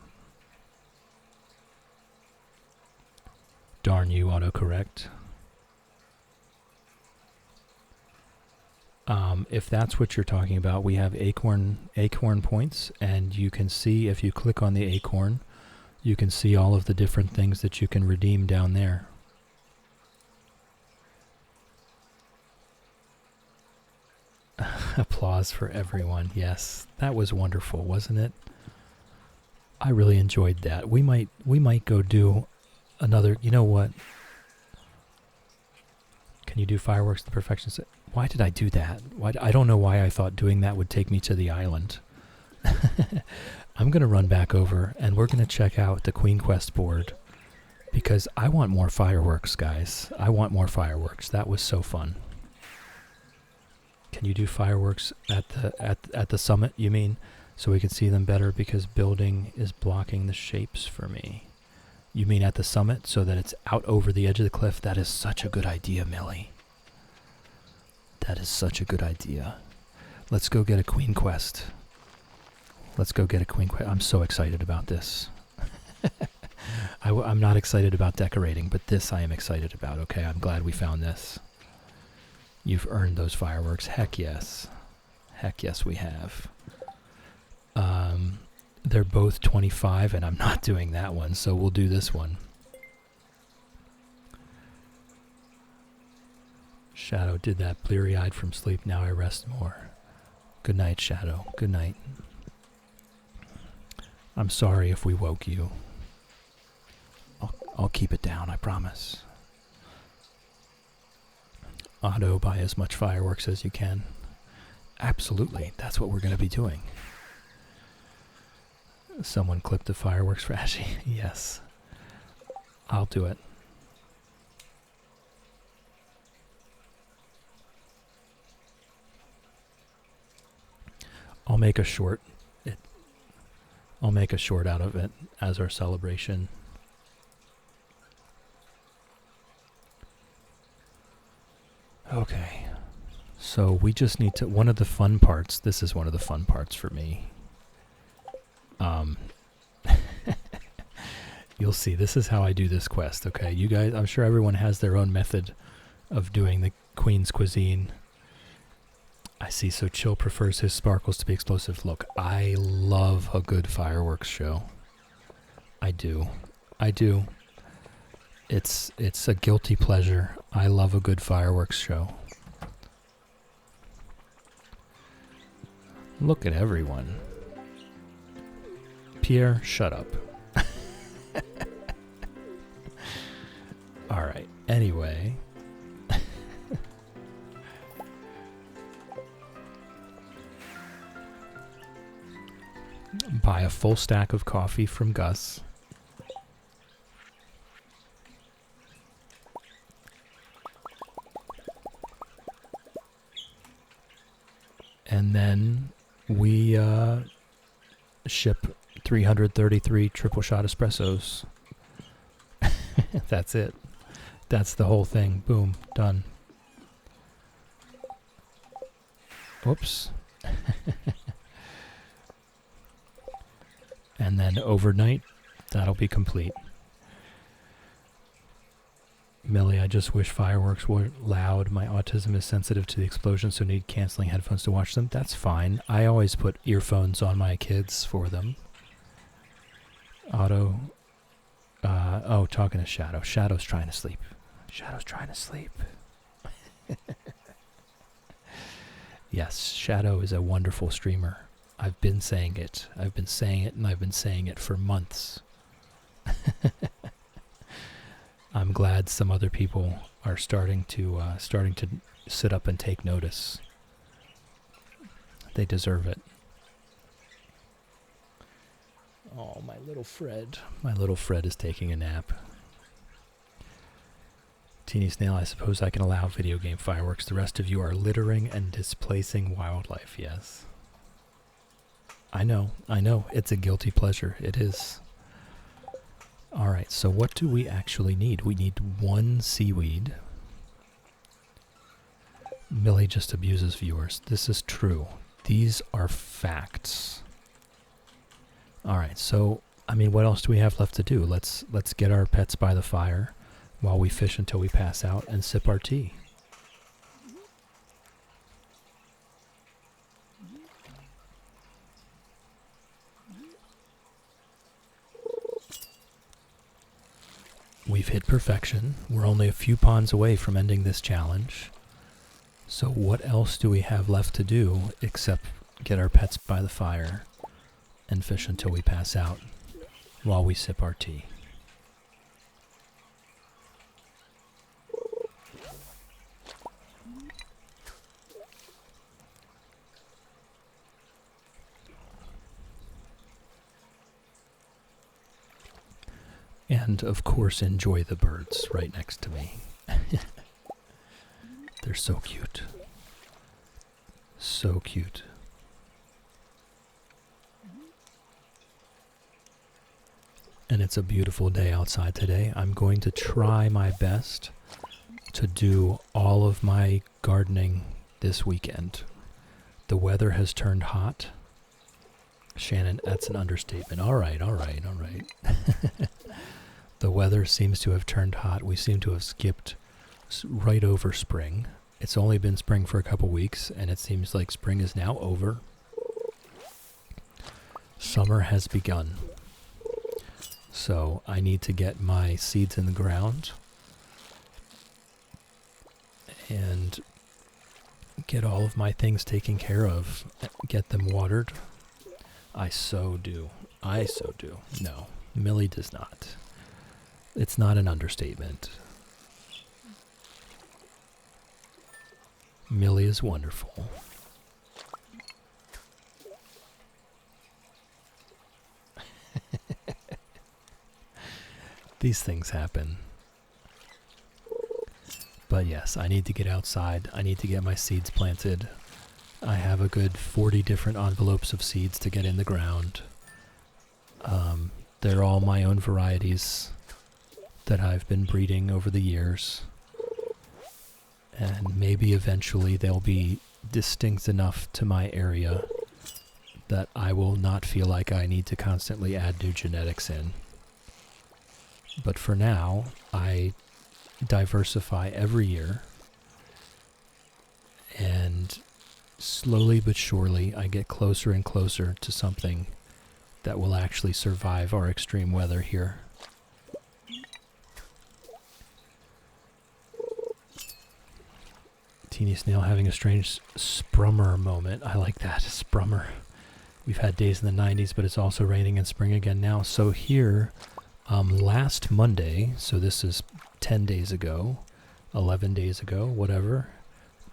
Darn you, autocorrect. If that's what you're talking about, we have acorn points, and you can see, if you click on the acorn, you can see all of the different things that you can redeem down there. Applause for everyone. Yes, that was wonderful, wasn't it? I really enjoyed that. We might go do another. You know what? Can you do fireworks to perfection? Why did I do that? I don't know why I thought doing that would take me to the island. I'm going to run back over, and we're going to check out the Queen Quest board, because I want more fireworks, guys. I want more fireworks. That was so fun. Can you do fireworks at the summit, you mean? So we can see them better, because building is blocking the shapes for me. You mean at the summit, so that it's out over the edge of the cliff? That is such a good idea, Millie. That is such a good idea. Let's go get a Queen Quest. Let's go get a Queen Quest. I'm so excited about this. I'm not excited about decorating, but this I am excited about. Okay, I'm glad we found this. You've earned those fireworks. Heck yes. Heck yes, we have. They're both 25, and I'm not doing that one, so we'll do this one. Shadow did that, bleary-eyed from sleep. Now I rest more. Good night, Shadow. Good night. I'm sorry if we woke you. I'll keep it down, I promise. Otto, buy as much fireworks as you can. Absolutely, that's what we're going to be doing. Someone clipped the fireworks for Ashy. Yes. I'll do it. I'll make a short. I'll make a short out of it as our celebration. Okay. So we just need to, one of the fun parts, this is one of the fun parts for me. You'll see, this is how I do this quest, okay? You guys, I'm sure everyone has their own method of doing the Queen's cuisine. I see, so Chill prefers his sparkles to be explosive. Look, I love a good fireworks show. I do. I do. It's a guilty pleasure. I love a good fireworks show. Look at everyone. Pierre, shut up. Alright, anyway. Buy a full stack of coffee from Gus. And then we ship 333 triple shot espressos. That's it. That's the whole thing. Boom. Done. Whoops. And then overnight, that'll be complete. Millie, I just wish fireworks were loud. My autism is sensitive to the explosion, so need canceling headphones to watch them. That's fine. I always put earphones on my kids for them. Otto. Talking to Shadow. Shadow's trying to sleep. Shadow's trying to sleep. Yes, Shadow is a wonderful streamer. I've been saying it. I've been saying it, and I've been saying it for months. I'm glad some other people are starting to sit up and take notice. They deserve it. Oh, my little Fred. My little Fred is taking a nap. Teeny Snail, I suppose I can allow video game fireworks. The rest of you are littering and displacing wildlife, yes. I know. It's a guilty pleasure. It is. Alright, so what do we actually need? We need 1 seaweed. Millie just abuses viewers. This is true. These are facts. Alright, so, I mean, what else do we have left to do? Let's get our pets by the fire while we fish until we pass out and sip our tea. We've hit perfection. We're only a few ponds away from ending this challenge. So what else do we have left to do except get our pets by the fire and fish until we pass out while we sip our tea? And, of course, enjoy the birds right next to me. They're so cute. So cute. And it's a beautiful day outside today. I'm going to try my best to do all of my gardening this weekend. The weather has turned hot. Shannon, that's an understatement. All right. The weather seems to have turned hot. We seem to have skipped right over spring. It's only been spring for a couple weeks, and it seems like spring is now over. Summer has begun. So I need to get my seeds in the ground and get all of my things taken care of, get them watered. I so do. No, Millie does not. It's not an understatement. Millie is wonderful. These things happen. But yes, I need to get outside. I need to get my seeds planted. I have a good 40 different envelopes of seeds to get in the ground. They're all my own varieties that I've been breeding over the years. And maybe eventually they'll be distinct enough to my area that I will not feel like I need to constantly add new genetics in. But for now, I diversify every year, and slowly but surely I get closer and closer to something that will actually survive our extreme weather here. Teeny Snail having a strange sprummer moment. I like that, sprummer. We've had days in the 90s, but it's also raining in spring again now. So here, last Monday, so this is 10 days ago, 11 days ago, whatever.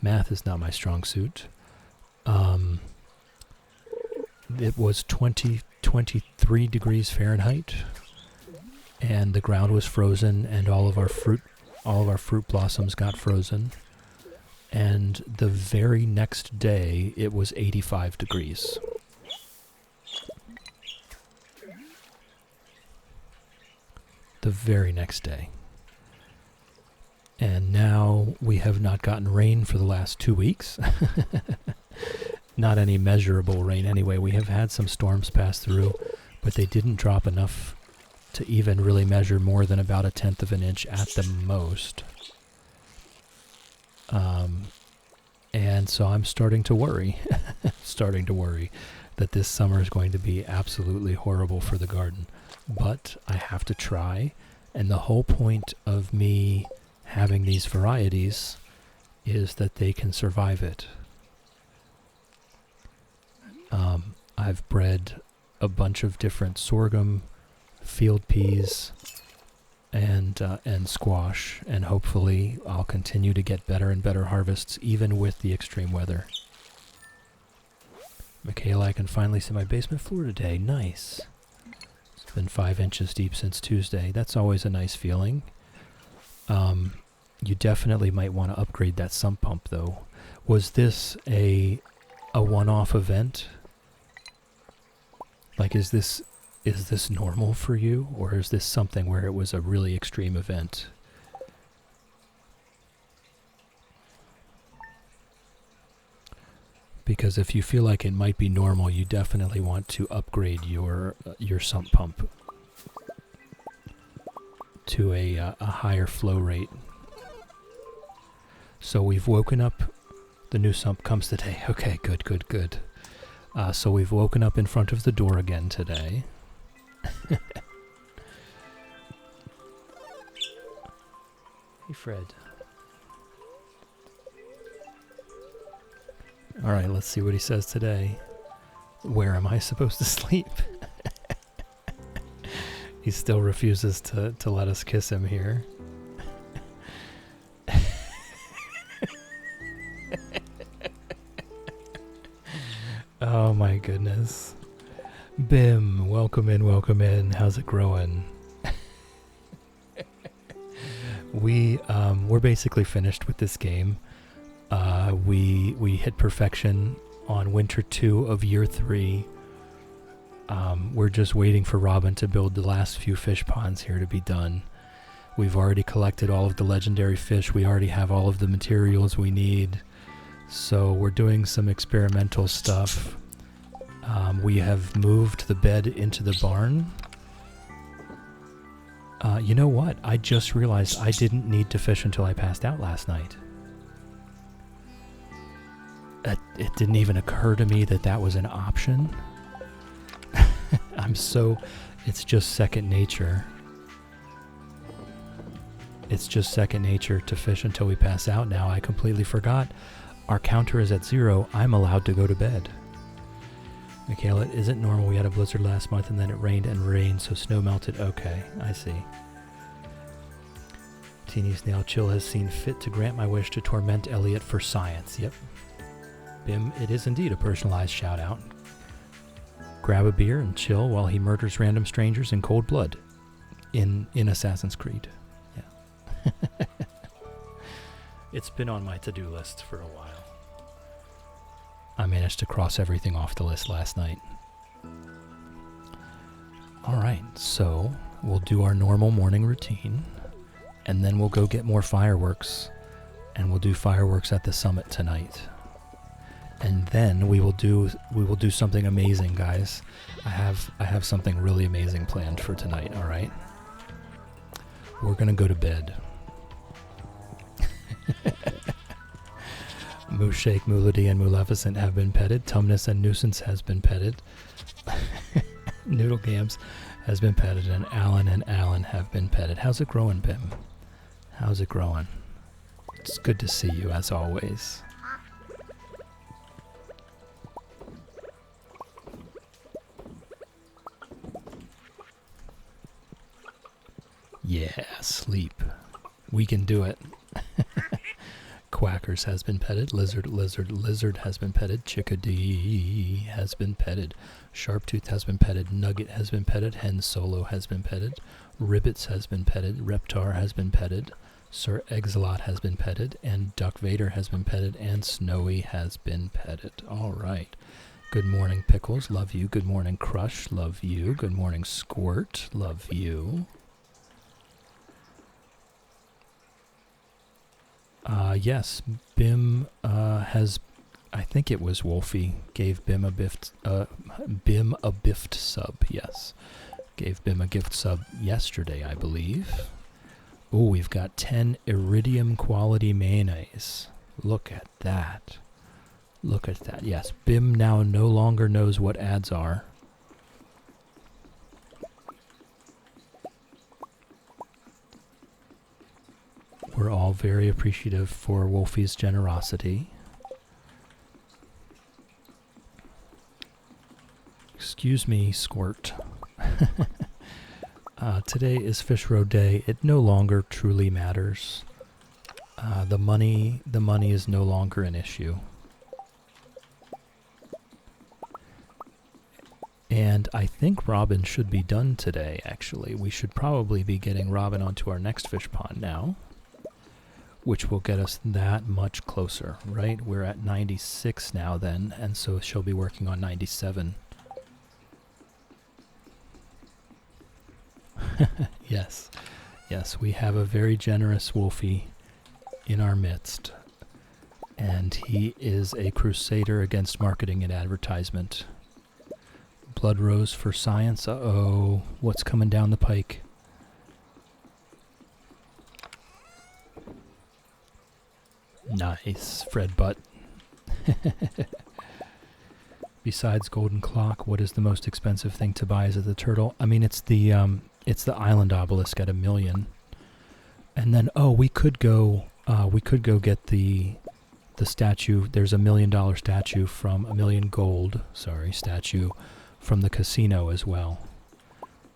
Math is not my strong suit. It was 23 degrees Fahrenheit, and the ground was frozen, and all of our fruit blossoms got frozen. And the very next day, it was 85 degrees. The very next day. And now we have not gotten rain for the last 2 weeks. Not any measurable rain anyway. We have had some storms pass through, but they didn't drop enough to even really measure more than about 1/10 of an inch at the most. And so I'm starting to worry, that this summer is going to be absolutely horrible for the garden. But I have to try, and the whole point of me having these varieties is that they can survive it. I've bred a bunch of different sorghum, field peas, and squash, and hopefully I'll continue to get better and better harvests even with the extreme weather. Michaela, I can finally see my basement floor today. Nice. It's been 5 inches deep since Tuesday. That's always a nice feeling. You definitely might want to upgrade that sump pump, though. Was this a one-off event? Like, is this normal for you, or is this something where it was a really extreme event? Because if you feel like it might be normal, you definitely want to upgrade your sump pump to a higher flow rate. So we've woken up. The new sump comes today. Okay, good. So we've woken up in front of the door again today. Hey, Fred. All right, let's see what he says today. Where am I supposed to sleep? He still refuses to let us kiss him here. Oh my goodness. Bim, welcome in. How's it growing? We're basically finished with this game. We hit perfection on winter 2 of year 3. We're just waiting for Robin to build the last few fish ponds here to be done. We've already collected all of the legendary fish. We already have all of the materials we need. So we're doing some experimental stuff. We have moved the bed into the barn. You know what? I just realized I didn't need to fish until I passed out last night. It didn't even occur to me that was an option. It's just second nature. It's just second nature to fish until we pass out now. I completely forgot. Our counter is at 0. I'm allowed to go to bed. Michaela, it isn't normal. We had a blizzard last month and then it rained, so snow melted. Okay, I see. Teeny Snail Chill has seen fit to grant my wish to torment Elliot for science. Yep. Bim, it is indeed a personalized shout out. Grab a beer and chill while he murders random strangers in cold blood. In Assassin's Creed. Yeah. It's been on my to-do list for a while. I managed to cross everything off the list last night. Alright, so we'll do our normal morning routine, and then we'll go get more fireworks, and we'll do fireworks at the summit tonight. And then we will do something amazing, guys. I have something really amazing planned for tonight, alright? We're gonna go to bed. Mooshake, Moolady, and Maleficent have been petted. Tumnus and Nuisance has been petted. Noodle Gams has been petted, and Alan have been petted. How's it growing, Bim? How's it growing? It's good to see you, as always. Yeah, sleep. We can do it. Quackers has been petted. Lizard has been petted. Chickadee has been petted. Sharptooth has been petted. Nugget has been petted. Hen Solo has been petted. Ribbits has been petted. Reptar has been petted. Sir Exelot has been petted. And Duck Vader has been petted. And Snowy has been petted. All right. Good morning, Pickles. Love you. Good morning, Crush. Love you. Good morning, Squirt. Love you. Yes, Bim has, I think it was Wolfie, gave Bim a biffed sub, yes. Gave Bim a gift sub yesterday, I believe. Oh, we've got 10 iridium quality mayonnaise. Look at that. Look at that. Yes, Bim now no longer knows what ads are. We're all very appreciative for Wolfie's generosity. Excuse me, Squirt. Today is Fish Road Day. It no longer truly matters. The money is no longer an issue. And I think Robin should be done today, actually. We should probably be getting Robin onto our next fish pond now, which will get us that much closer, right? We're at 96 now then, and so she'll be working on 97. Yes, yes, we have a very generous Wolfie in our midst, and he is a crusader against marketing and advertisement. Blood Rose for science. Uh-oh, what's coming down the pike? Nice, Fred Butt. Besides Golden Clock, what is the most expensive thing to buy? Is it the turtle? I mean, it's the island obelisk at $1 million. And then, oh, we could go get the statue. There's $1 million statue from $1 million gold. Sorry, statue from the casino as well.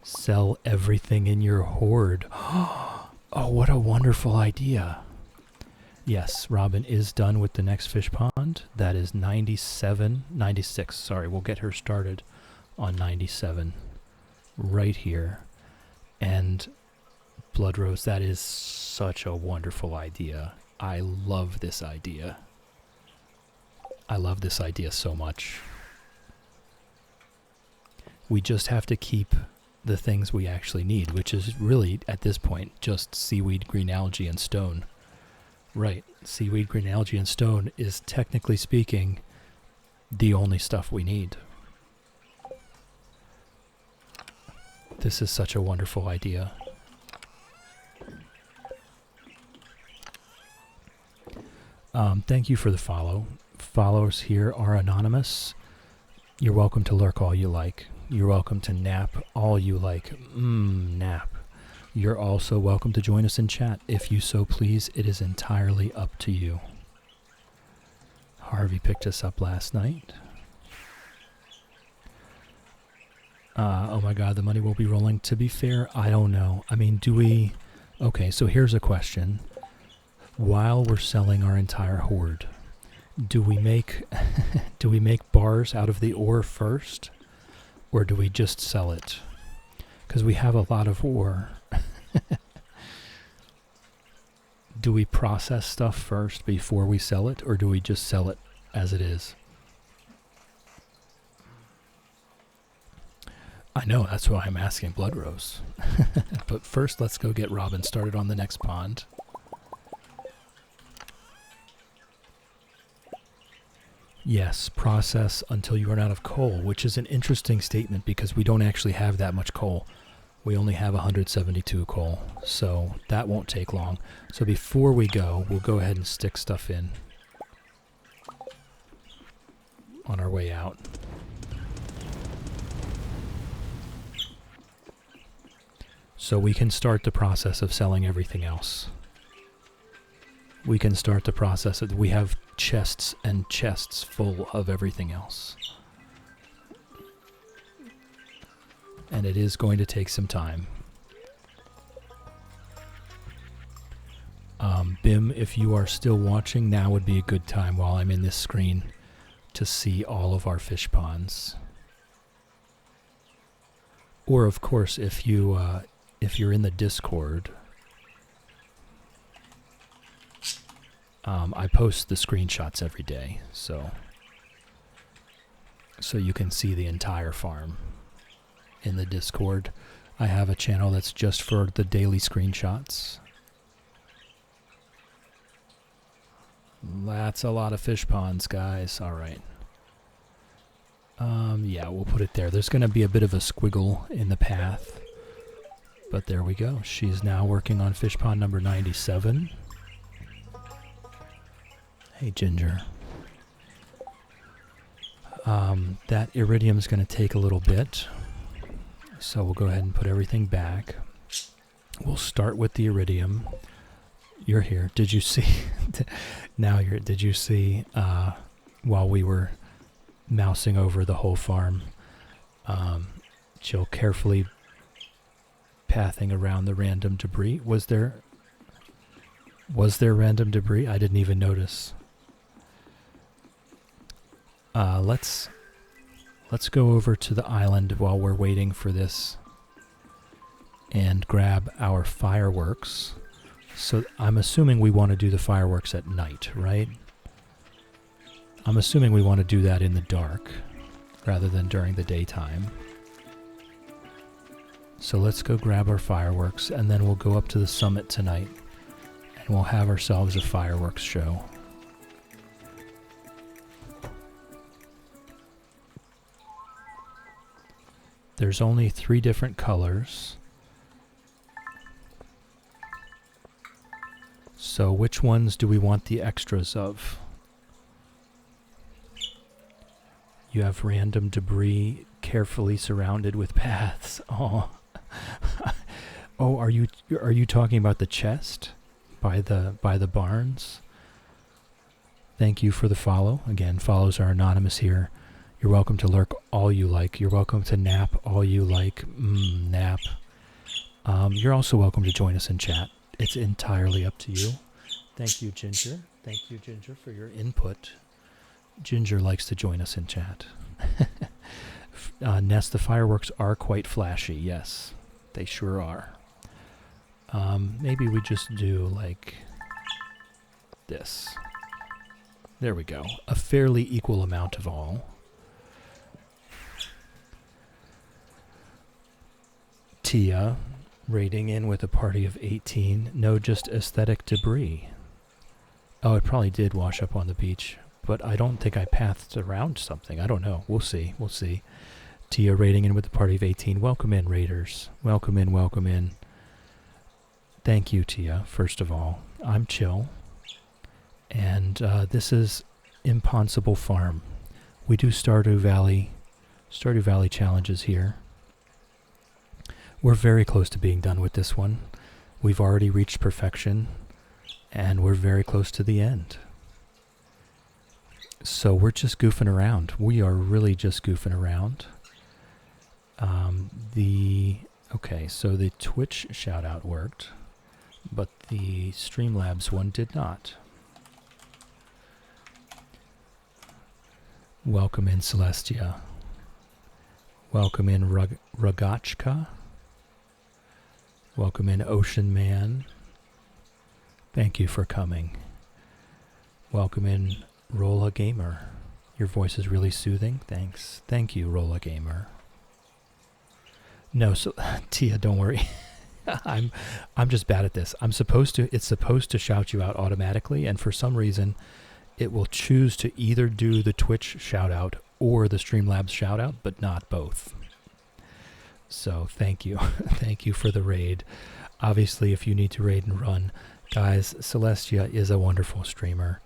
Sell everything in your hoard. Oh, what a wonderful idea. Yes, Robin is done with the next fish pond. That is 96. Sorry, we'll get her started on 97 right here. And Blood Rose, that is such a wonderful idea. I love this idea. I love this idea so much. We just have to keep the things we actually need, which is really, at this point, just seaweed, green algae, and stone. Right, seaweed, green algae, and stone is, technically speaking, the only stuff we need. This is such a wonderful idea. Thank you for the follow. Followers here are anonymous. You're welcome to lurk all you like. You're welcome to nap all you like. Nap. You're also welcome to join us in chat if you so please. It is entirely up to you. Harvey picked us up last night. Oh my god, the money will be rolling. To be fair, I don't know. I mean, do we... Okay, so here's a question. While we're selling our entire hoard, do we make do we make bars out of the ore first? Or do we just sell it? Because we have a lot of ore. Do we process stuff first before we sell it, or do we just sell it as it is? I know, that's why I'm asking Blood Rose. But first, let's go get Robin started on the next pond. Yes, process until you run out of coal, which is an interesting statement because we don't actually have that much coal. We only have 172 coal, so that won't take long. So before we go, we'll go ahead and stick stuff in on our way out. So we can start the process of selling everything else. we can start the process. We have chests and chests full of everything else. And it is going to take some time. Bim, if you are still watching, now would be a good time while I'm in this screen to see all of our fish ponds. Or, of course, if you're in the Discord, I post the screenshots every day, so you can see the entire farm in the Discord. I have a channel that's just for the daily screenshots. That's a lot of fish ponds, guys. All right. Yeah, we'll put it there. There's going to be a bit of a squiggle in the path, but there we go. She's now working on fish pond number 97. Hey, Ginger. That iridium's going to take a little bit, so we'll go ahead and put everything back. We'll start with the iridium. You're here. Did you see? Did you see while we were mousing over the whole farm, Jill carefully pathing around the random debris? Was there random debris? I didn't even notice. Let's go over to the island while we're waiting for this and grab our fireworks. So I'm assuming we want to do the fireworks at night, right? I'm assuming we want to do that in the dark rather than during the daytime. So let's go grab our fireworks and then we'll go up to the summit tonight and we'll have ourselves a fireworks show. There's only 3 different colors. So which ones do we want the extras of? You have random debris carefully surrounded with paths. Oh, oh, are you talking about the chest by the barns? Thank you for the follow. Again, follows are anonymous here. You're welcome to lurk all you like. You're welcome to nap all you like. Nap. You're also welcome to join us in chat. It's entirely up to you. Thank you, Ginger. Thank you, Ginger, for your input. Ginger likes to join us in chat. Ness, the fireworks are quite flashy. Yes, they sure are. Maybe we just do like this. There we go. A fairly equal amount of all. Tia, raiding in with a party of 18. No, just aesthetic debris. Oh, it probably did wash up on the beach, but I don't think I pathed around something. I don't know. We'll see. We'll see. Tia raiding in with a party of 18. Welcome in, raiders. Welcome in, welcome in. Thank you, Tia, first of all. I'm Chill, and this is ImPondsible Farm. We do Stardew Valley challenges here. We're very close to being done with this one. We've already reached perfection, and we're very close to the end. So we're just goofing around. We are really just goofing around. Okay, so the Twitch shout-out worked, but the Streamlabs one did not. Welcome in, Celestia. Welcome in, Ragachka. Welcome in, Ocean Man. Thank you for coming. Welcome in, Rolla Gamer. Your voice is really soothing. Thanks. Thank you, Rolla Gamer. No, so Tia, don't worry. I'm just bad at this. It's supposed to shout you out automatically, and for some reason it will choose to either do the Twitch shout out or the Streamlabs shout out, but not both. So thank you. Thank you for the raid. Obviously, if you need to raid and run, guys, Celestia is a wonderful streamer.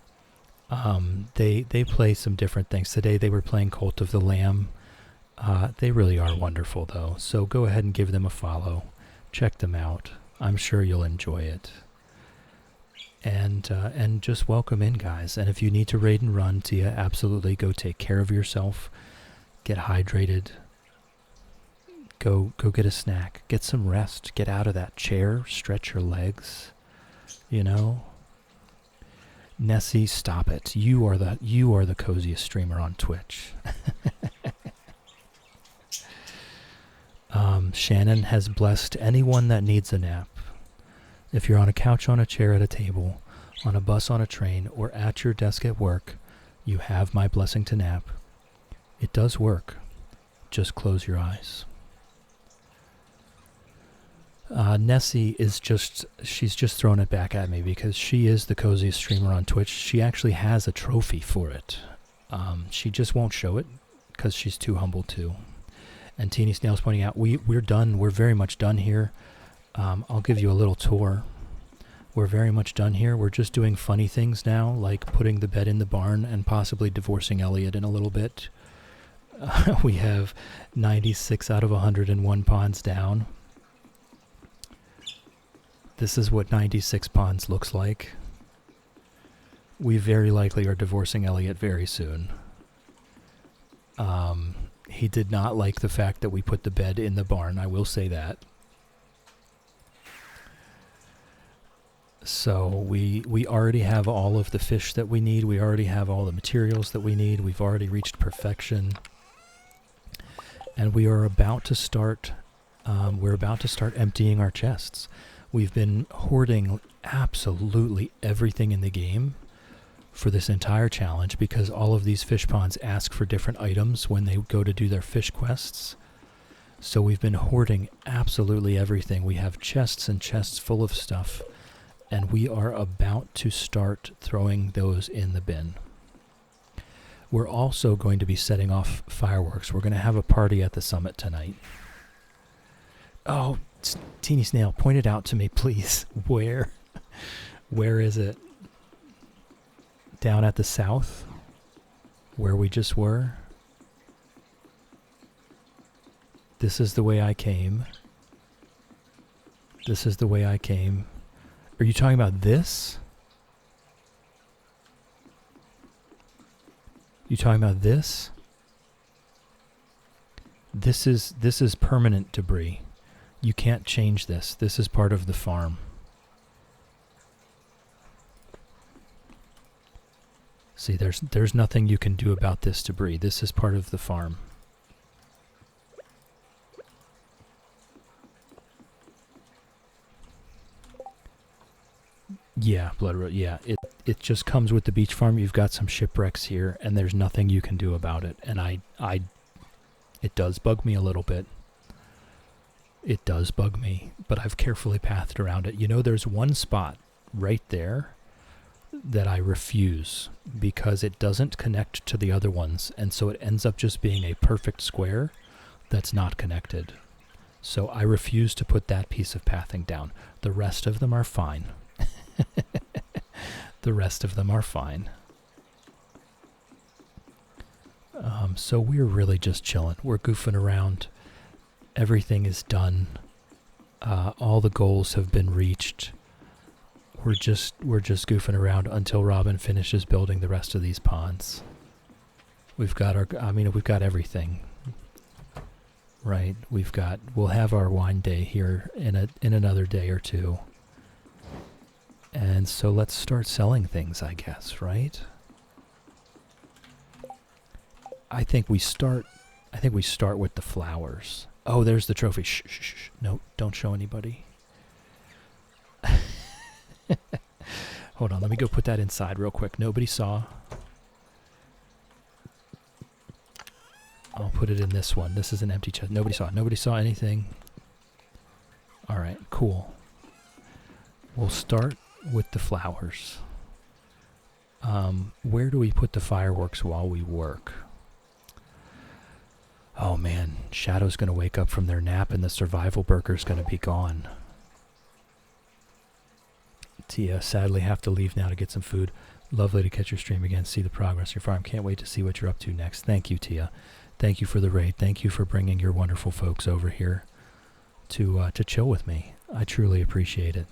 They play some different things. Today they were playing Cult of the Lamb. They really are wonderful, though. So go ahead and give them a follow. Check them out. I'm sure you'll enjoy it. and just welcome in, guys. And if you need to raid and run, Tia, absolutely go take care of yourself. Get hydrated. Go get a snack. Get some rest. Get out of that chair. Stretch your legs. You know. Nessie, stop it. You are the coziest streamer on Twitch. Shannon has blessed anyone that needs a nap. If you're on a couch, on a chair, at a table, on a bus, on a train, or at your desk at work, you have my blessing to nap. It does work. Just close your eyes. Nessie she's just thrown it back at me because she is the coziest streamer on Twitch. She actually has a trophy for it. She just won't show it because she's too humble to. And Teeny Snail's pointing out, we're done. We're very much done here. I'll give you a little tour. We're very much done here. We're just doing funny things now, like putting the bed in the barn and possibly divorcing Elliot in a little bit. We have 96 out of 101 ponds down. This is what 96 ponds looks like. We very likely are divorcing Elliot very soon. He did not like the fact that we put the bed in the barn, I will say that. So we already have all of the fish that we need. We already have all the materials that we need. We've already reached perfection. And we are about to start emptying our chests. We've been hoarding absolutely everything in the game for this entire challenge because all of these fish ponds ask for different items when they go to do their fish quests. So we've been hoarding absolutely everything. We have chests and chests full of stuff, and we are about to start throwing those in the bin. We're also going to be setting off fireworks. We're going to have a party at the summit tonight. Oh, Teeny Snail, point it out to me, please. Where is it? Down at the south? Where we just were? This is the way I came. This is the way I came. Are you talking about this? You talking about this? This is permanent debris. You can't change this. This is part of the farm. See, there's nothing you can do about this debris. This is part of the farm. Yeah, Blood Road. Yeah, it just comes with the beach farm. You've got some shipwrecks here, and there's nothing you can do about it. And it does bug me a little bit. It does bug me, but I've carefully pathed around it. You know, there's one spot right there that I refuse because it doesn't connect to the other ones, and so it ends up just being a perfect square that's not connected. So I refuse to put that piece of pathing down. The rest of them are fine. The rest of them are fine. So we're really just chilling. We're goofing around. Everything is done. All the goals have been reached. We're just goofing around until Robin finishes building the rest of these ponds. We've got everything. Right? We'll have our wine day here in another day or two. And so let's start selling things, I guess, right? I think we start with the flowers. Oh, there's the trophy. Shh, shh, shh. No, don't show anybody. Hold on, let me go put that inside real quick. Nobody saw. I'll put it in this one. This is an empty chest. Nobody saw. Nobody saw anything. All right, cool. We'll start with the flowers. Where do we put the fireworks while we work? Oh man, Shadow's going to wake up from their nap and the survival burger's going to be gone. Tia, sadly have to leave now to get some food. Lovely to catch your stream again, see the progress of your farm. Can't wait to see what you're up to next. Thank you, Tia. Thank you for the raid. Thank you for bringing your wonderful folks over here to chill with me. I truly appreciate it.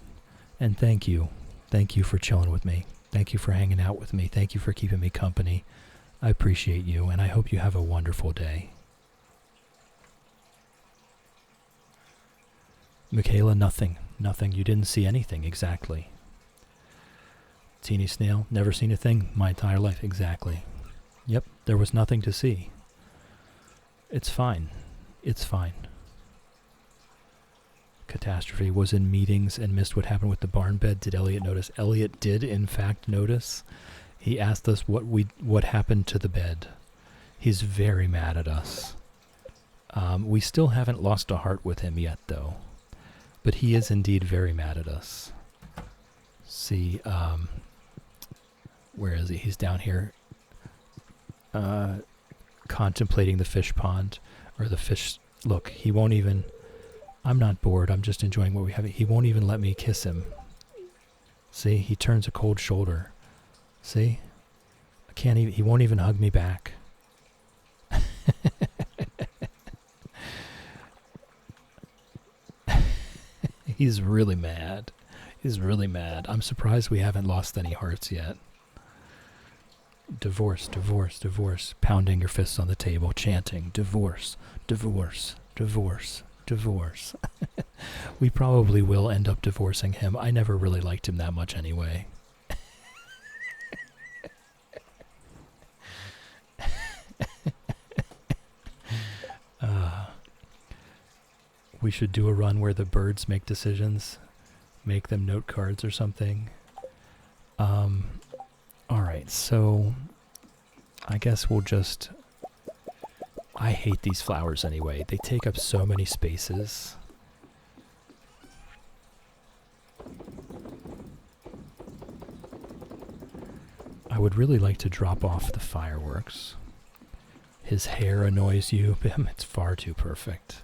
And thank you. Thank you for chilling with me. Thank you for hanging out with me. Thank you for keeping me company. I appreciate you, and I hope you have a wonderful day. Michaela, nothing. Nothing. You didn't see anything, exactly. Teeny Snail, never seen a thing my entire life, exactly. Yep, there was nothing to see. It's fine. It's fine. Catastrophe was in meetings and missed what happened with the barn bed. Did Elliot notice? Elliot did, in fact, notice. He asked us what happened to the bed. He's very mad at us. We still haven't lost a heart with him yet, though. But he is indeed very mad at us. See, where is he? He's down here contemplating the fish pond, or the fish. Look, he won't even. I'm not bored. I'm just enjoying what we have. He won't even let me kiss him. See, he turns a cold shoulder. See, I can't even. He won't even hug me back. He's really mad. He's really mad. I'm surprised we haven't lost any hearts yet. Divorce, divorce, divorce. Pounding your fists on the table, chanting, divorce, divorce, divorce, divorce. We probably will end up divorcing him. I never really liked him that much anyway. We should do a run where the birds make decisions. Make them note cards or something. Alright, so I guess we'll just... I hate these flowers anyway. They take up so many spaces. I would really like to drop off the fireworks. His hair annoys you, Bim. It's far too perfect.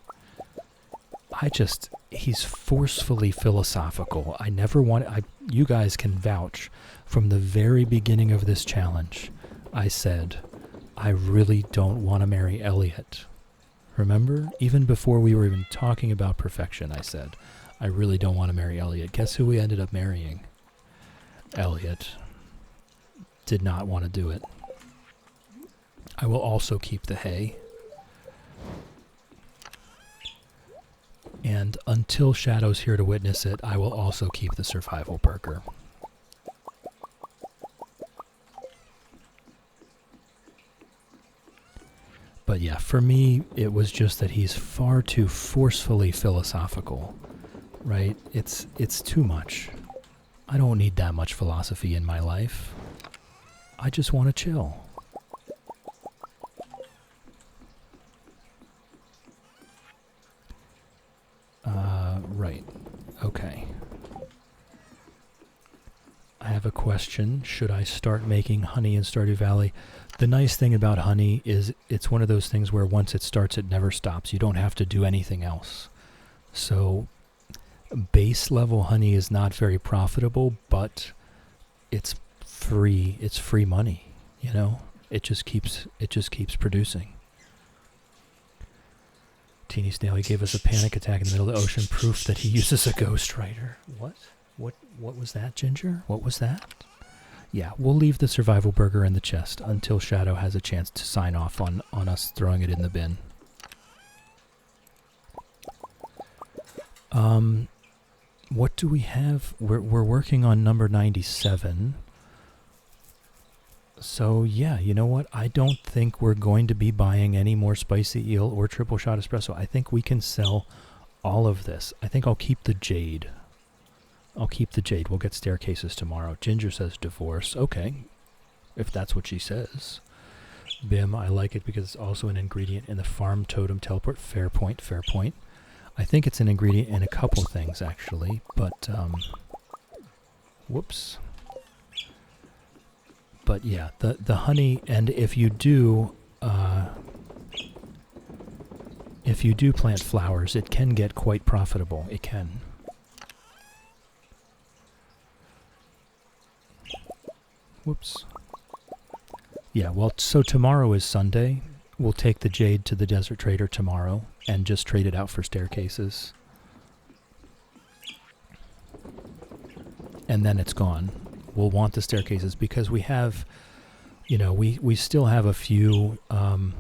He's forcefully philosophical. I never want, you guys can vouch, from the very beginning of this challenge, I said, I really don't want to marry Elliot. Remember? Even before we were even talking about perfection, I said, I really don't want to marry Elliot. Guess who we ended up marrying? Elliot. Did not want to do it. I will also keep the hay. And until Shadow's here to witness it, I will also keep the survival burger. But yeah, for me, it was just that he's far too forcefully philosophical, right? It's too much. I don't need that much philosophy in my life. I just want to chill. Right. Okay. I have a question. Should I start making honey in Stardew Valley? The nice thing about honey is it's one of those things where once it starts, it never stops. You don't have to do anything else. So base level honey is not very profitable, but it's free. It's free money, you know? It just keeps producing. Teeny Snail, he gave us a panic attack in the middle of the ocean, proof that he uses a ghostwriter. What? What was that, Ginger? What was that? Yeah, we'll leave the survival burger in the chest until Shadow has a chance to sign off on us throwing it in the bin. What do we have? We're working on number 97. So yeah, you know what? I don't think we're going to be buying any more spicy eel or triple shot espresso. I think we can sell all of this. I think I'll keep the jade. I'll keep the jade. We'll get staircases tomorrow. Ginger says divorce. Okay, if that's what she says. Bim, I like it because it's also an ingredient in the farm totem teleport. Fair point, fair point. I think it's an ingredient in a couple things actually, but whoops. But yeah, the honey, and if you do plant flowers, it can get quite profitable. It can. Whoops. Yeah, well, so tomorrow is Sunday. We'll take the jade to the desert trader tomorrow and just trade it out for staircases. and then it's gone. We'll want the staircases because we have, we still have a few, I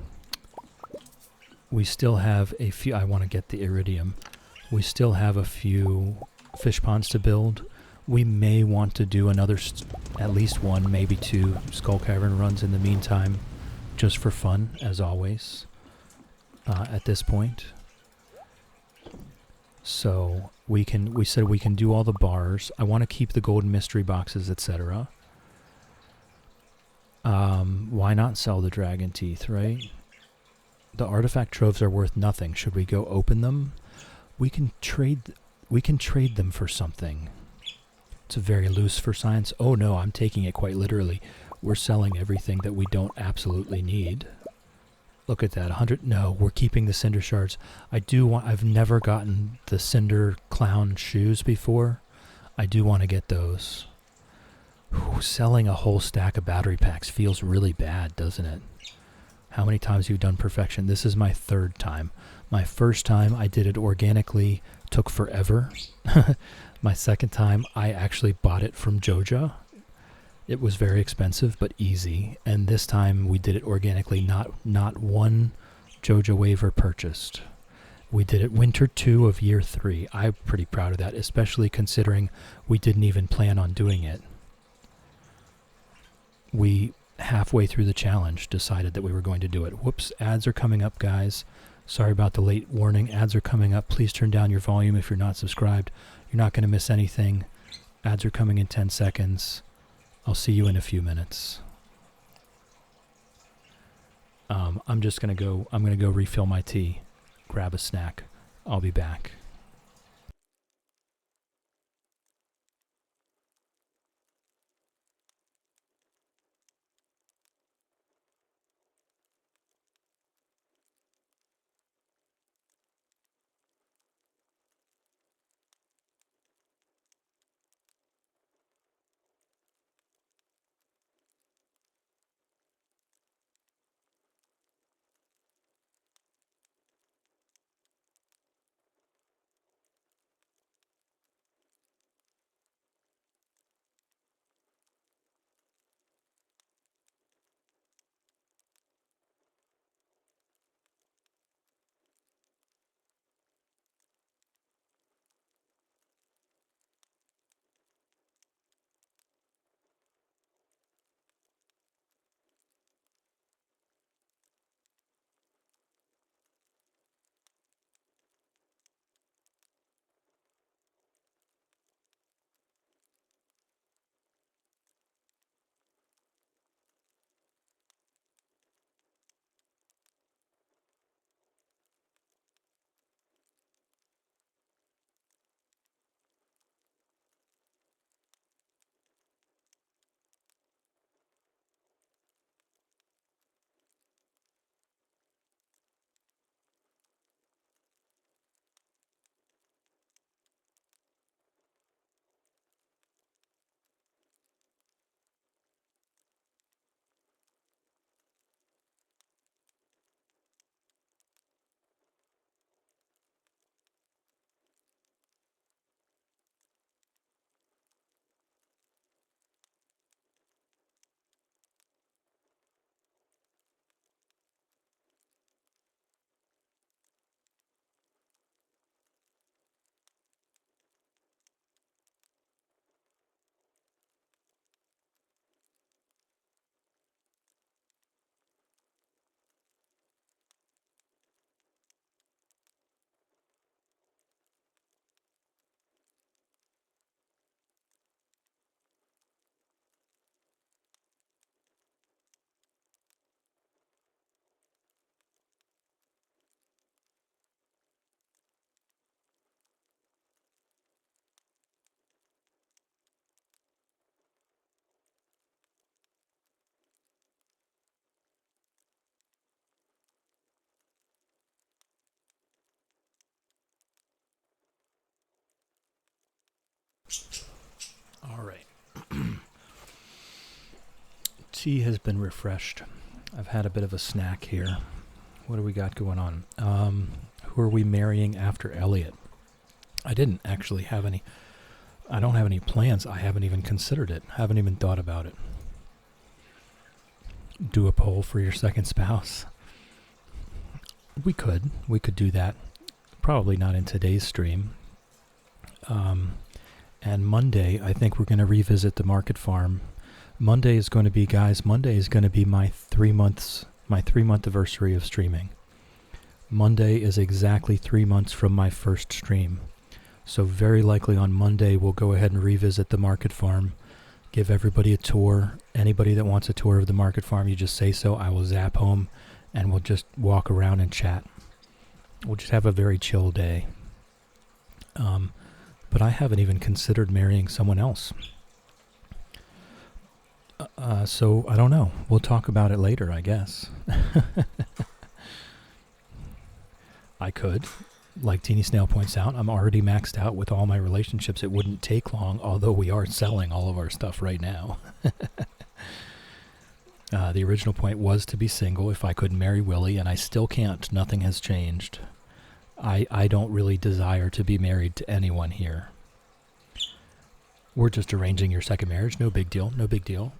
want to get the iridium. We still have a few fish ponds to build. We may want to do another, at least one, maybe two Skull Cavern runs in the meantime, just for fun, as always, at this point. So we said we can do all the bars. I want to keep the golden mystery boxes, etc. Why not sell the dragon teeth, right? The artifact troves are worth nothing. Should we go open them? We can trade them for something. It's very loose for science. Oh no, I'm taking it quite literally. We're selling everything that we don't absolutely need. Look at that, 100. No, we're keeping the cinder shards. I've never gotten the cinder clown shoes before. I do want to get those. Whew, selling a whole stack of battery packs feels really bad, doesn't it? How many times have you done perfection? This is my third time. My first time I did it organically, took forever. My second time I actually bought it from Joja. It was very expensive, but easy. And this time we did it organically, not one Joja waiver purchased. We did it winter 2 of year 3. I'm pretty proud of that, especially considering we didn't even plan on doing it. We, halfway through the challenge, decided that we were going to do it. Whoops, ads are coming up, guys. Sorry about the late warning. Ads are coming up. Please turn down your volume if you're not subscribed. You're not going to miss anything. Ads are coming in 10 seconds. I'll see you in a few minutes. I'm going to go refill my tea, grab a snack. I'll be back. All right. Tea has been refreshed. I've had a bit of a snack here. What do we got going on? Who are we marrying after Elliot? I didn't actually have any. I don't have any plans. I haven't even considered it. Haven't even thought about it. Do a poll for your second spouse. We could do that. Probably not in today's stream. And Monday, I think we're going to revisit the market farm. Monday is going to be my 3 month anniversary of streaming. Monday is exactly 3 months from my first stream. So very likely on Monday, we'll go ahead and revisit the market farm, give everybody a tour. Anybody that wants a tour of the market farm, you just say so. I will zap home and we'll just walk around and chat. We'll just have a very chill day. But I haven't even considered marrying someone else. So I don't know. We'll talk about it later, I guess. I could. Like Teeny Snail points out, I'm already maxed out with all my relationships. It wouldn't take long, although we are selling all of our stuff right now. The original point was to be single if I could marry Willie, and I still can't. Nothing has changed. I don't really desire to be married to anyone here. We're just arranging your second marriage. No big deal. No big deal.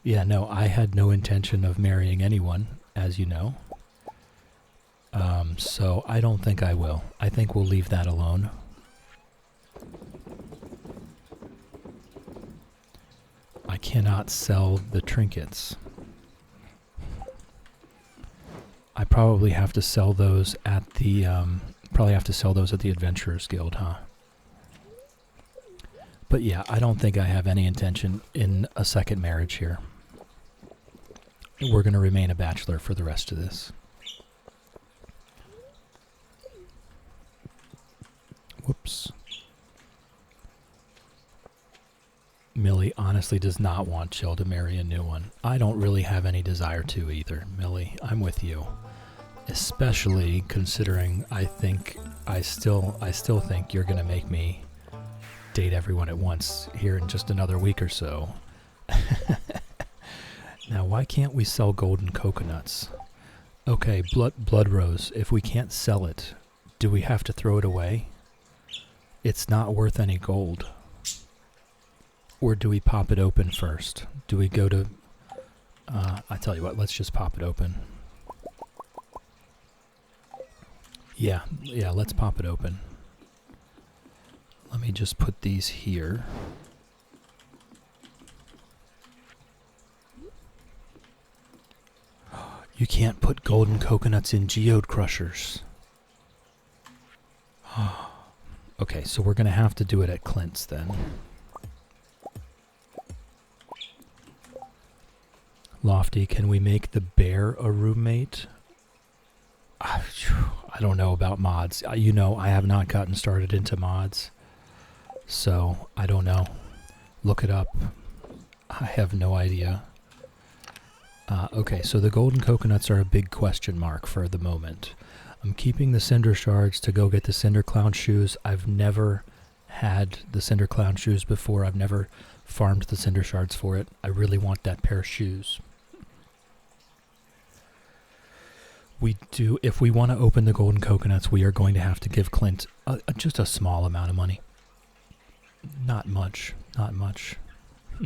Yeah, no, I had no intention of marrying anyone, as you know. So I don't think I will. I think we'll leave that alone. I cannot sell the trinkets. I probably have to sell those at the Adventurers Guild, huh? But yeah, I don't think I have any intention in a second marriage here. We're going to remain a bachelor for the rest of this. Whoops. Millie honestly does not want Jill to marry a new one. I don't really have any desire to either, Millie. I'm with you. Especially considering I still think you're going to make me date everyone at once here in just another week or so. Now, why can't we sell golden coconuts? Okay, blood rose. If we can't sell it, do we have to throw it away? It's not worth any gold. Or do we pop it open first? Do we go to... I tell you what, let's just pop it open. Yeah, let's pop it open. Let me just put these here. You can't put golden coconuts in geode crushers. Okay, so we're going to have to do it at Clint's then. Lofty, can we make the bear a roommate? I don't know about mods. You know, I have not gotten started into mods. So, I don't know. Look it up. I have no idea. Okay, so the golden coconuts are a big question mark for the moment. I'm keeping the cinder shards to go get the cinder clown shoes. I've never had the cinder clown shoes before. I've never farmed the cinder shards for it. I really want that pair of shoes. If we want to open the golden coconuts, we are going to have to give Clint just a small amount of money. Not much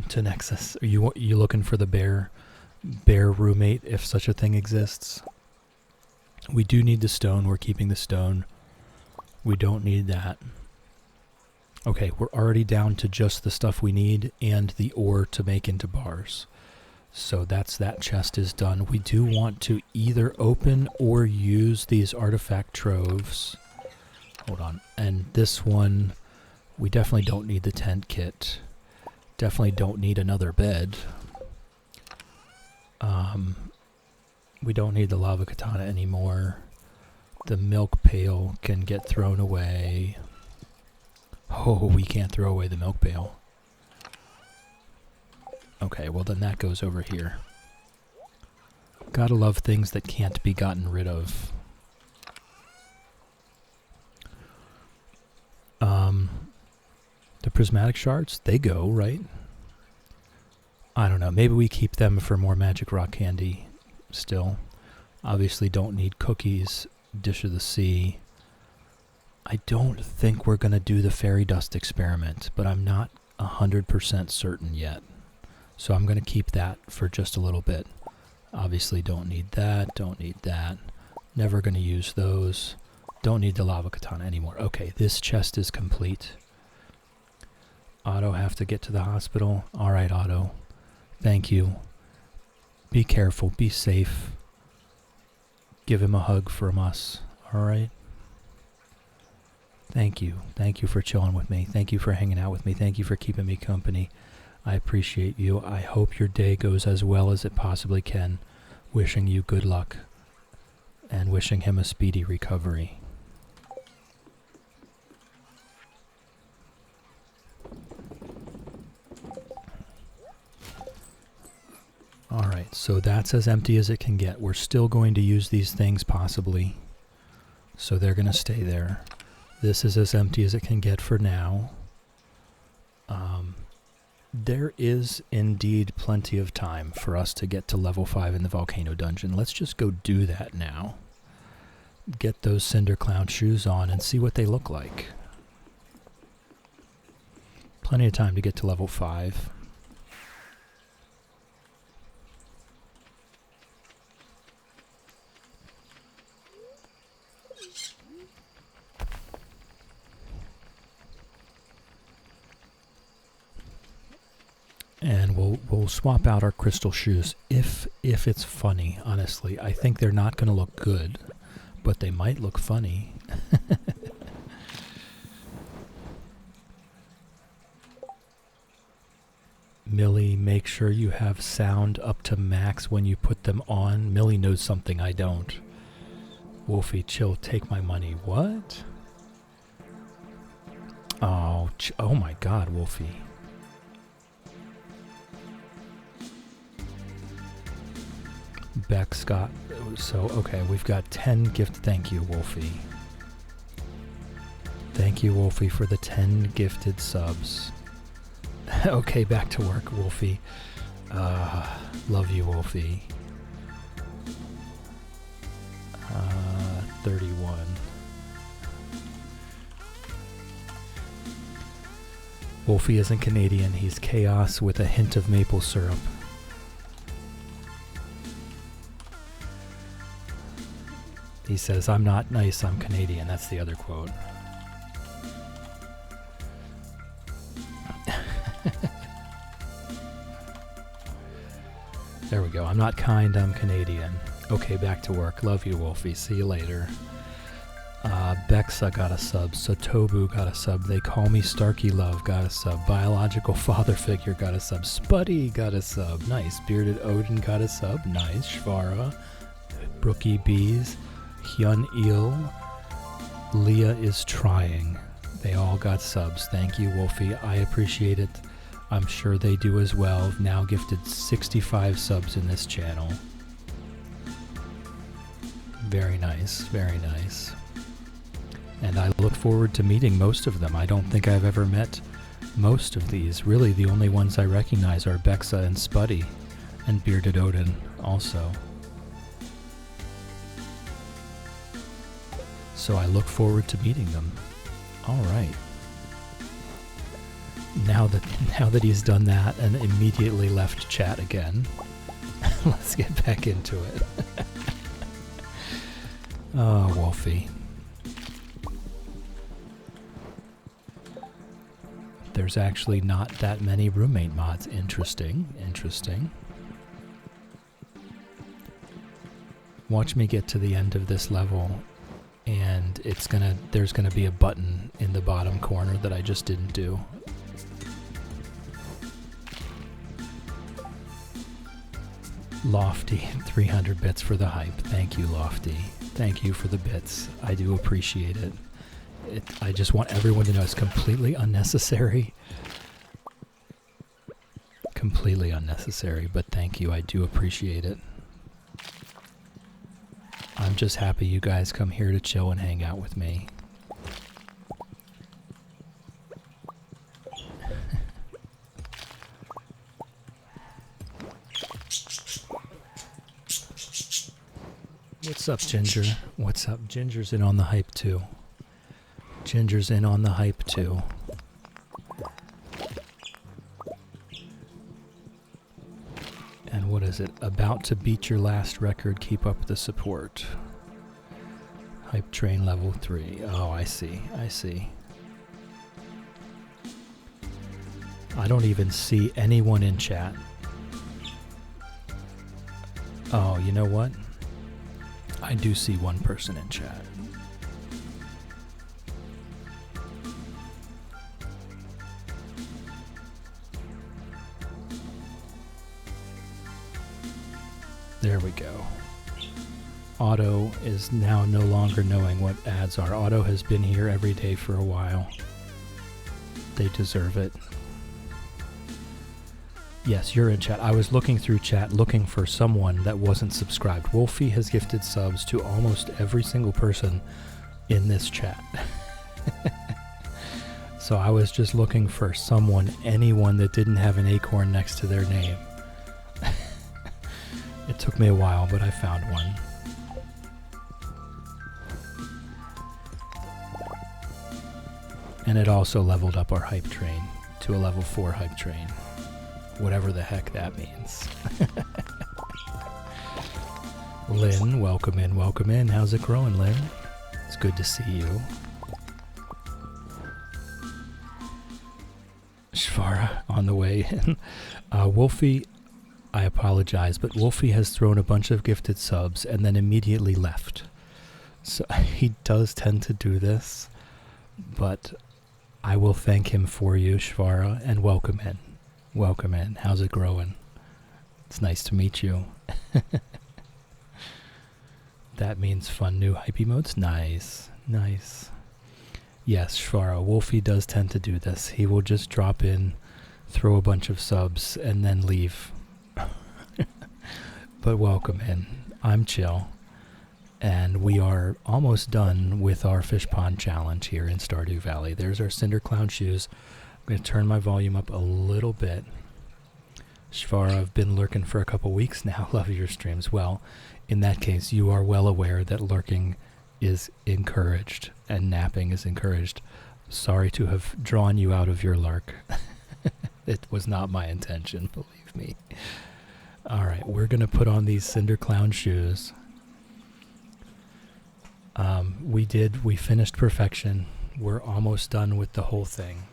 to Nexus. Are you looking for the bear roommate, if such a thing exists? We do need the stone. We're keeping the stone. We don't need that. Okay, we're already down to just the stuff we need and the ore to make into bars. So that chest is done. We do want to either open or use these artifact troves. Hold on. And this one, we definitely don't need the tent kit. Definitely don't need another bed. We don't need the lava katana anymore. The milk pail can get thrown away. Oh, we can't throw away the milk pail. Okay, well then that goes over here. Gotta love things that can't be gotten rid of. The prismatic shards, they go, right? I don't know, maybe we keep them for more magic rock candy still. Obviously don't need cookies, dish of the sea. I don't think we're going to do the fairy dust experiment, but I'm not 100% certain yet. So I'm going to keep that for just a little bit. Obviously don't need that, don't need that. Never going to use those. Don't need the lava katana anymore. Okay, this chest is complete. Otto have to get to the hospital. Alright, Otto. Thank you. Be careful, be safe. Give him a hug from us. Alright? Thank you. Thank you for chilling with me. Thank you for hanging out with me. Thank you for keeping me company. I appreciate you. I hope your day goes as well as it possibly can. Wishing you good luck. And wishing him a speedy recovery. Alright, so that's as empty as it can get. We're still going to use these things possibly. So they're going to stay there. This is as empty as it can get for now. There is indeed plenty of time for us to get to level 5 in the volcano dungeon. Let's just go do that now. Get those Cinder Clown shoes on and see what they look like. Plenty of time to get to level 5. And we'll swap out our crystal shoes if it's funny, honestly. I think they're not going to look good, but they might look funny. Millie, make sure you have sound up to max when you put them on. Millie knows something I don't. Wolfie, chill, take my money. What? Oh, oh my God, Wolfie. Beck Scott. So, okay, we've got 10 gift. Thank you, Wolfie. Thank you, Wolfie, for the 10 gifted subs. Okay, back to work, Wolfie. Love you, Wolfie. 31. Wolfie isn't Canadian. He's chaos with a hint of maple syrup. He says, I'm not nice, I'm Canadian. That's the other quote. There we go. I'm not kind, I'm Canadian. Okay, back to work. Love you, Wolfie. See you later. Bexa got a sub. Sotobu got a sub. They Call Me Starkey Love got a sub. Biological Father Figure got a sub. Spuddy got a sub. Nice. Bearded Odin got a sub. Nice. Shvara. Brookie Bees. Hyun Il. Leah is trying. They all got subs. Thank you, Wolfie. I appreciate it. I'm sure they do as well. Now gifted 65 subs in this channel. Very nice, very nice. And I look forward to meeting most of them. I don't think I've ever met most of these. Really, the only ones I recognize are Bexa and Spuddy, and Bearded Odin also. So I look forward to meeting them. All right. Now that he's done that and immediately left chat again, let's get back into it. Oh, Wolfie. There's actually not that many roommate mods. Interesting, interesting. Watch me get to the end of this level, and there's gonna be a button in the bottom corner that I just didn't do. Lofty, 300 bits for the hype. Thank you, Lofty. Thank you for the bits. I do appreciate it. I just want everyone to know it's completely unnecessary. Completely unnecessary, but thank you. I do appreciate it. I'm just happy you guys come here to chill and hang out with me. What's up, Ginger? What's up? Ginger's in on the hype too. Ginger's in on the hype too. And what is it? About to beat your last record, keep up the support. Hype train level 3. Oh, I see. I see. I don't even see anyone in chat. Oh, you know what? I do see one person in chat. There we go. Otto is now no longer knowing what ads are. Otto has been here every day for a while. They deserve it. Yes, you're in chat. I was looking through chat looking for someone that wasn't subscribed. Wolfie has gifted subs to almost every single person in this chat. So I was just looking for someone, anyone that didn't have an acorn next to their name. It took me a while, but I found one. And it also leveled up our hype train to a level 4 hype train. Whatever the heck that means. Lynn, welcome in, welcome in. How's it growing, Lynn? It's good to see you. Shvara on the way in. Wolfie, I apologize, but Wolfie has thrown a bunch of gifted subs and then immediately left. So he does tend to do this, but I will thank him for you, Shvara, and welcome in. Welcome in. How's it growing? It's nice to meet you. That means fun new hype emotes. Nice. Nice. Yes, Shvara, Wolfie does tend to do this. He will just drop in, throw a bunch of subs, and then leave. But welcome in. I'm Chill. And we are almost done with our fish pond challenge here in Stardew Valley. There's our Cinder Clown shoes. I'm going to turn my volume up a little bit. Shvara, I've been lurking for a couple weeks now. Love your streams. Well, in that case, you are well aware that lurking is encouraged and napping is encouraged. Sorry to have drawn you out of your lurk. It was not my intention, believe me. All right, we're going to put on these Cinder Clown shoes. We finished perfection. We're almost done with the whole thing.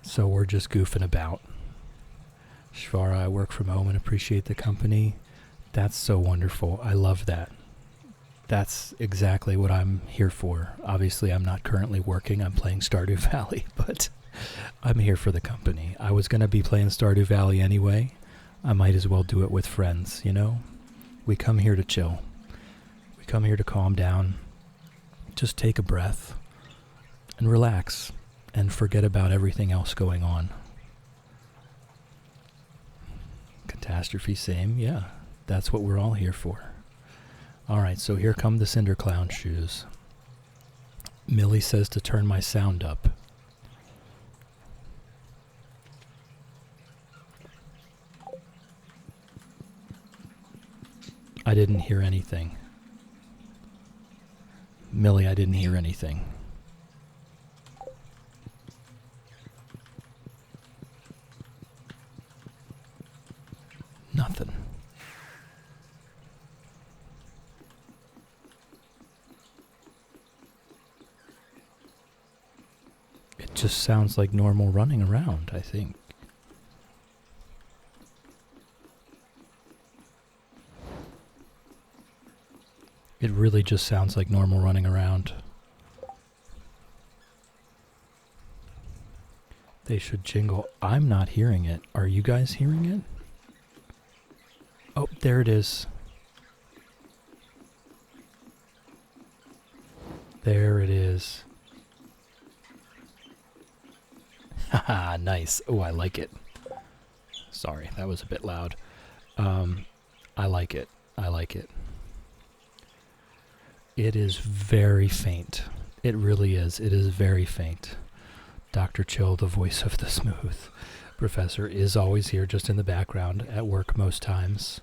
So we're just goofing about. Shvara, I work from home and appreciate the company. That's so wonderful. I love that. That's exactly what I'm here for. Obviously, I'm not currently working. I'm playing Stardew Valley, but I'm here for the company. I was going to be playing Stardew Valley anyway. I might as well do it with friends, you know? We come here to chill. We come here to calm down. Just take a breath and relax and forget about everything else going on. Catastrophe, same. Yeah, that's what we're all here for. All right, so here come the Cinder Clown shoes. Millie says to turn my sound up. I didn't hear anything. Millie, I didn't hear anything. Nothing. It just sounds like normal running around, I think. It really just sounds like normal running around. They should jingle. I'm not hearing it. Are you guys hearing it? Oh, there it is. There it is. Haha, nice. Oh, I like it. Sorry, that was a bit loud. I like it. I like it. It is very faint. It really is. It is very faint. Dr. Chill, the voice of the smooth professor, is always here just in the background at work most times.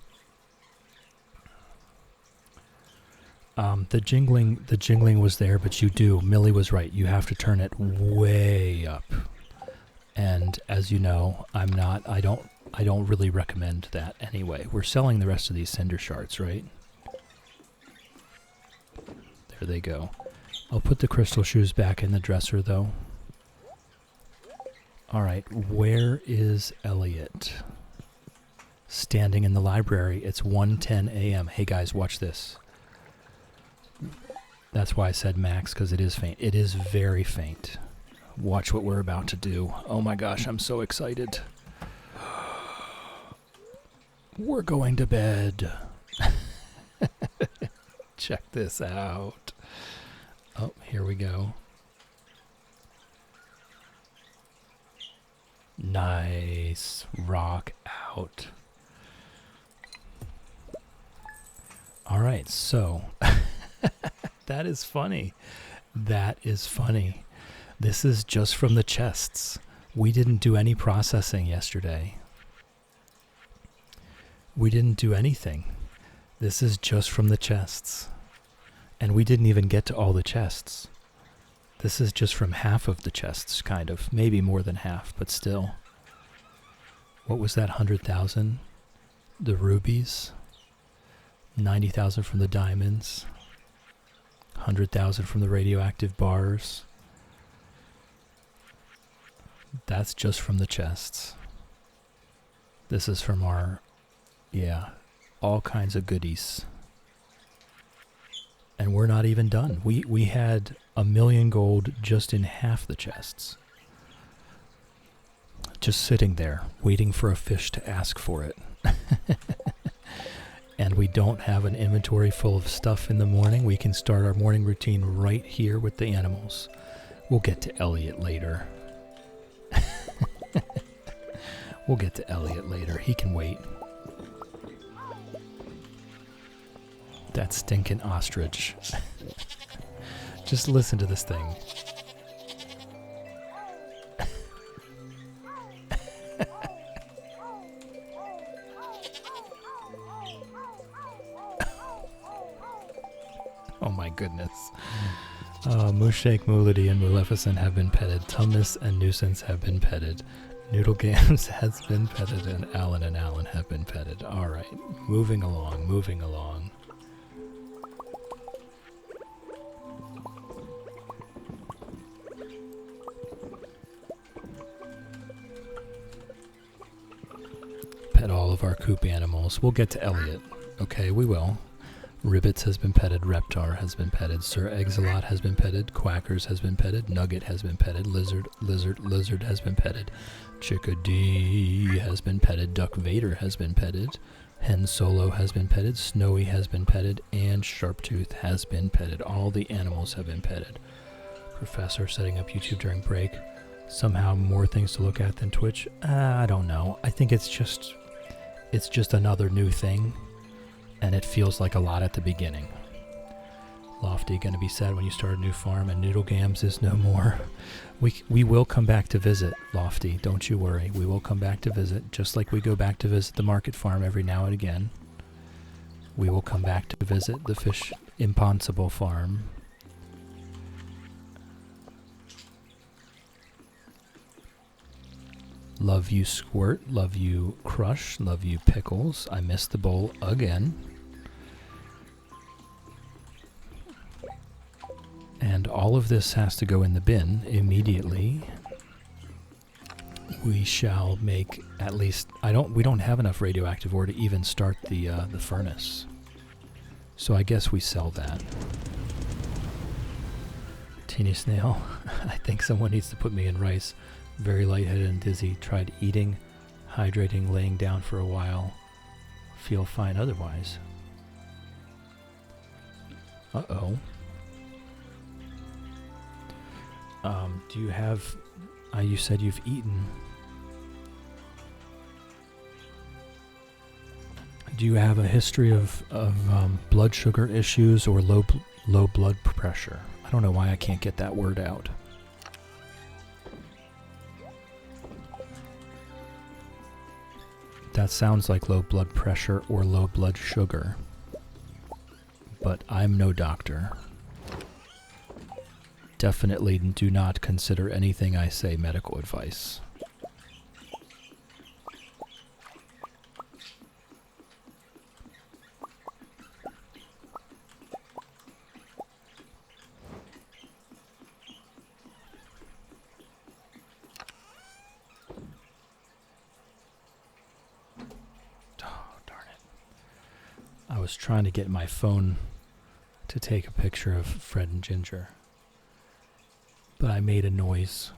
The jingling was there, but Millie was right. You have to turn it way up. And as you know, I don't really recommend that anyway. We're selling the rest of these cinder shards, right? There they go. I'll put the crystal shoes back in the dresser though. Alright, where is Elliot? Standing in the library. It's 1:10 a.m. Hey guys, watch this. That's why I said max, because it is faint. It is very faint. Watch what we're about to do. Oh my gosh, I'm so excited. We're going to bed. Check this out. Oh, here we go. Nice. Rock out. All right, so that is funny. That is funny. This is just from the chests. We didn't do any processing yesterday. We didn't do anything. This is just from the chests. And we didn't even get to all the chests. This is just from half of the chests, kind of. Maybe more than half, but still. What was that, 100,000? The rubies. 90,000 from the diamonds. 100,000 from the radioactive bars. That's just from the chests. This is from our, all kinds of goodies. And we're not even done. We had 1 million gold just in half the chests. Just sitting there, waiting for a fish to ask for it. And we don't have an inventory full of stuff in the morning. We can start our morning routine right here with the animals. We'll get to Elliot later. We'll get to Elliot later. He can wait. That stinking ostrich. Just listen to this thing. Oh my goodness. Mooshake, Moolity, and Maleficent have been petted. Tumnus and Nuisance have been petted. Noodle Games has been petted, and Alan have been petted. Alright, moving along, moving along. Pet all of our coop animals. We'll get to Elliot. Okay, we will. Ribbits has been petted, Reptar has been petted, Sir Exilot has been petted, Quackers has been petted, Nugget has been petted, Lizard has been petted, Chickadee has been petted, Duck Vader has been petted, Hen Solo has been petted, Snowy has been petted, and Sharptooth has been petted. All the animals have been petted. Professor setting up YouTube during break. Somehow more things to look at than Twitch. I don't know. I think it's just another new thing. And it feels like a lot at the beginning. Lofty gonna be sad when you start a new farm and Noodle Gams is no more. We will come back to visit, Lofty, don't you worry. We will come back to visit, just like we go back to visit the market farm every now and again. We will come back to visit the fish ImPondsible farm. Love you Squirt, love you Crush, love you Pickles. I missed the bowl again. And all of this has to go in the bin immediately. We shall make at least, we don't have enough radioactive ore to even start the furnace. So I guess we sell that. Teeny Snail, I think someone needs to put me in rice. Very lightheaded and dizzy. Tried eating, hydrating, laying down for a while. Feel fine otherwise. Uh-oh. Do you have... you said you've eaten. Do you have a history of blood sugar issues or low blood pressure? I don't know why I can't get that word out. That sounds like low blood pressure or low blood sugar. but I'm no doctor. Definitely do not consider anything I say medical advice. I was trying to get my phone to take a picture of Fred and Ginger, but I made a noise.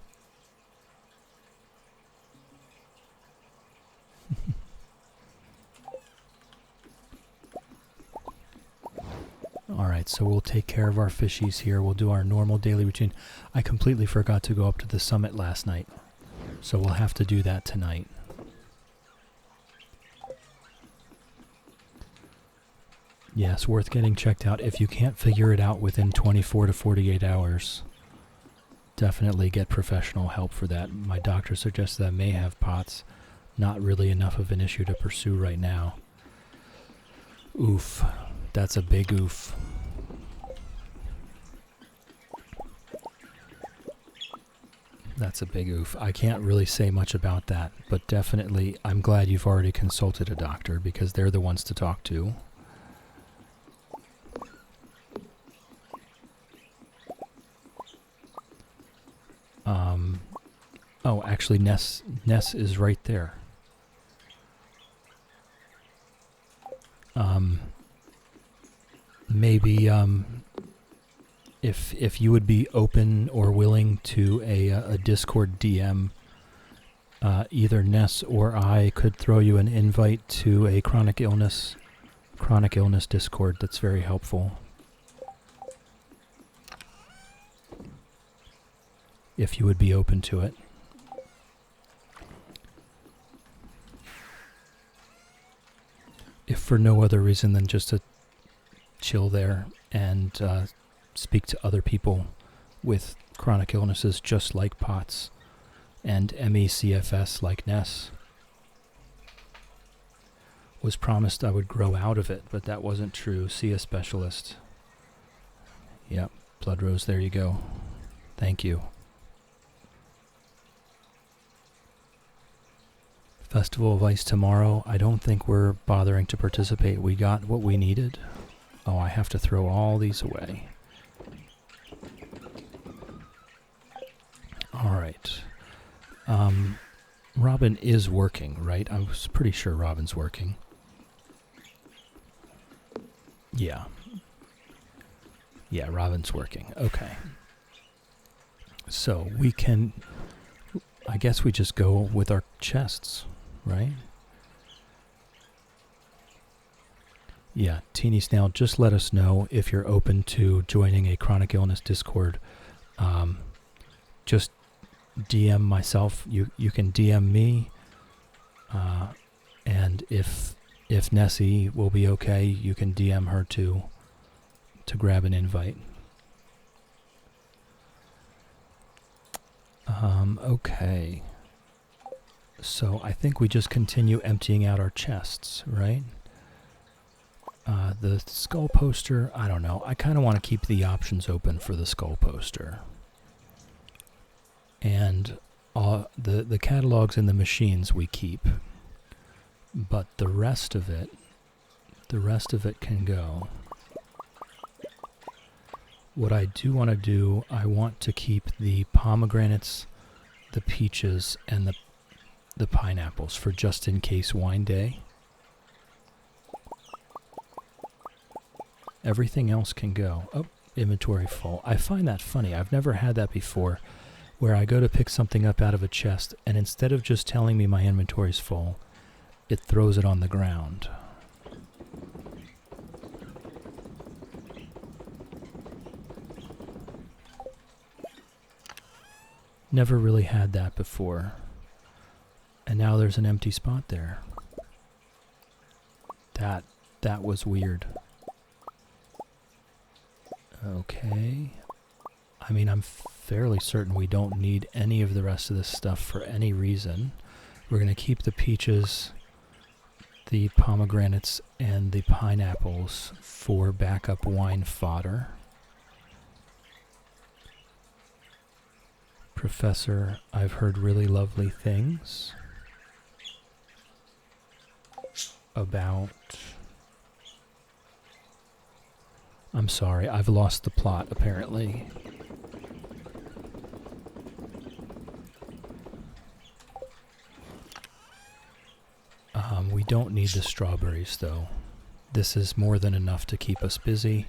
Alright, so we'll take care of our fishies here. We'll do our normal daily routine. I completely forgot to go up to the summit last night, so we'll have to do that tonight. Yes, worth getting checked out. If you can't figure it out within 24 to 48 hours, definitely get professional help for that. My doctor suggests that I may have POTS. Not really enough of an issue to pursue right now. Oof. That's a big oof. That's a big oof. I can't really say much about that, but definitely I'm glad you've already consulted a doctor because they're the ones to talk to. Oh, actually, Ness is right there. Maybe if you would be open or willing to a Discord DM, either Ness or I could throw you an invite to a chronic illness Discord. That's very helpful. If you would be open to it. If for no other reason than just to chill there and speak to other people with chronic illnesses just like POTS and ME/CFS like Ness. Was promised I would grow out of it, but that wasn't true. See a specialist. Yep, Blood Rose, there you go. Thank you. Festival of Ice tomorrow. I don't think we're bothering to participate. We got what we needed. Oh, I have to throw all these away. Alright. Robin is working, right? I was pretty sure Robin's working. Yeah. Yeah, Robin's working. Okay. So we can... I guess we just go with our chests, right? Yeah, Teeny Snail, just let us know if you're open to joining a chronic illness Discord. Just DM myself. You can DM me. And if Nessie will be okay, you can DM her too to grab an invite. Okay. So I think we just continue emptying out our chests, right? The skull poster, I don't know. I kind of want to keep the options open for the skull poster. And the catalogs and the machines we keep. But the rest of it can go. What I do want to do, I want to keep the pomegranates, the peaches, and the pineapples for just in case wine day. Everything else can go. Oh, inventory full. I find that funny. I've never had that before, where I go to pick something up out of a chest, and instead of just telling me my inventory's full, it throws it on the ground. Never really had that before. And now there's an empty spot there. That was weird. Okay. I mean, I'm fairly certain we don't need any of the rest of this stuff for any reason. We're going to keep the peaches, the pomegranates and the pineapples for backup wine fodder. Professor, I've heard really lovely things about... I'm sorry, I've lost the plot, apparently. We don't need the strawberries, though. This is more than enough to keep us busy.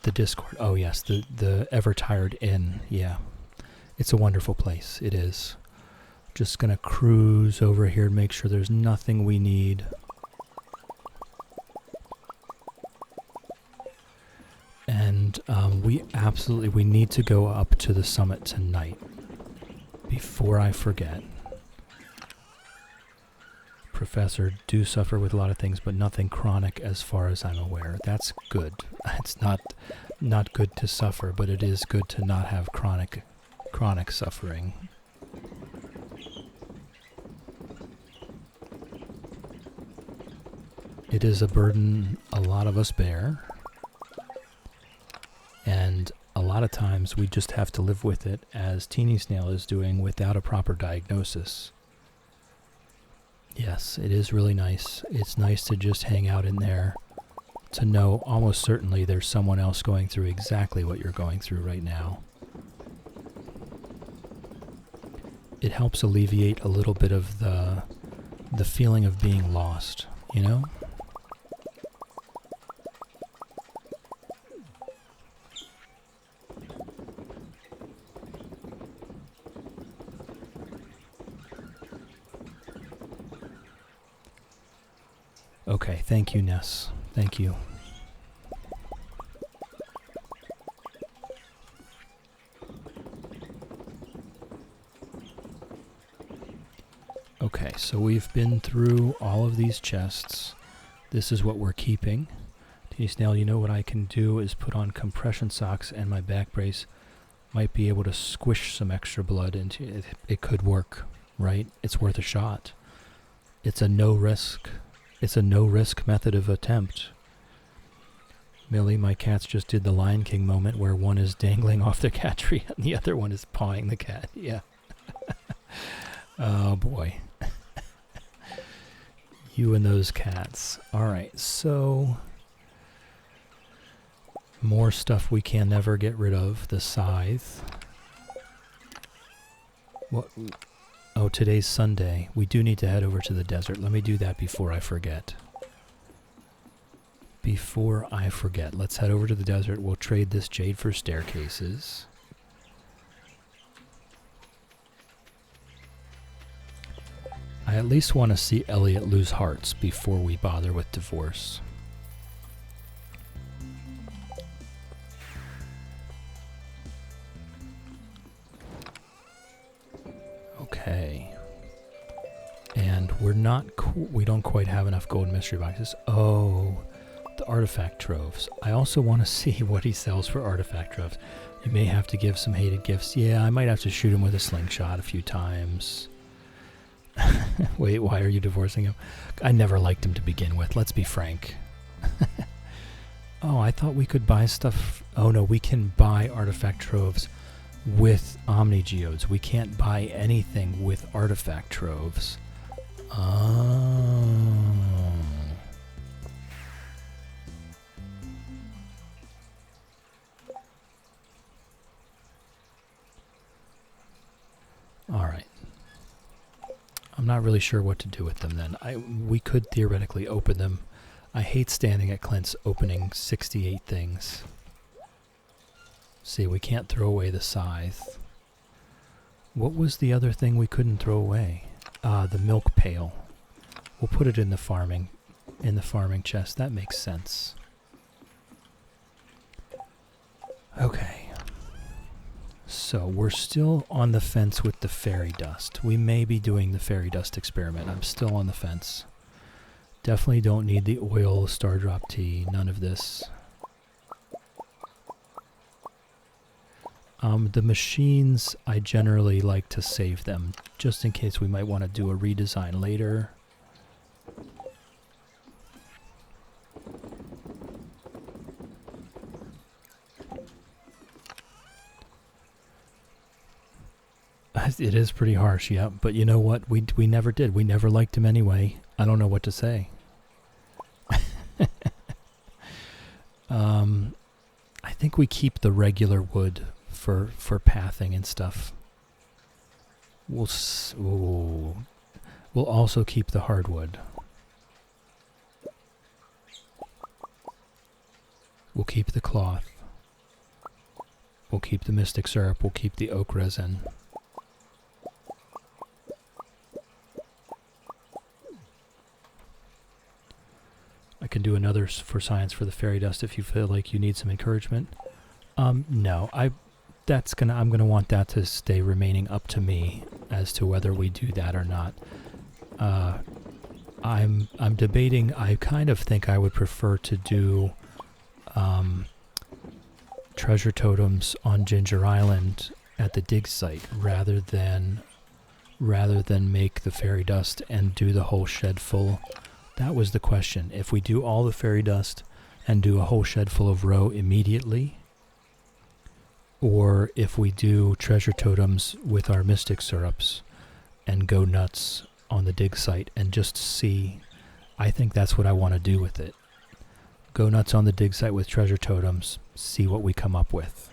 The Discord, oh yes, the Ever-Tired Inn, yeah. It's a wonderful place, it is. Just gonna cruise over here and make sure there's nothing we need. And we need to go up to the summit tonight. Before I forget. Professor, do suffer with a lot of things, but nothing chronic as far as I'm aware. That's good. It's not good to suffer, but it is good to not have chronic suffering. It is a burden a lot of us bear, and a lot of times we just have to live with it, as Teeny Snail is doing, without a proper diagnosis. Yes, it is really nice. It's nice to just hang out in there, to know almost certainly there's someone else going through exactly what you're going through right now. It helps alleviate a little bit of the feeling of being lost, you know? Okay, thank you, Ness. Thank you. Okay, so we've been through all of these chests. This is what we're keeping. Teeny Snail, you know what I can do is put on compression socks, and my back brace might be able to squish some extra blood into it. It could work, right? It's worth a shot. It's a no-risk method of attempt. Millie, my cats just did the Lion King moment where one is dangling off the cat tree and the other one is pawing the cat. Yeah. Oh boy. You and those cats. Alright, so... more stuff we can never get rid of. The scythe. What? Oh, today's Sunday. We do need to head over to the desert. Let me do that before I forget. Before I forget, let's head over to the desert. We'll trade this jade for staircases. I at least want to see Elliot lose hearts before we bother with divorce. Okay. And we're not we don't quite have enough gold mystery boxes. Oh, the artifact troves. I also want to see what he sells for artifact troves. You may have to give some hated gifts. Yeah, I might have to shoot him with a slingshot a few times. Wait, why are you divorcing him? I never liked him to begin with, let's be frank. Oh, I thought we could buy stuff. Oh no, we can buy artifact troves with omnigeodes. We can't buy anything with artifact troves. Oh. Alright. I'm not really sure what to do with them then. We could theoretically open them. I hate standing at Clint's opening 68 things. See, we can't throw away the scythe. What was the other thing we couldn't throw away? The milk pail. We'll put it in the farming chest. That makes sense. Okay. So we're still on the fence with the fairy dust. We may be doing the fairy dust experiment. I'm still on the fence. Definitely don't need the oil, star drop tea, none of this. The machines, I generally like to save them, just in case we might want to do a redesign later. It is pretty harsh, yeah. But you know what? We never did. We never liked him anyway. I don't know what to say. I think we keep the regular wood for pathing and stuff. We'll also keep the hardwood. We'll keep the cloth. We'll keep the mystic syrup. We'll keep the oak resin. I can do another for science for the fairy dust if you feel like you need some encouragement. No, I'm gonna want that to stay remaining up to me as to whether we do that or not. I'm debating. I kind of think I would prefer to do treasure totems on Ginger Island at the dig site rather than make the fairy dust and do the whole shed full. That was the question. If we do all the fairy dust and do a whole shed full of roe immediately, or if we do treasure totems with our mystic syrups and go nuts on the dig site and just see. I think that's what I want to do with it. Go nuts on the dig site with treasure totems, see what we come up with.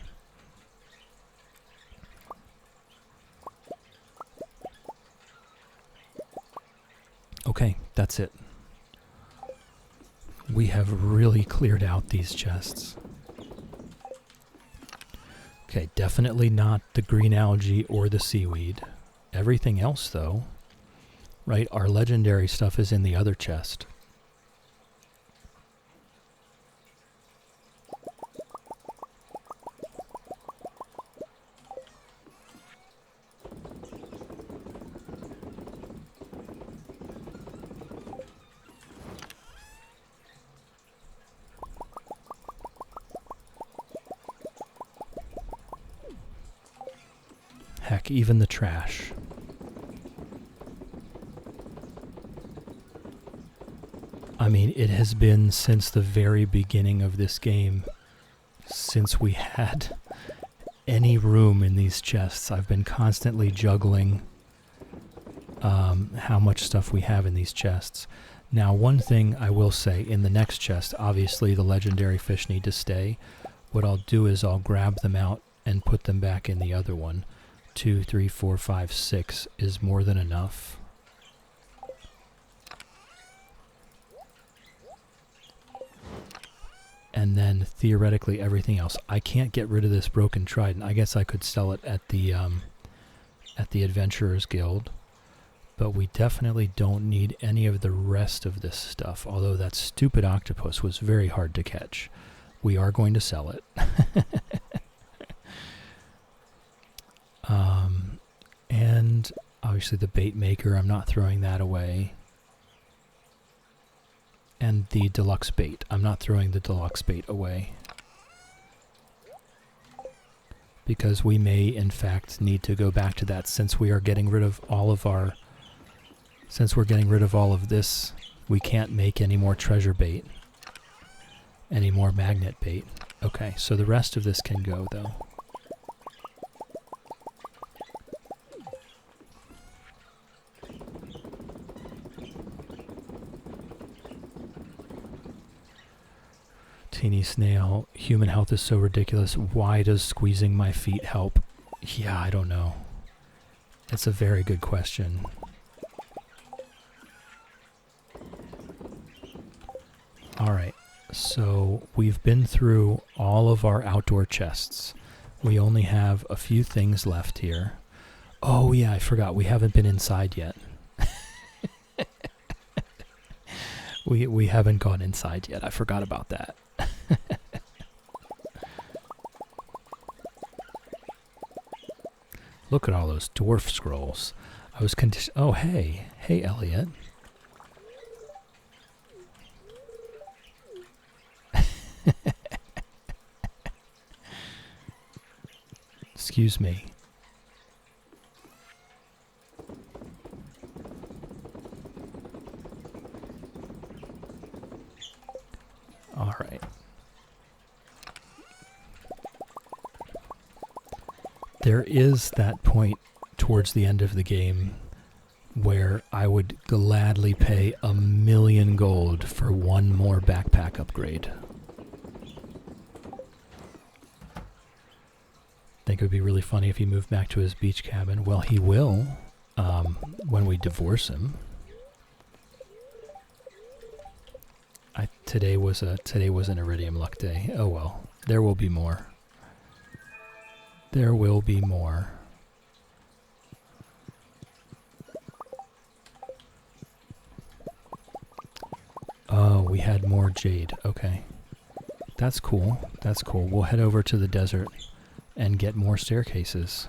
Okay, that's it. We have really cleared out these chests. Okay, definitely not the green algae or the seaweed. Everything else, though, right? Our legendary stuff is in the other chest. Heck, even the trash. I mean, it has been since the very beginning of this game, since we had any room in these chests. I've been constantly juggling how much stuff we have in these chests. Now, one thing I will say, in the next chest, obviously the legendary fish need to stay. What I'll do is I'll grab them out and put them back in the other one. 2, 3, 4, 5, 6 is more than enough. And then theoretically everything else. I can't get rid of this broken trident. I guess I could sell it at the Adventurers Guild. But we definitely don't need any of the rest of this stuff. Although that stupid octopus was very hard to catch. We are going to sell it. And obviously the bait maker, I'm not throwing that away. And the deluxe bait. I'm not throwing the deluxe bait away. Because we may, in fact, need to go back to that since we are getting rid of all of our... Since we're getting rid of all of this, we can't make any more treasure bait. Any more magnet bait. Okay, so the rest of this can go, though. Teeny snail, human health is so ridiculous. Why does squeezing my feet help? Yeah, I don't know. It's a very good question. Alright, so we've been through all of our outdoor chests. We only have a few things left here. Oh yeah, I forgot. We haven't been inside yet. We haven't gone inside yet. I forgot about that. Look at all those dwarf scrolls. I was oh, hey. Hey, Elliot. Excuse me. All right. There is that point towards the end of the game where I would gladly pay 1,000,000 gold for one more backpack upgrade. Think it would be really funny if he moved back to his beach cabin. Well, he will when we divorce him. Today was an Iridium luck day. Oh well, there will be more. There will be more. Oh, we had more jade. Okay. That's cool. That's cool. We'll head over to the desert and get more staircases.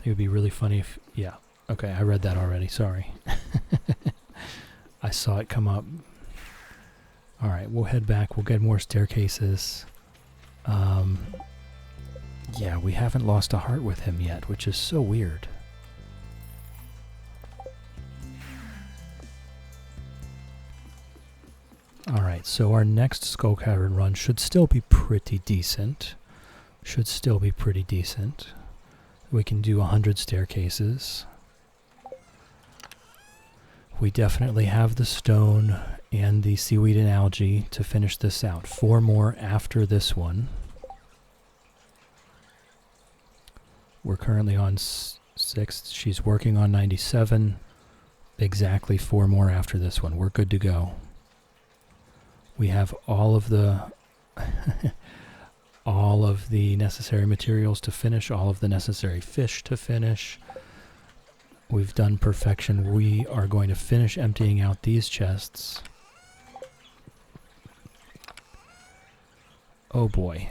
It would be really funny if... Yeah. Okay, I read that already. Sorry. I saw it come up. Alright, we'll head back. We'll get more staircases. Yeah, we haven't lost a heart with him yet, which is so weird. Alright, so our next Skull Cavern run should still be pretty decent. We can do 100 staircases. We definitely have the stone and the seaweed and algae to finish this out. 4 more after this one. We're currently on 6th. She's working on 97. Exactly 4 more after this one. We're good to go. We have all of the all of the necessary materials to finish, all of the necessary fish to finish. We've done perfection. We are going to finish emptying out these chests. Oh boy.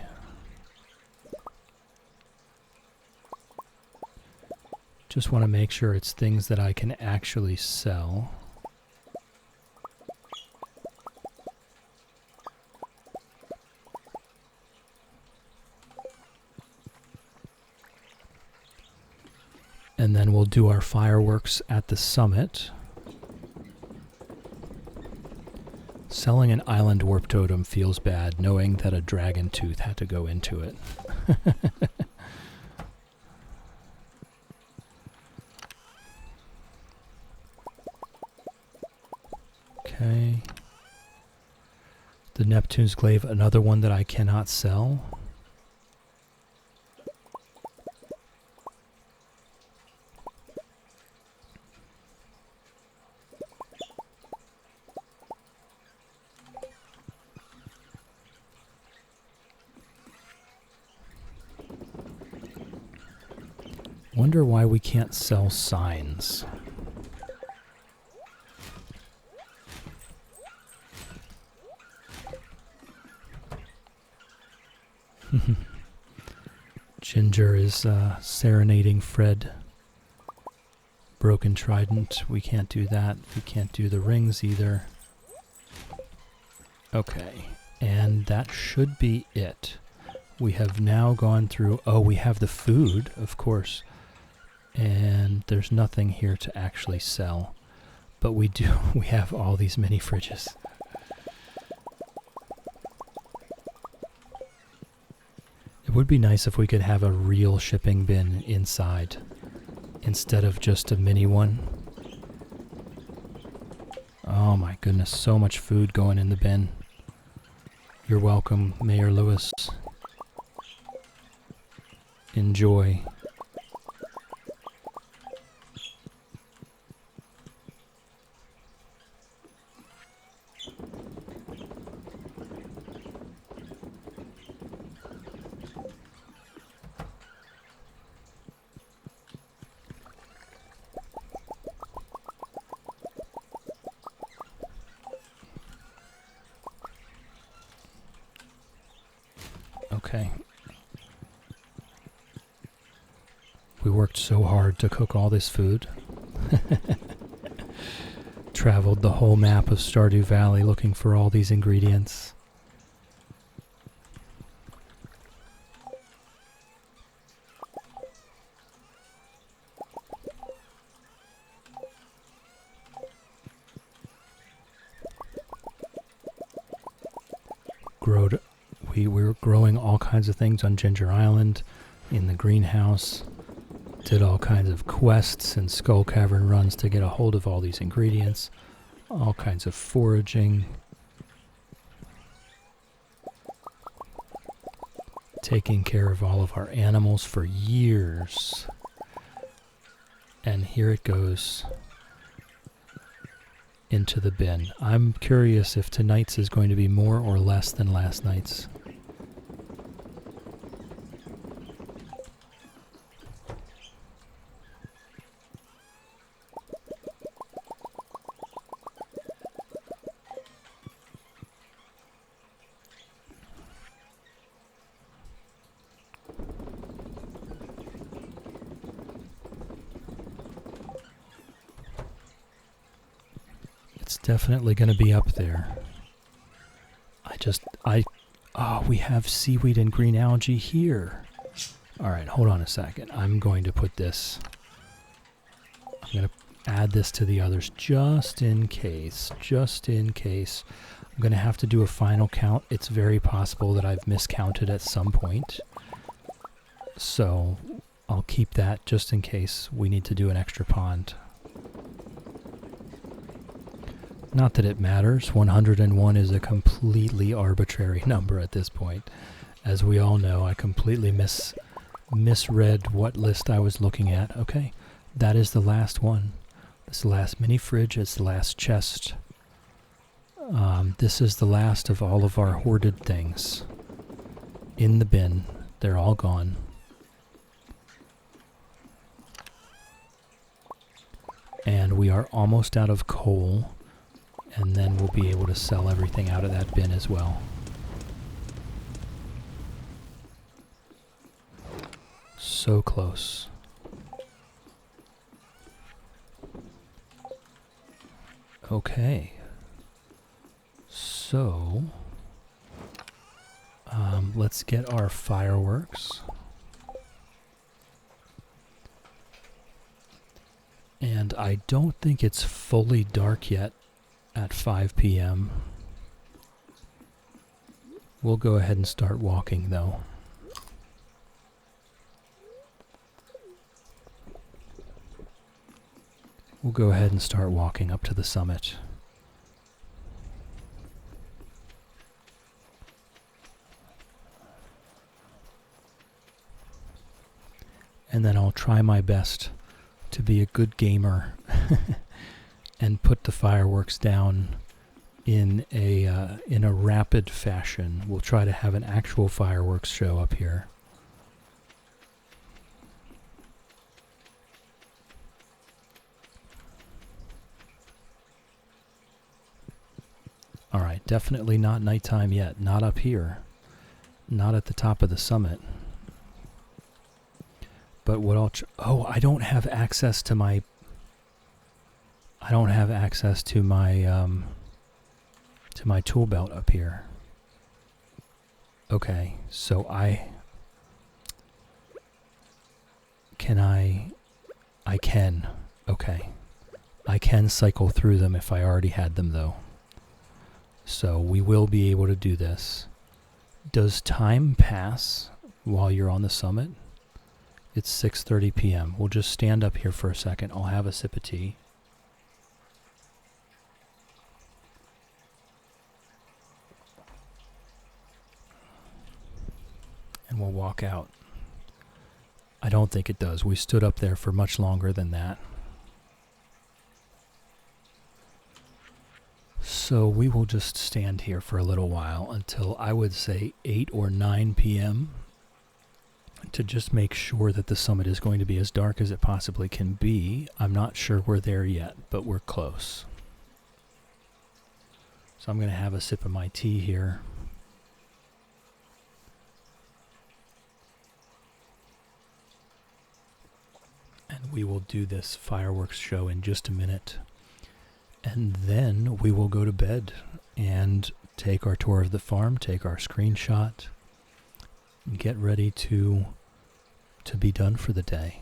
Just want to make sure it's things that I can actually sell. And then we'll do our fireworks at the summit. Selling an island warp totem feels bad, knowing that a dragon tooth had to go into it. Okay. The Neptune's Glaive, another one that I cannot sell. Wonder why we can't sell signs. Ginger is serenading Fred. Broken trident. We can't do that. We can't do the rings either. Okay. And that should be it. We have now gone through... Oh, we have the food, of course. And there's nothing here to actually sell. But we have all these mini fridges. It would be nice if we could have a real shipping bin inside instead of just a mini one. Oh my goodness, so much food going in the bin. You're welcome, Mayor Lewis. Enjoy. Okay. We worked so hard to cook all this food. Traveled the whole map of Stardew Valley looking for all these ingredients. we were growing all kinds of things on Ginger Island, in the greenhouse. Did all kinds of quests and Skull Cavern runs to get a hold of all these ingredients. All kinds of foraging. Taking care of all of our animals for years. And here it goes into the bin. I'm curious if tonight's is going to be more or less than last night's. It's definitely going to be up there. We have seaweed and green algae here. Alright, hold on a second. I'm going to put this, I'm going to add this to the others just in case. I'm going to have to do a final count. It's very possible that I've miscounted at some point. So I'll keep that just in case we need to do an extra pond. Not that it matters. 101 is a completely arbitrary number at this point. As we all know, I completely misread what list I was looking at. Okay, that is the last one. It's the last mini fridge. It's the last chest. This is the last of all of our hoarded things. In the bin. They're all gone. And we are almost out of coal. And then we'll be able to sell everything out of that bin as well. So close. Okay. So, let's get our fireworks. And I don't think it's fully dark yet. At 5 p.m. We'll go ahead and start walking though. We'll go ahead and start walking up to the summit. And then I'll try my best to be a good gamer. And put the fireworks down in a rapid fashion. We'll try to have an actual fireworks show up here. Alright, definitely not nighttime yet. Not up here. Not at the top of the summit. But what I'll I don't have access to my tool belt up here. Okay, so I can. Okay. I can cycle through them if I already had them though. So we will be able to do this. Does time pass while you're on the summit? It's 6:30 p.m. We'll just stand up here for a second. I'll have a sip of tea. And we'll walk out. I don't think it does. We stood up there for much longer than that. So we will just stand here for a little while until I would say 8 or 9 p.m. to just make sure that the summit is going to be as dark as it possibly can be. I'm not sure we're there yet, but we're close. So I'm going to have a sip of my tea here. And we will do this fireworks show in just a minute. And then we will go to bed and take our tour of the farm, take our screenshot, and get ready to be done for the day.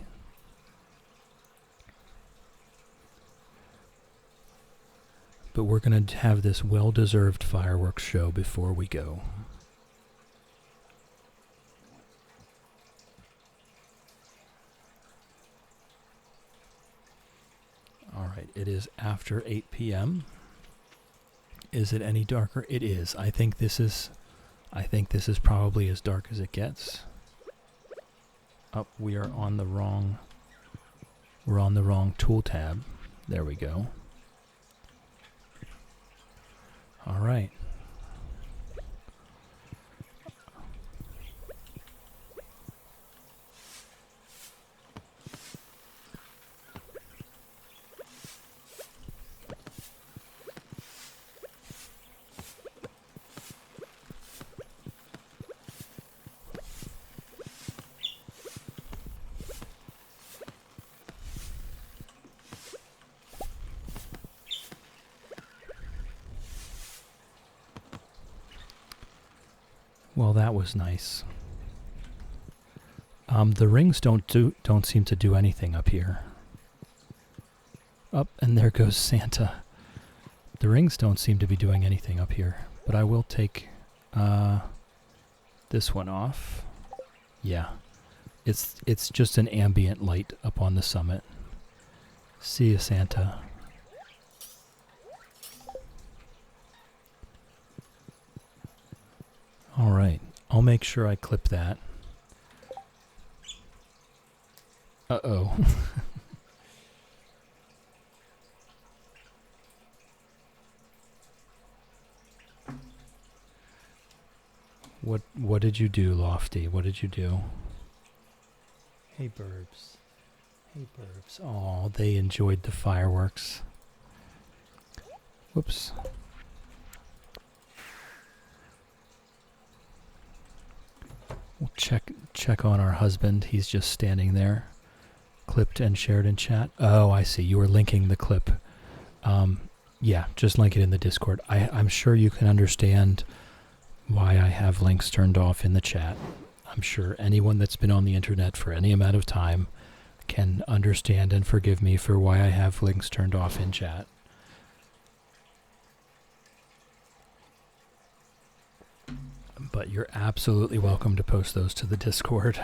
But we're going to have this well-deserved fireworks show before we go. Alright, it is after 8 p.m. Is it any darker? It is. I think this is probably as dark as it gets. Oh, we are on the wrong... We're on the wrong tool tab. There we go. Alright. Well, that was nice. The rings don't seem to do anything up here. Up, and there goes Santa. The rings don't seem to be doing anything up here, but I will take this one off. Yeah, it's just an ambient light up on the summit. See you, Santa. Alright, I'll make sure I clip that. Uh-oh. What did you do, Lofty? What did you do? Hey, burbs. Hey, burbs. Oh, they enjoyed the fireworks. Whoops. We'll check on our husband. He's just standing there. Clipped and shared in chat. Oh, I see. You were linking the clip. Yeah, just link it in the Discord. I'm sure you can understand why I have links turned off in the chat. I'm sure anyone that's been on the internet for any amount of time can understand and forgive me for why I have links turned off in chat. But you're absolutely welcome to post those to the Discord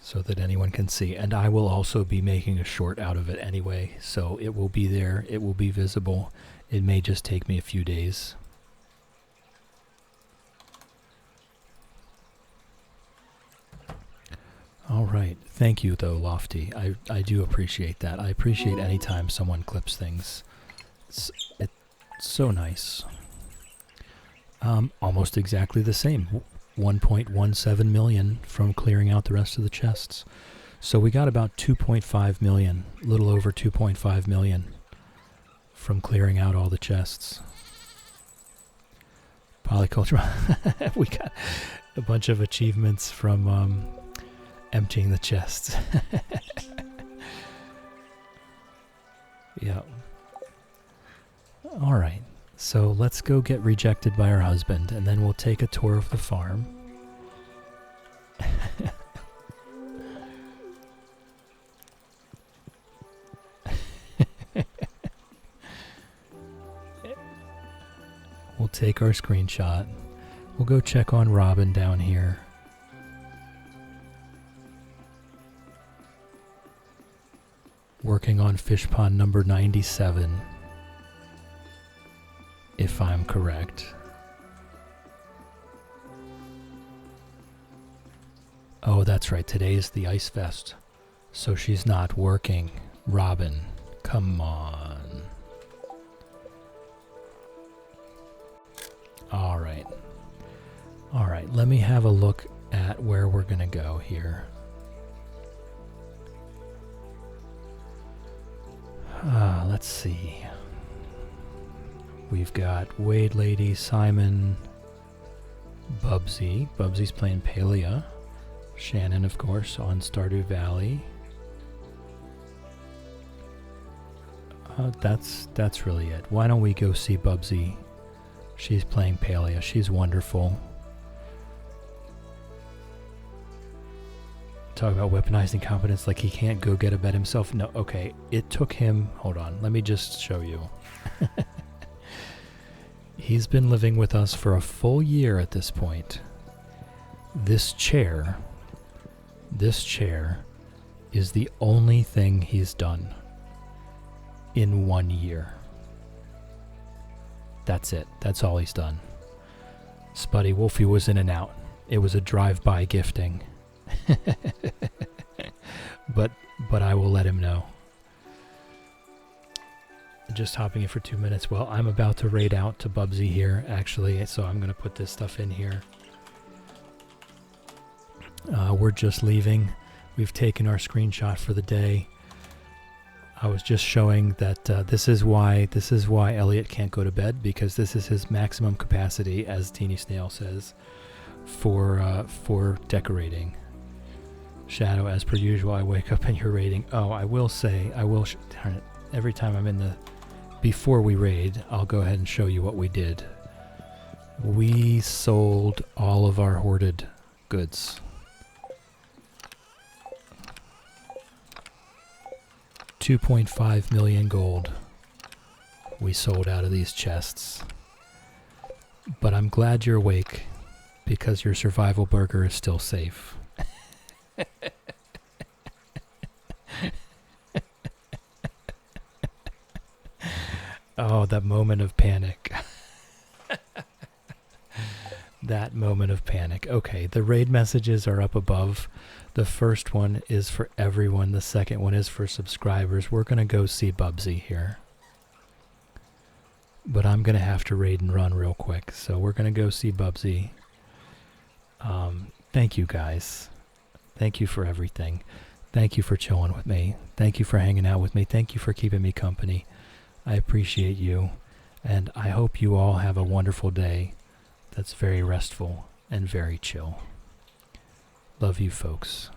so that anyone can see. And I will also be making a short out of it anyway, so it will be there, it will be visible. It may just take me a few days. All right. Thank you, though, Lofty. I do appreciate that. I appreciate any time someone clips things. It's so nice. Almost exactly the same. 1.17 million from clearing out the rest of the chests. So we got about 2.5 million, a little over 2.5 million from clearing out all the chests. Polyculture. We got a bunch of achievements from emptying the chests. Yeah. All right. So let's go get rejected by our husband, and then we'll take a tour of the farm. We'll take our screenshot. We'll go check on Robin down here. Working on fish pond number 97. If I'm correct. Oh, that's right. Today's the Ice Fest. So she's not working. Robin, come on. Alright. Alright, let me have a look at where we're going to go here. Let's see. We've got Wade Lady, Simon, Bubsy. Bubsy's playing Palea. Shannon, of course, on Stardew Valley. That's really it. Why don't we go see Bubsy? She's playing Palea. She's wonderful. Talk about weaponizing competence like he can't go get a bed himself. No, okay. It took him... Hold on. Let me just show you. He's been living with us for a full year at this point. This chair is the only thing he's done in 1 year. That's it. That's all he's done. Spuddy Wolfie was in and out. It was a drive-by gifting. but I will let him know. Just hopping in for 2 minutes. Well, I'm about to raid out to Bubsy here, actually, so I'm going to put this stuff in here. We're just leaving. We've taken our screenshot for the day. I was just showing that this is why Elliot can't go to bed, because this is his maximum capacity, as Teeny Snail says, for decorating. Shadow, as per usual, I wake up and you're raiding. Oh, I will say, darn it, every time I'm in the, before we raid, I'll go ahead and show you what we did. We sold all of our hoarded goods. 2.5 million gold we sold out of these chests. But I'm glad you're awake, because your survival burger is still safe. Oh, that moment of panic. That moment of panic. Okay, the raid messages are up above. The first one is for everyone. The second one is for subscribers. We're going to go see Bubsy here. But I'm going to have to raid and run real quick. So we're going to go see Bubsy. Thank you, guys. Thank you for everything. Thank you for chilling with me. Thank you for hanging out with me. Thank you for keeping me company. I appreciate you. And I hope you all have a wonderful day that's very restful and very chill. Love you, folks.